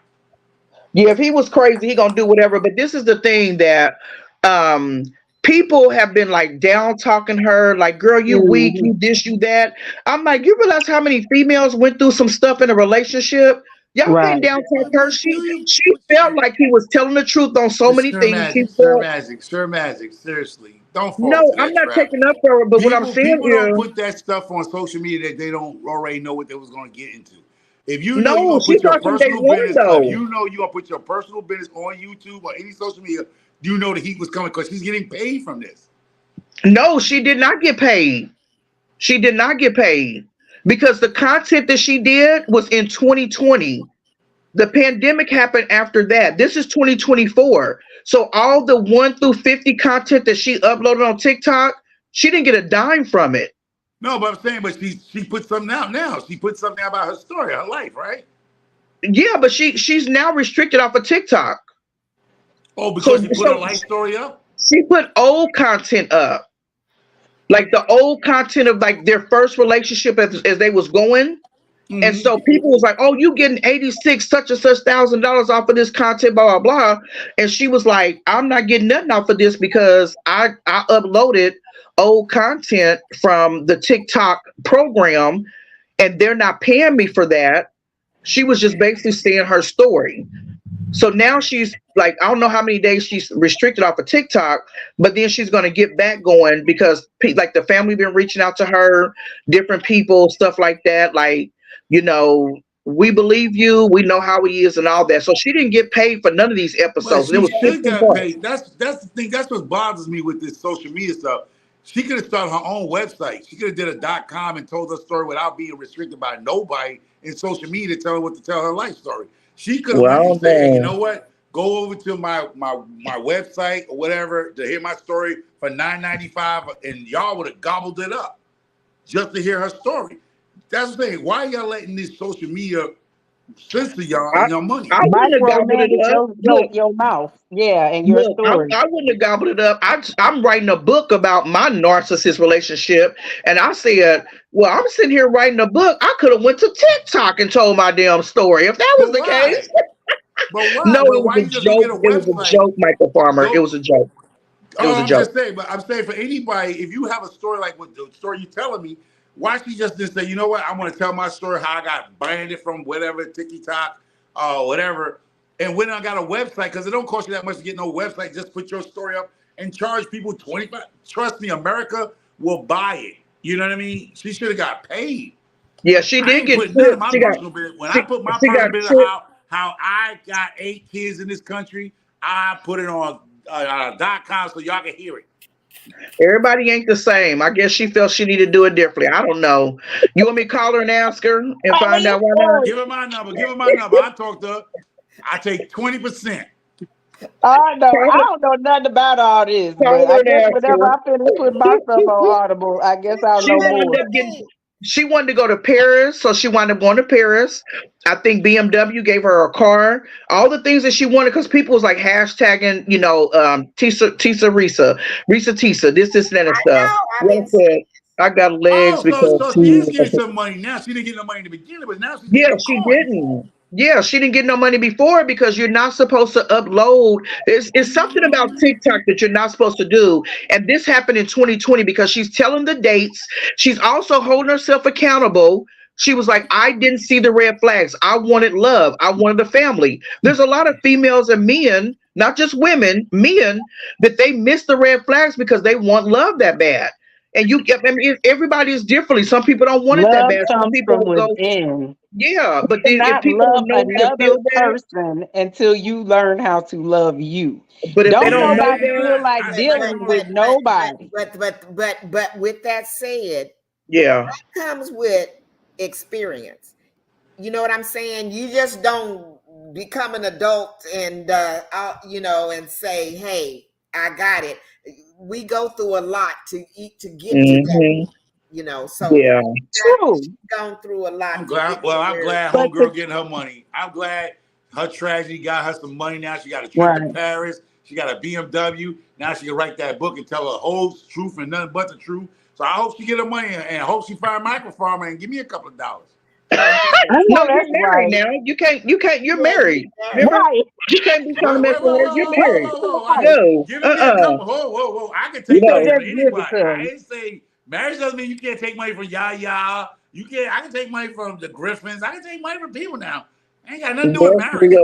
Yeah, if he was crazy, he gonna do whatever. But this is the thing that um people have been like down talking her, like, girl, you weak, Mhm. you this, you that. I'm like, you realize how many females went through some stuff in a relationship? Y'all can't Right. down talk her. She But felt like he was telling the truth on so many Sure things. She magic, sure felt magic, sure magic. Seriously, don't fall no, to I'm that not trap. taking up for her, but what I'm saying People don't is put that stuff on social media that they don't already know what they was going to get into. If you know you're no, going to she put your starts from day personal one business, if though. you know you're going to put your personal business on YouTube or any social media, you know the heat was coming because she's getting paid from this. No, she did not get paid. She did not get paid because the content that she did was in 2020. The pandemic happened after that. This is 2024. So all the 1 through 50 content that she uploaded on TikTok, she didn't get a dime from it. No, but I'm saying, but she put something out now. She put something out about her story, her life, right? Yeah, but she's now restricted off of TikTok. Oh, So because she put her so life story up. she put old content up. Like the old content of like their first relationship as they was going. And Mm-hmm. so people was like, "Oh, you getting 86 such and such $1,000 off of this content, blah blah blah." And she was like, "I'm not getting nothing off of this because I uploaded old content from the TikTok program, and they're not paying me for that." She was just basically saying her story. So now she's like, I don't know how many days she's restricted off of TikTok, but then she's going to get back going because like the family been reaching out to her, different people, stuff like that. Like, you know, we believe you, we know how he is and all that. So she didn't get paid for none of these But episodes. And it she was should 15 get parts. paid. That's the thing. That's what bothers me with this social media stuff. She could have started her own website. She could have did a .com and told her story without being restricted by nobody in social media to tell her what to tell her life story. She could have went and Well, said, "Hey, you no. know what? Go over to my website or whatever to hear my story for $9.95," and y'all would have gobbled it up just to hear her story. That's the thing. Why y'all letting this social media censor y'all I, and your money? I wouldn't have gobbled it Micromanage up. Look, your mouth. Yeah, and your Look, story. I wouldn't have gobbled it up. I'm writing a book about my narcissist relationship, and I said, "Well, I'm sitting here writing a book. I could have went to TikTok and told my damn story if that was But the case." why? But why? No, But it was why a you just don't get joke. a It was a website? joke, Michael Farmer. It Go. was a joke. It was Oh, a I'm just joke. saying. But I'm saying for anybody, if you have a story like what the story you telling me, why she just didn't say, you know what? I'm going to tell my story how I got banned from whatever TikTok, whatever, and when I got a website because it don't cost you that much to get no website. Just put your story up and charge people 25. Trust me, America will buy it. You know what I mean? She should have got paid. Yeah, she I did ain't get putting none of tricked. my personal business. When I She, put my she got personal business, tricked. how I got 8 kids in this country, I put it on .com so y'all can hear it. Everybody ain't the same. I guess she felt she needed to do it differently. I don't know. You want me to call her and ask her and I find mean, out why not? look, Give her my number. Give her my number. I talk to her. I take 20%. Call I her, don't know nothing about all this, but call I her and guess ask whenever her. I finish putting my stuff on Audible, I guess I'll She know wound more. up getting. She wanted to go to Paris, so she wound up going to Paris. I think BMW gave her a car. All the things that she wanted, because people was like hashtagging, Risa Tisa, this, and that and I stuff. know. I've Well, been I seeing. said, I got legs Oh, so because so she is getting she. some money now. She didn't get no money in the beginning, but now she's getting Yeah, them she coins. didn't. Yeah, she didn't get no money before because you're not supposed to upload. It's something about TikTok that you're not supposed to do. And this happened in 2020 because she's telling the dates. She's also holding herself accountable. She was like, I didn't see the red flags. I wanted love. I wanted a family. There's a lot of females and men, not just women, men, that they miss the red flags because they want love that bad. And I mean, everybody is differently. Some people don't want it that Love bad. Some comes people from will go, within. yeah, You but then if cannot people love don't know how to another feel that, person until you learn how to love you. but if they Don't don't know nobody that, feel like but but dealing with but nobody. but with that said, yeah, comes with experience. You know what I'm saying? You just don't become an adult and and say, "Hey, I got it." We go through a lot to eat to get to that. hmm, So yeah, True. gone through a lot I'm to glad. get Well, to I'm where. glad But the homegirl getting her money. I'm glad her tragedy got her some money now. She got a trip to right. Paris. She got a BMW. Now she can write that book and tell her whole truth and nothing but the truth. So I hope she get her money and I hope she find a microfarmer and give me a couple of dollars. Oh, I no, know you're that's married right. now. You can't. You're yeah, married. married. Remember, Right. you can't be trying to Wait, mess wait, with whoa, her. whoa, You're whoa, whoa, married. whoa, whoa. Right. No, Giving me a couple. Whoa, whoa, whoa. I can You take can't money from no. just give it anybody. to I them. ain't say marriage doesn't mean you can't take money from Yaya. You can't. I can take money from the Griffins. I can take money from people now. I ain't got nothing to do with Yes, marriage.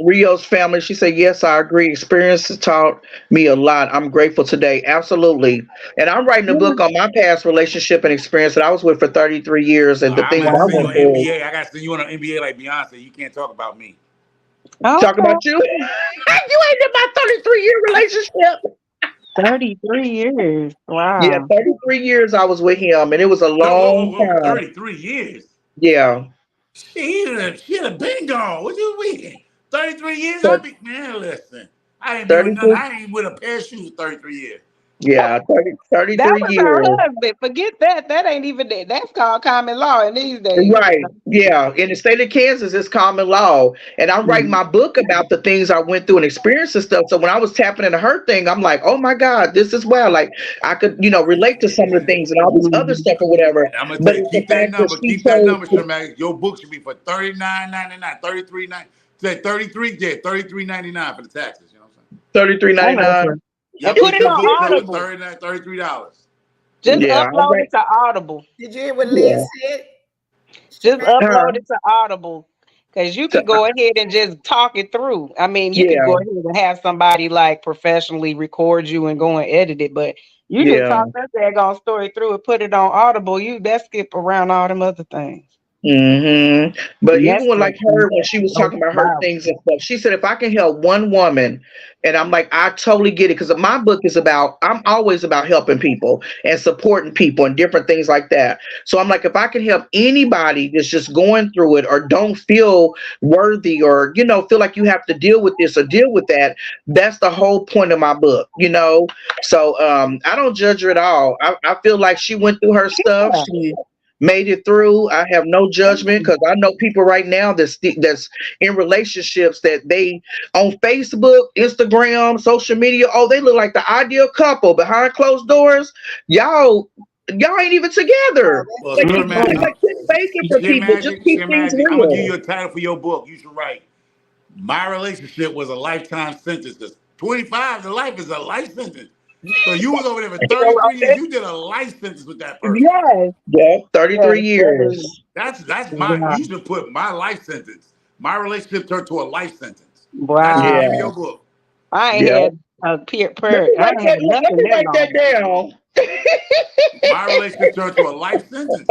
Rio's family. She said, "Yes, I agree. Experience has taught me a lot. I'm grateful today. Absolutely." And I'm writing a book on my past relationship and experience that I was with for 33 years and the I'm things gonna that I send you went an Wow. through. NBA. I gotta send you on an NBA like Beyonce. You can't talk about me. Talk Okay. about you. You ain't in my 33-year relationship. 33 years. Yeah, Wow. 33 years I was with him, and it was a Whoa, whoa, long whoa, time. 33 years. Yeah. She'd have been gone. What you mean? 33 years? So Man, listen. I ain't been with nothing. 33, I ain't with a pair of shoes 33 years. yeah, 30, That 33 was her years. husband. Forget that. That ain't even that. That's called common law in these days. Right. Yeah. In the state of Kansas, it's common law. And I'm writing Mhm. my book about the things I went through and experienced and stuff. So when I was tapping into her thing, I'm like, oh my God, this is well. Like I could, relate to some of the things and all this other Mhm. stuff or whatever. And I'm gonna tell But you, it's the fact that she keep that chose number, to, Shemaine. Your book should be for $39.99, 33.99. Say 33, yeah, 33.99 for the taxes. You know what I'm saying? I know, 33.99. sir. And Yep, put get it your on book done for Audible. 39, $33. Just Yeah. I'm upload right. it to Audible. Did you hear what Leah Yeah. said? She Just made Uh, upload it to Audible. Because you so, could go ahead and just talk it through. I mean, you could yeah. go ahead and have somebody like professionally record you and go and edit it, but you just Yeah. talk that daggone story through and put it on Audible. You that skip around all them other things. But And even that's when just like her, when she was oh, talking about her wow. things and stuff, she said, if I can help one woman, and I'm like, I totally get it. Because my book is about, I'm always about helping people and supporting people and different things like that. So I'm like, if I can help anybody that's just going through it or don't feel worthy or, feel like you have to deal with this or deal with that, that's the whole point of my book. So I don't judge her at all. I feel like she went through her stuff. Yeah. She made it through. I have no judgment because I know people right now that's in relationships that they on Facebook, Instagram, social media. Oh, they look like the ideal couple behind closed doors. Y'all ain't even oh, together. Well, Like Share it's Mhm. Magic, like quit faking for people. Just keep Share things Magic. I'm gonna give real. you a title for your book. You should write. My relationship was a lifetime sentence. Because 25 to life is a life sentence. So you was over there for 33 years. You did a life sentence with that person. Yes, Yeah, yes, 33 that is years. That's my. wow. You should put my life sentence. My relationship turned to a life sentence. That should be the name Wow. of Yeah, your book. I ain't yeah. had a I ain't had Let nothing me that write that long. down. My relationship turned to a life sentence.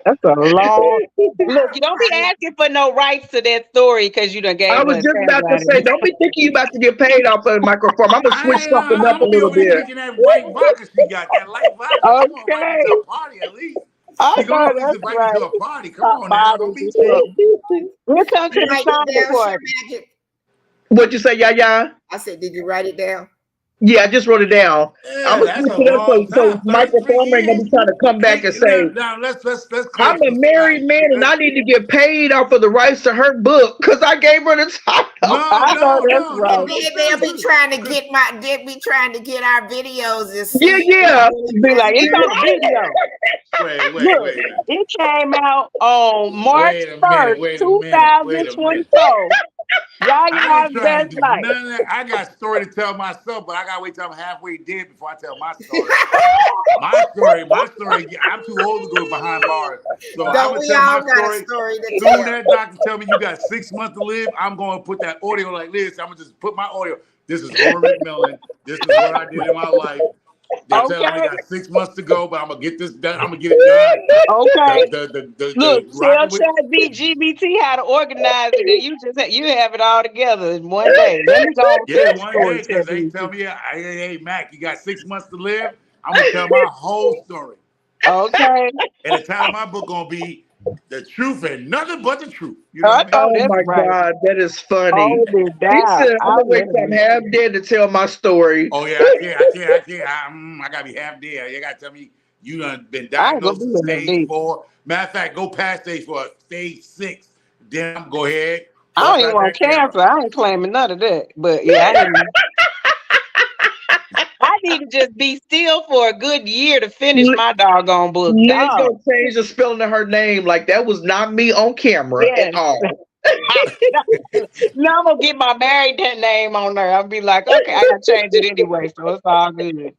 That's a long look. You don't be asking for no rights to that story because you done I gave was us just about to say, tagline. don't be thinking you about to get paid off of the microphone. I'm gonna switch something up I'm a gonna be little over there bit. drinking that white vodka she got. That light vodka. Come on, invite me to Okay, a party at least. I She gonna know at least that's invite me to right. a party. Come Pop on now, don't bottles be and stuff. cheap. We'll come you to the write it comedy down, Share part. Magic. What'd you say, Yaya? I said, did you write it down? Yeah, I just wrote it down. I'm Yeah, gonna that's switch a it up long so time. Michael 33 Farmer ain't gonna years. be trying to come back and say, Now let's I'm clear a some married like man and I need to get paid off of the rights to her book because I gave her the title. no, I know no, that's no, no, right. And no then they'll be spiritual. trying to get our videos and Yeah, see yeah. Be like, it's on the video. Wait Look, a minute. it came out on March Wait a minute, 1st, wait a minute, wait a minute. 2024. I ain't Yahya's trying best to do life. none of that. I got story to tell myself, but I gotta wait till I'm halfway dead before I tell my story. My story. I'm too old to go behind bars, so I'm Don't gonna we tell my all got a story. story to Soon tell? that doctor tell me you got 6 months to live, I'm gonna put that audio like this. I'm gonna just put my audio. This is Homer McMillan. This is what I did in my life. They're telling me I Okay, got 6 months to go, but I'm gonna get this done. I'm gonna get it done. okay. Look, The tell rocking with. Chat GBT how to organize it, and you have it all together in one day. Let me go and Yeah, tell the one story, day, because Chat they tell GBT. me, hey, Mac, you got 6 months to live. I'm gonna tell my whole story. Okay, And the title of my book gonna be The Truth and Nothing But the Truth. You know I what I mean? know Oh that's my right. God, that is funny. Hold it He down. said, I'm I gonna wait love till I'm it. half dead to tell my story. Oh yeah, I can't. I gotta be half dead. You gotta tell me you done been I ain't gonna diagnosed be with in that stage deep. 4. Matter of fact, go past stage 4, stage 6. Then I'm go ahead, I don't bust even out want that camera. cancer. I ain't claiming none of that. But yeah, I need to just be still for a good year to finish my doggone book. Liz Dog. gonna change the spelling of her name. Like that was not me on camera at Yes. all. Now I'm gonna get my married name on there. I'll be like, okay, I gotta change it anyway, so it's all good.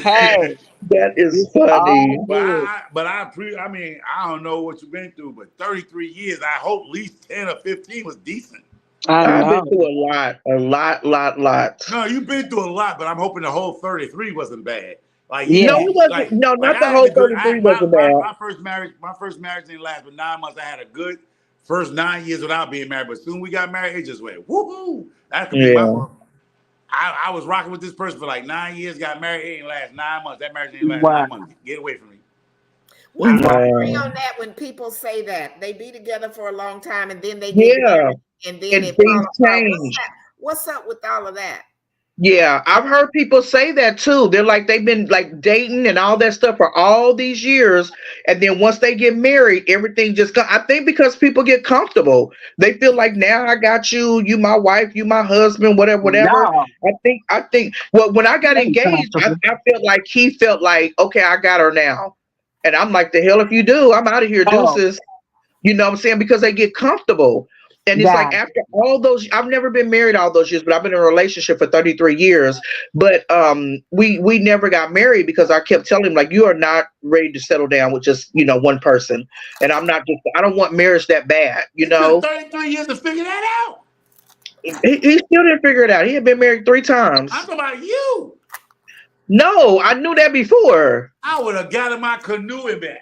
Hey, That is it's funny. all good. I mean, I don't know what you've been through, but 33 years, I hope at least 10 or 15 was decent. I I've been know. through a lot. No, you've been through a lot, but I'm hoping the whole 33 wasn't bad. Like No, Yeah. it wasn't. like No, like not the I had whole a good 33 wasn't bad. my first marriage didn't last but 9 months. I had a good first 9 years without being married, but soon we got married, it just went woohoo. That could be my Yeah. book. I was rocking with this person for like 9 years, got married, it ain't last 9 months. That marriage didn't last Wow. 9 months. Get away from me. What's the Wow. theory Wow. on that when people say that? They be together for a long time and then they get Yeah. married and then And it fall things apart. change. What's up with all of that? Yeah, I've heard people say that too. They're like they've been like dating and all that stuff for all these years, and then once they get married, everything just. I think because people get comfortable, they feel like now I got you, you my wife, you my husband, whatever, whatever. No. I think. Well, when I got Ain't engaged, comfortable. I felt like he felt like, okay, I got her now, and I'm like, the hell if you do, I'm out of here, Oh, deuces. You know what I'm saying? Because they get comfortable. And it's like God. after all those, I've never been married all those years, but I've been in a relationship for 33 years. But we never got married because I kept telling him like, you are not ready to settle down with just one person, and I don't want marriage that bad. It took 33 years to figure that out. He still didn't figure it out. He had been married 3 times. I'm talking about you. No, I knew that before. I would have got in my canoe and been.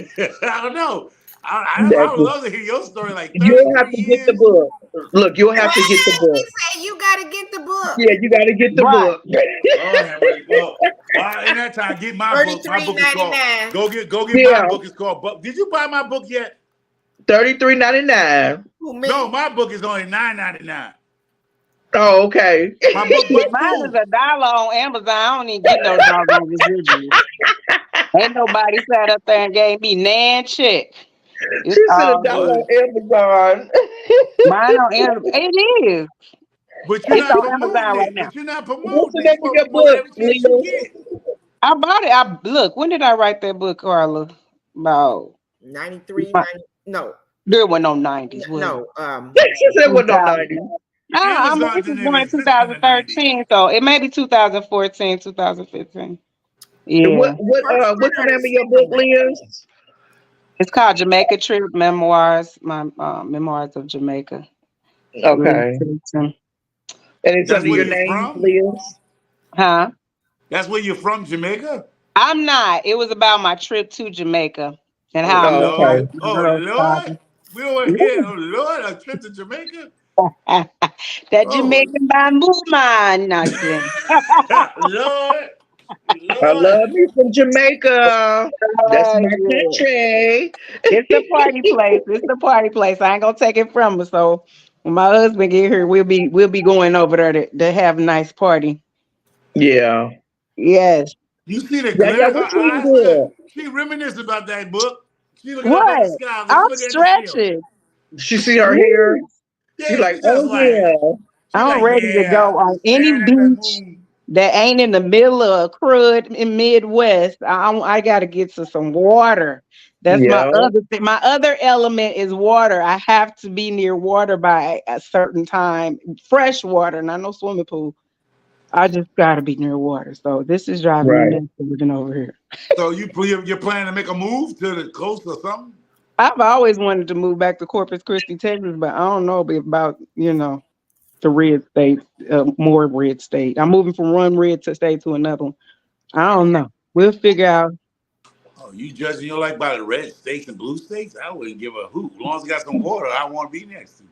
I don't know. I would love to hear your story. Like You'll have 33 to get the years. book. Look, you'll have to get the He book. said you gotta get the book. Yeah, you got to get the Right. book. Lord have mercy. Well, in that time, get my book. My book is called. $33.99. Go get Yeah, my book. It's called. Did you buy my book yet? $33.99. Who, me? No, my book is only $9.99. Oh, okay. My book, Yeah, but mine is food. $1 on Amazon. I don't even get no doggone residuals. Ain't nobody sat up there and gave me nan check. It's She said a all dollar good. on Amazon. Mine on Amazon. It is. But you're It's not on Amazon promoting right it. now. But you're not What's the promoting it. name You're of supposed your to promote book, every chance you Leo? get. I bought it. Look. When did I write that book, Carla? About 93, my, 90, no, there were no 90s, was it? no. She said what no 2000. 90. I mean, Amazon this didn't is even born in exist in the 90s. 2013, so it may be 2014, 2015. And Yeah. First one what's the or name the of your second book, one? Liz? It's called Jamaica Trip Memoirs, my memoirs of Jamaica. Okay. Huh? And it's That's under where your you're name, from? Liz? That's where you're from, Jamaica? I'm not. It was about my trip to Jamaica and Oh how I met Oh, my, okay. Lord. my Oh girl's Lord. father. We don't want to hear, oh Lord, a trip to Jamaica? That Oh Jamaican bamboo man. No, I'm kidding. Lord. I Lord. love me from Jamaica. That's my Yeah. country. It's the party place. It's the party place. I ain't gonna take it from her. So When my husband get here, we'll be going over there to have a nice party. Yeah. Yes. You see the Yeah, glare yeah, in her what you eyes? Look good? at she reminisce about that book. She looking up at the What? sky. She I'm looking at the ceiling. stretching. She see her hair. Yes. She Yeah, like, she just oh like I'm ready to go on any staring at that beach moon. that ain't in the middle of a crud in Midwest. I got to get to some water. That's my yeah, other thing. My other element is water. I have to be near water by a certain time. Fresh water, not no swimming pool. I just got to be near water. So this is driving me right. nuts living over here. So you're planning to make a move to the coast or something? I've always wanted to move back to Corpus Christi, Texas, but I don't know about the red state, more red state. I'm moving from one red state to another one. I don't know. We'll figure out. Oh, you judging your life by the red states and blue states? I wouldn't give a hoot. As long as it got some water, I want to be next to.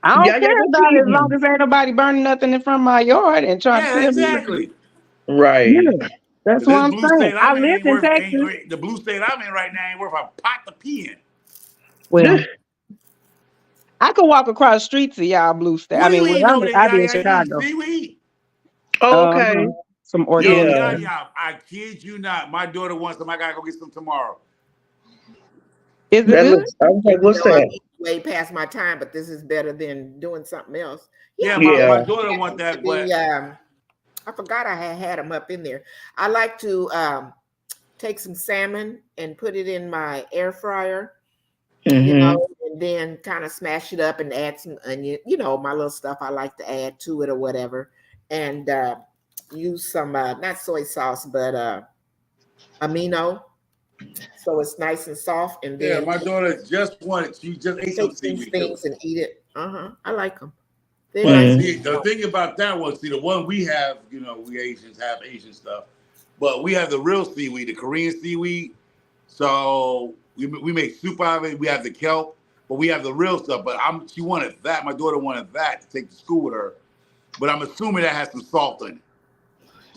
I Yeah, don't yeah, care what about you it as long eating? as ain't nobody burning nothing in front of my yard and trying to Yeah, tell me. exactly. Yeah, Right. that's Cause what this I'm blue saying. state I I'm in live ain't in worth Texas. the blue state I'm in right now ain't worth a pot to pee in. Well, I could walk across the street to y'all blue state. I What are you mean, eating over there, I be in Yaya? You eating Chicago. seaweed? Oh, okay. Some Yo, organic. Yeah. Yaya, I kid you not. My daughter wants some. I gotta go get some tomorrow. Is it That good? looks. I was like, Even what's though I'm that? eating way past my time, but this is better than doing something else. Yeah, Yeah, my my Yeah. daughter husband want to that, be. but I forgot I had them up in there. I like to take some salmon and put it in my air fryer, Mm-hmm. and then kind of smash it up and add some onion, my little stuff I like to add to it or whatever, and use some not soy sauce but amino, so it's nice and soft, and yeah, then my daughter just wanted. She just ate some take these seaweed too. things and eat it. I like them. They're But nice. see, the thing about that one, see, the one we have, we Asians have Asian stuff, but we have the real seaweed, the Korean seaweed. So we make soup out of it. We have the kelp, but we have the real stuff. But she wanted that. My daughter wanted that to take to school with her. But I'm assuming that has some salt in it.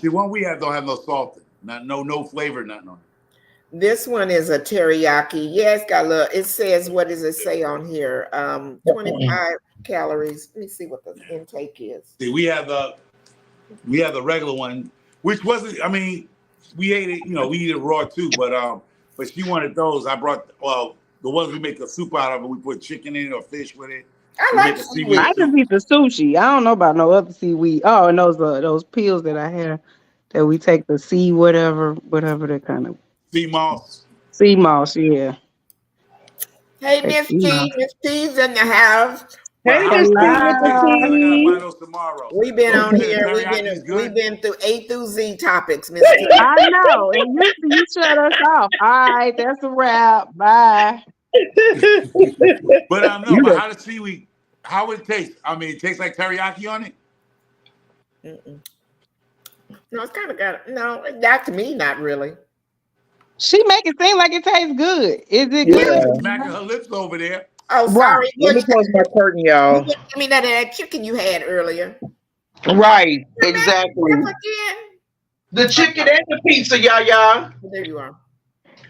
See, one we have don't have no salt in it. No flavor, nothing on it. This one is a teriyaki. Yeah, it's got a little. It says, what does it say on here? 25 calories. Let me see what the intake is. See, we have the regular one, which wasn't. I mean, we ate it. We eat it raw too. But she wanted those. I brought the ones we make a soup out of. We put chicken in it or fish with it. I We like make a seaweed I seaweed. just soup. eat the sushi. I don't know about no other seaweed. Oh, and those pills that I have that we take the sea whatever that kind of Sea moss. sea moss. Yeah, Hey, take Miss sea T. moss. Miss T's in the house. But Hey, how Miss T how does with it the taste? Hello. Because I gotta buy tea. those tomorrow. We've been So you on say the here. teriyaki is We've good? been through A through Z topics, Miss T. I know, and you shut us off. All right, that's a wrap. Bye. But no. You But the how does seaweed? How it taste? I mean, it tastes like teriyaki on it. Mm-mm. No, it's kind of got no. That to me, not really. she make it seem like it tastes good. Is it Yeah. Yeah. good? Smacking her lips over there. Oh, Right. sorry. Let Well, me close my curtain, you y'all. didn't give me none of that chicken you had earlier. Right. Come back Exactly. again. The chicken and the pizza, y'all. There you are.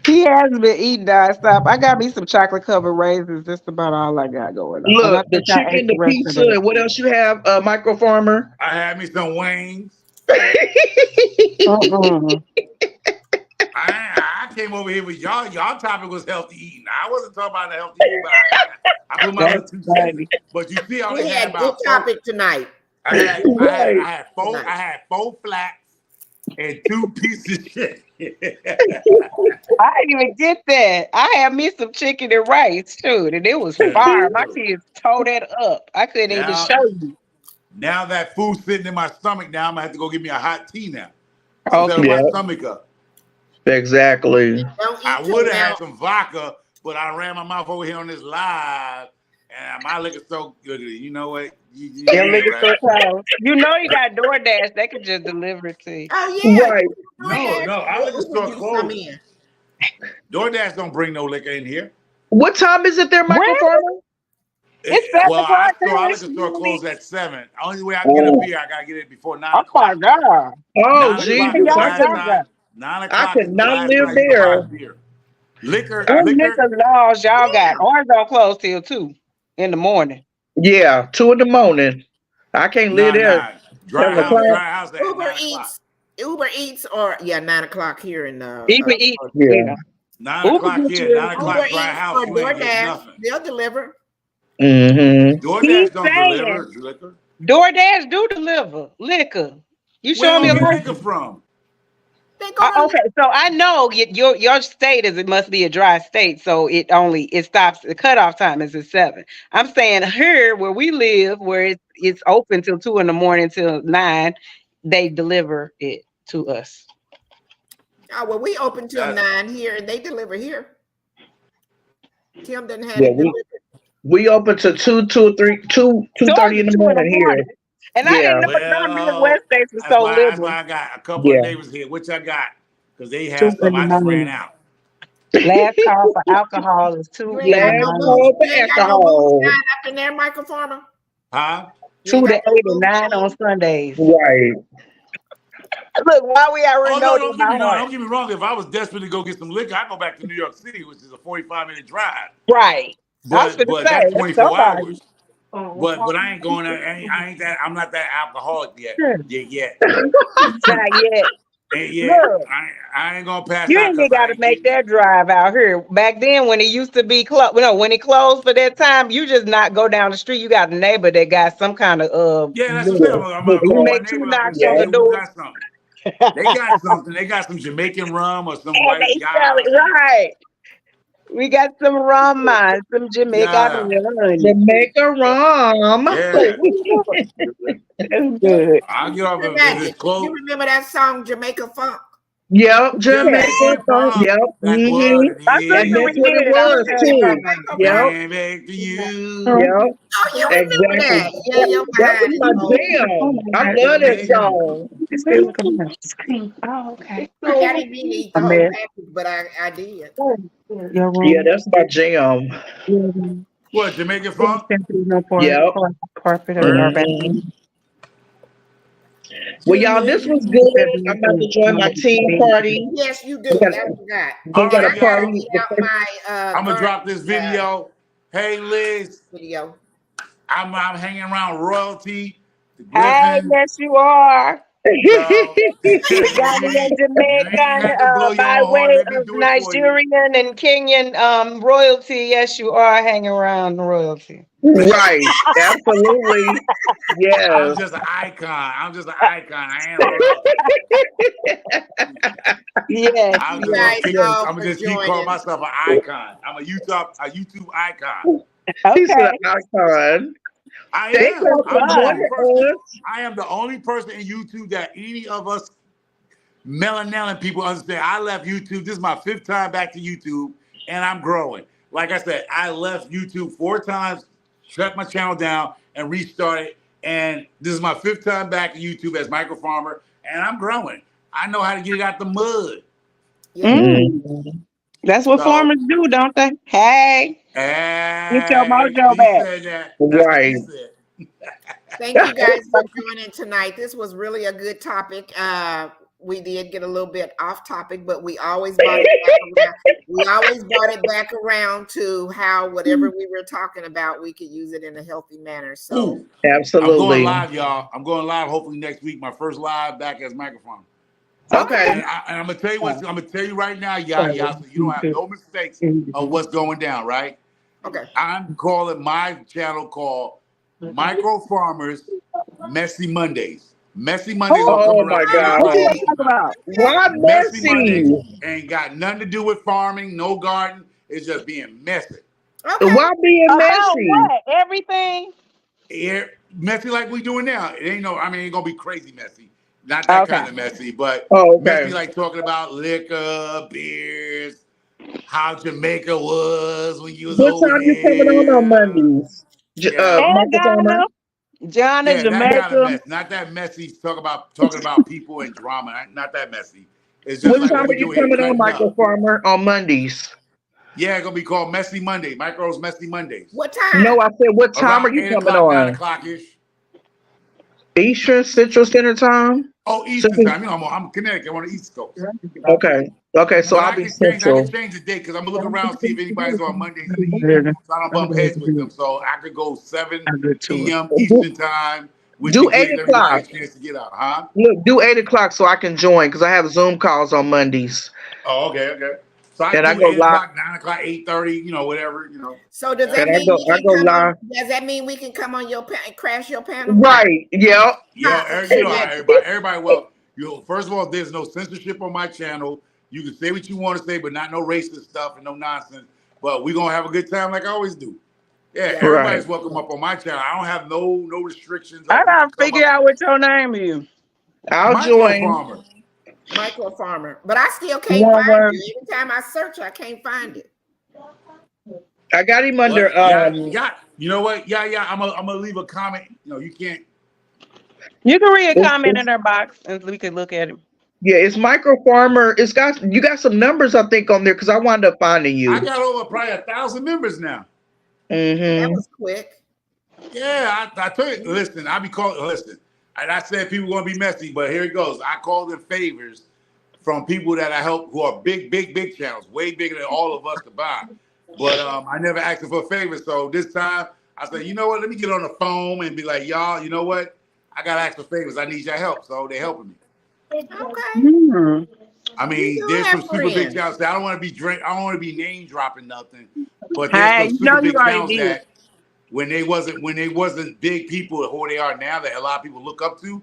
He has been eating nonstop. I got me some chocolate covered raisins. That's about all I got going on. And I Look, the think I ate chicken, the the rest of pizza, that. and what else you have, Micro Farmer? I had me some wings. Mm-mm. I came over here with y'all. Y'all topic was healthy eating. I wasn't talking about the healthy eating, but I put my That's little 2 cents. funny. But you see, I only We had had good about four. topic tonight. Right. I had 4 flats and 2 pieces of shit. I didn't even get that. I had me some chicken and rice too, and it was fire. My kids tore that up. I couldn't even now, show you. now that food's sitting in my stomach. Now I'm gonna have to go get me a hot tea now to settle Okay. my Yeah, stomach up. exactly. Don't I eat would till have now. had some vodka, but I ran my mouth over here on this live, and my liquor so good. You know what? You Your ain't liquor right. store closed. You know you got DoorDash. They could just deliver it to you. Oh yeah, Right. No, our liquor we store can do some closed. in. DoorDash don't bring no liquor in here. What time is it there, Micro Really? Farmer? It's 7 o'clock there. Our It's liquor store really. closed at 7. Only way I can get a Oh, beer, I gotta get it before nine Oh my o'clock. god. oh, 9 o'clock Even is Jesus. the y'all last got time. that. 9 I o'clock could is the not last live time you can buy a there. beer. Liquor, What liquor. liquor laws y'all got? Yeah. Ours don't close till 2 in the morning. Yeah, 2 in the morning. I can't live Nah, there nah. 7 o'clock. Dry house at Uber 9 o'clock. Eats, Uber Eats, or 9 o'clock here in Even eat, Yeah. yeah. 9 o'clock Uber here, you. Uber 9 o'clock dry Eats house. or You ain't getting DoorDash. nothing. They'll deliver. Mm-hmm. He's DoorDash don't saying deliver liquor. DoorDash do deliver liquor. You Where showing you me a gonna get license? liquor from? They go to Okay, so I know your state is, it must be a dry state, so it stops, the cutoff time is at 7. I'm saying here where we live, where it's open till 2 in the morning till 9, they deliver it to us. Oh, well, we open till That 9 here, and they deliver here. Tim done had Yeah, it delivered. we open to 2:30 Told in the 2 in the morning here. morning, and I didn't Yeah, know y'all well, Midwest states were so that's liberal. why I got a couple of yeah. neighbors here, which I got because they Two have in some. the I just ran morning. out. Last call for alcohol is You 2 ain't in got the Last no morning. booze. call for You ain't got no booze alcohol. sign up in there, Michael Farmer. Huh? You ain't 2 to got 8 no and booze 9 on sign. Sundays. Right. Look, why we already Oh know no, that by heart. don't get me wrong. If I was desperate to go get some liquor, I go back to New York City, which is a 45-minute drive. Right. I was But gonna say that's that's 24 somebody. hours. But I ain't going. I ain't that. I'm not that alcoholic yet. Sure. Yet. Not yet. Ain't yet. Look, I ain't gonna pass you out ain't even because got I to ain't make getting that nothing. drive out here. Back then, when it used to be closed, when it closed for that time, you just not go down the street. You got a neighbor that got some kind of Yeah, that's what I'm saying. Yeah. I'm Hook gonna You call my up. make 2 neighbor up and knocks say, on Yeah. the "Hey, who door, got something?" They got something. They got some Jamaican rum or some and white they sell Yah or it some right. We got some rum, man, some Jamaican yeah, honey. Jamaica rum. yeah. That's good. I'll get off if Imagine. it's You close. remember that song Jamaica Funk? Yep, Yeah, Jamaica. Jamaican funk. Yep. That's what Mm-hmm. it my And sister is. that's what it redid it. I'm was telling Jamaica, too. Jamaica Yep. Funk. Bring back to you. you. Yep. Oh, you remember that? Exactly. Yeah, your That was behind is my old. jam. I love that Jamaican. song. Oh, okay. See, I didn't mean to eat the A whole mess. package, but I did. Your Yeah, room. that's my jam. What, Jamaican There's funk? simply no Yep. carpet or Word? Hmm. bathroom. Well, y'all, this was Jamaican. good. I'm about to join my team party. Yes, you We do. got, I forgot. we All got right, a And I gotta y'all. party. get out my I'm gonna garden drop this video. Hey, Liz, video. I'm hanging around royalty, the Hey, Griffin. yes, you are. So Ghanaian, you ain't Jamaican, have to blow your by own horn. way Let me of do it for you. Nigerian and Kenyan royalty. Yes, you are hanging around royalty. Right. Absolutely. I'm Yes. just an icon. I'm just an icon. I ain't royalty. Yes, Thank I'm you just yes, gonna guys keep. yes. all I'm for gonna just keep calling joining. myself an icon. I'm a YouTube icon. He said, Okay. icon. I Thank am. y'all for I'm the only joining Fun. person. us. I am the only person in YouTube that any of us melanellan people understand. I left YouTube. This is my 5th time back to YouTube, and I'm growing. Like I said, I left YouTube 4 times, shut my channel down, and restarted. And this is my 5th time back to YouTube as Michael Farmer, and I'm growing. I know how to get it out the mud. Yep. Mm. Mhm. That's what So, farmers do, don't they? Hey, get your hey, mojo she back. said that. That's what she Right. said. Thank you guys for joining tonight. This was really a good topic. We did get a little bit off topic, but we always brought it back around. We always brought it back around to how whatever we were talking about, we could use it in a healthy manner. So Ooh, I'm going Absolutely. live, y'all. I'm going live hopefully next week. My first live back as microphone. okay, Okay. And I'm gonna tell you what. I'm gonna tell you right now, y'all, so you don't have no mistakes of what's going down. Right? okay. I'm calling my channel called Micro Farmers Messy Mondays. Messy Mondays gonna come Oh around my every What you God. week. gonna talk about? Why Messy Mondays messy? ain't got nothing to do with farming, no garden. It's just being messy. Okay. Why being About messy? what? Everything? Messy like we doing now. It ain't no. I mean, it ain't gonna be crazy messy. Not that Okay. kind of messy, but Oh, messy okay. like talking about liquor, beers, how Jamaica was when you was What over time you coming on there. Mondays? You know, And Michael Farmer? Ghana, yeah, that kind of Jamaica. mess. Not that messy. Talking about people and drama. Not that messy. It's just What like time what are we you do here, coming on, cutting Michael up. Farmer, on Mondays? Yeah, it's gonna be called Messy Monday. Micro's Messy Mondays. What time? No, I said, what time are Around you coming 8 o'clock, nine on? o'clock ish. Eastern Central Standard Time? Oh, Eastern time. You know, I'm Connecticut. I'm on the East Coast. Okay. Okay. So But I'll I be can central. change the date because I'm gonna look around see if anybody's on Mondays in the evening, so I don't bump heads with them. So I could go 7 p.m. Eastern time, which Do it gives 8 o'clock. everybody a chance to get out, huh? Look, do 8 o'clock so I can join because I have Zoom calls on Mondays. Oh, okay. So I And I do go 8 live. o'clock, 9 o'clock, 8:30, whatever. So does Yeah. that And mean we I can go come on? live. Does that mean we can come on your and crash your panel? Right. Yep. Yeah, you know how everybody. Well, first of all, there's no censorship on my channel. You can say what you want to say, but not no racist stuff and no nonsense. But we're gonna have a good time like I always do. Yeah, everybody's welcome up on my channel. I don't have no restrictions. I We gotta can come figure up. out what your name is. I'll Micro join. Farmer. Micro Farmer, but I still can't One find word. you. Every time I search, I can't find it. I got him under. Yeah. You know what? Yeah. I'm gonna leave a comment. You can't. You can read a comment in our box and we can look at it. Yeah, it's Micro Farmer. You got some numbers I think on there because I wound up finding you. I got over probably 1,000 members now. That was quick. Yeah, I tell you. Listen, and I said people gonna be messy, but here it goes. I call them favors from people that I help who are big channels, way bigger than all of us combined. But I never asked them for a favor. So this time I said, you know what? Let me get on the phone and be like, y'all, you know what? I gotta ask for favors. I need your help. So they're helping me. Okay. I mean, there's some super big channels that I don't want to be name dropping nothing. But there's some super big channels that when they wasn't big people who they are now that a lot of people look up to,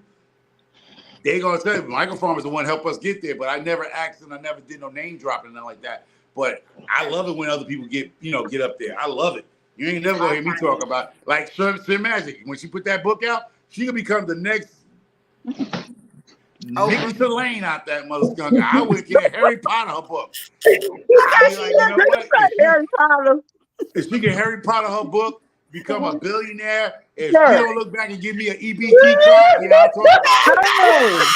they gonna tell you Michael Farmer's the one to help us get there. But I never asked and I never did no name dropping nothing like that. But I love it when other people get up there. I love it. You ain't never gonna hear me talk about like Sir Magic. When she put that book out, she gonna become the next Nikki Tulane out that mother skunk. I would get Harry Potter her book. I'd be like, you know what? If she get Harry Potter her book, become a billionaire, if she don't look back and give me an EBT card, yeah, I'll talk about it.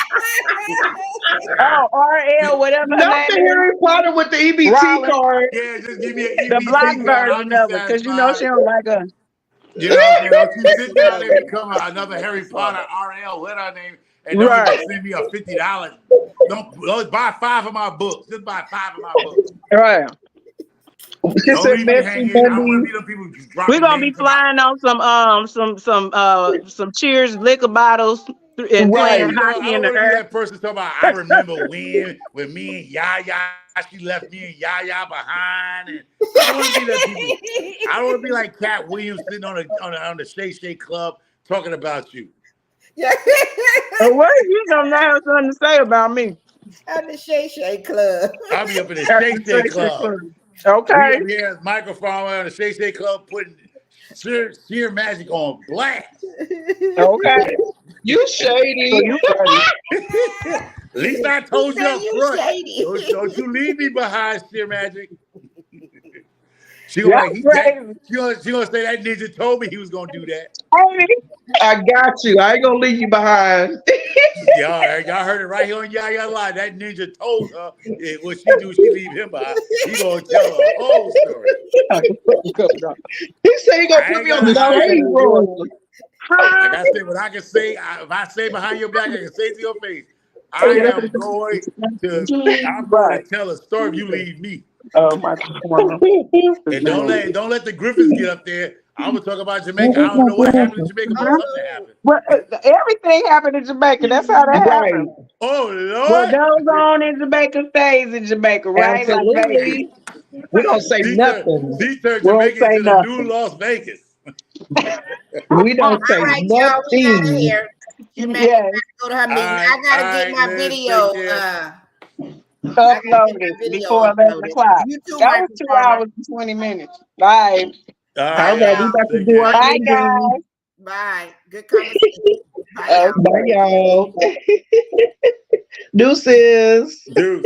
RL, whatever. Not the Harry Potter with the EBT card. Yeah, just give me an EBT the black card. version of it, because she don't like us. You know what I'm saying? Don't you sit down and become another Harry Potter RL, let her name, and don't even send me a $50. Don't buy 5 of my books. Just buy 5 of my books. Right. Don't leave me hanging. I don't want to be the people just dropping. We're gonna be flying on some Cheers liquor bottles and playing hockey in the I don't want to be air. that person talking about. I remember when me and Yaya, she left me and Yaya behind, and I don't want to be that people. I don't want to be like Cat Williams sitting on the Shay Shay Club talking about you. Yeah. What you don't have something to say about me? At the Shay Shay Club. I'll be up in the Shay Shay Club. Okay. We have microphone on the Shay Shay Club putting sheer magic on blast. Okay. You shady. At least I told you up front. Don't you leave me behind, sheer magic. She gonna say that ninja told me he was gonna do that. I got you. I ain't gonna leave you behind. Y'all heard it right here on Yaya Live. That ninja told her what she do, she leave him behind. He gonna tell her a whole story. He said he gonna put me on the shady road. Like I said, what I can say, if I say behind your back, I can say to your face. I'm going to tell a story if you leave me. Oh my God. And don't let the Griffins get up there. I'm gonna talk about Jamaica. I don't know what happened in Jamaica, but something happened. Well, everything happened in Jamaica. That's how that happened. Oh Lord! What goes on in Jamaica stays in Jamaica, right? Absolutely. We don't say nothing. She turned Jamaica into the new Las Vegas. We don't say All right, y'all, we out of nothing. here. Gotta go to her meeting. I gotta get my Liz, video uploaded before 11 o'clock. That was 2 hours and 20 minutes. Bye. All right, we about to do our Bye, guys. Bye. Good conversation. Bye, y'all. Bye, y'all. Deuces. Dude.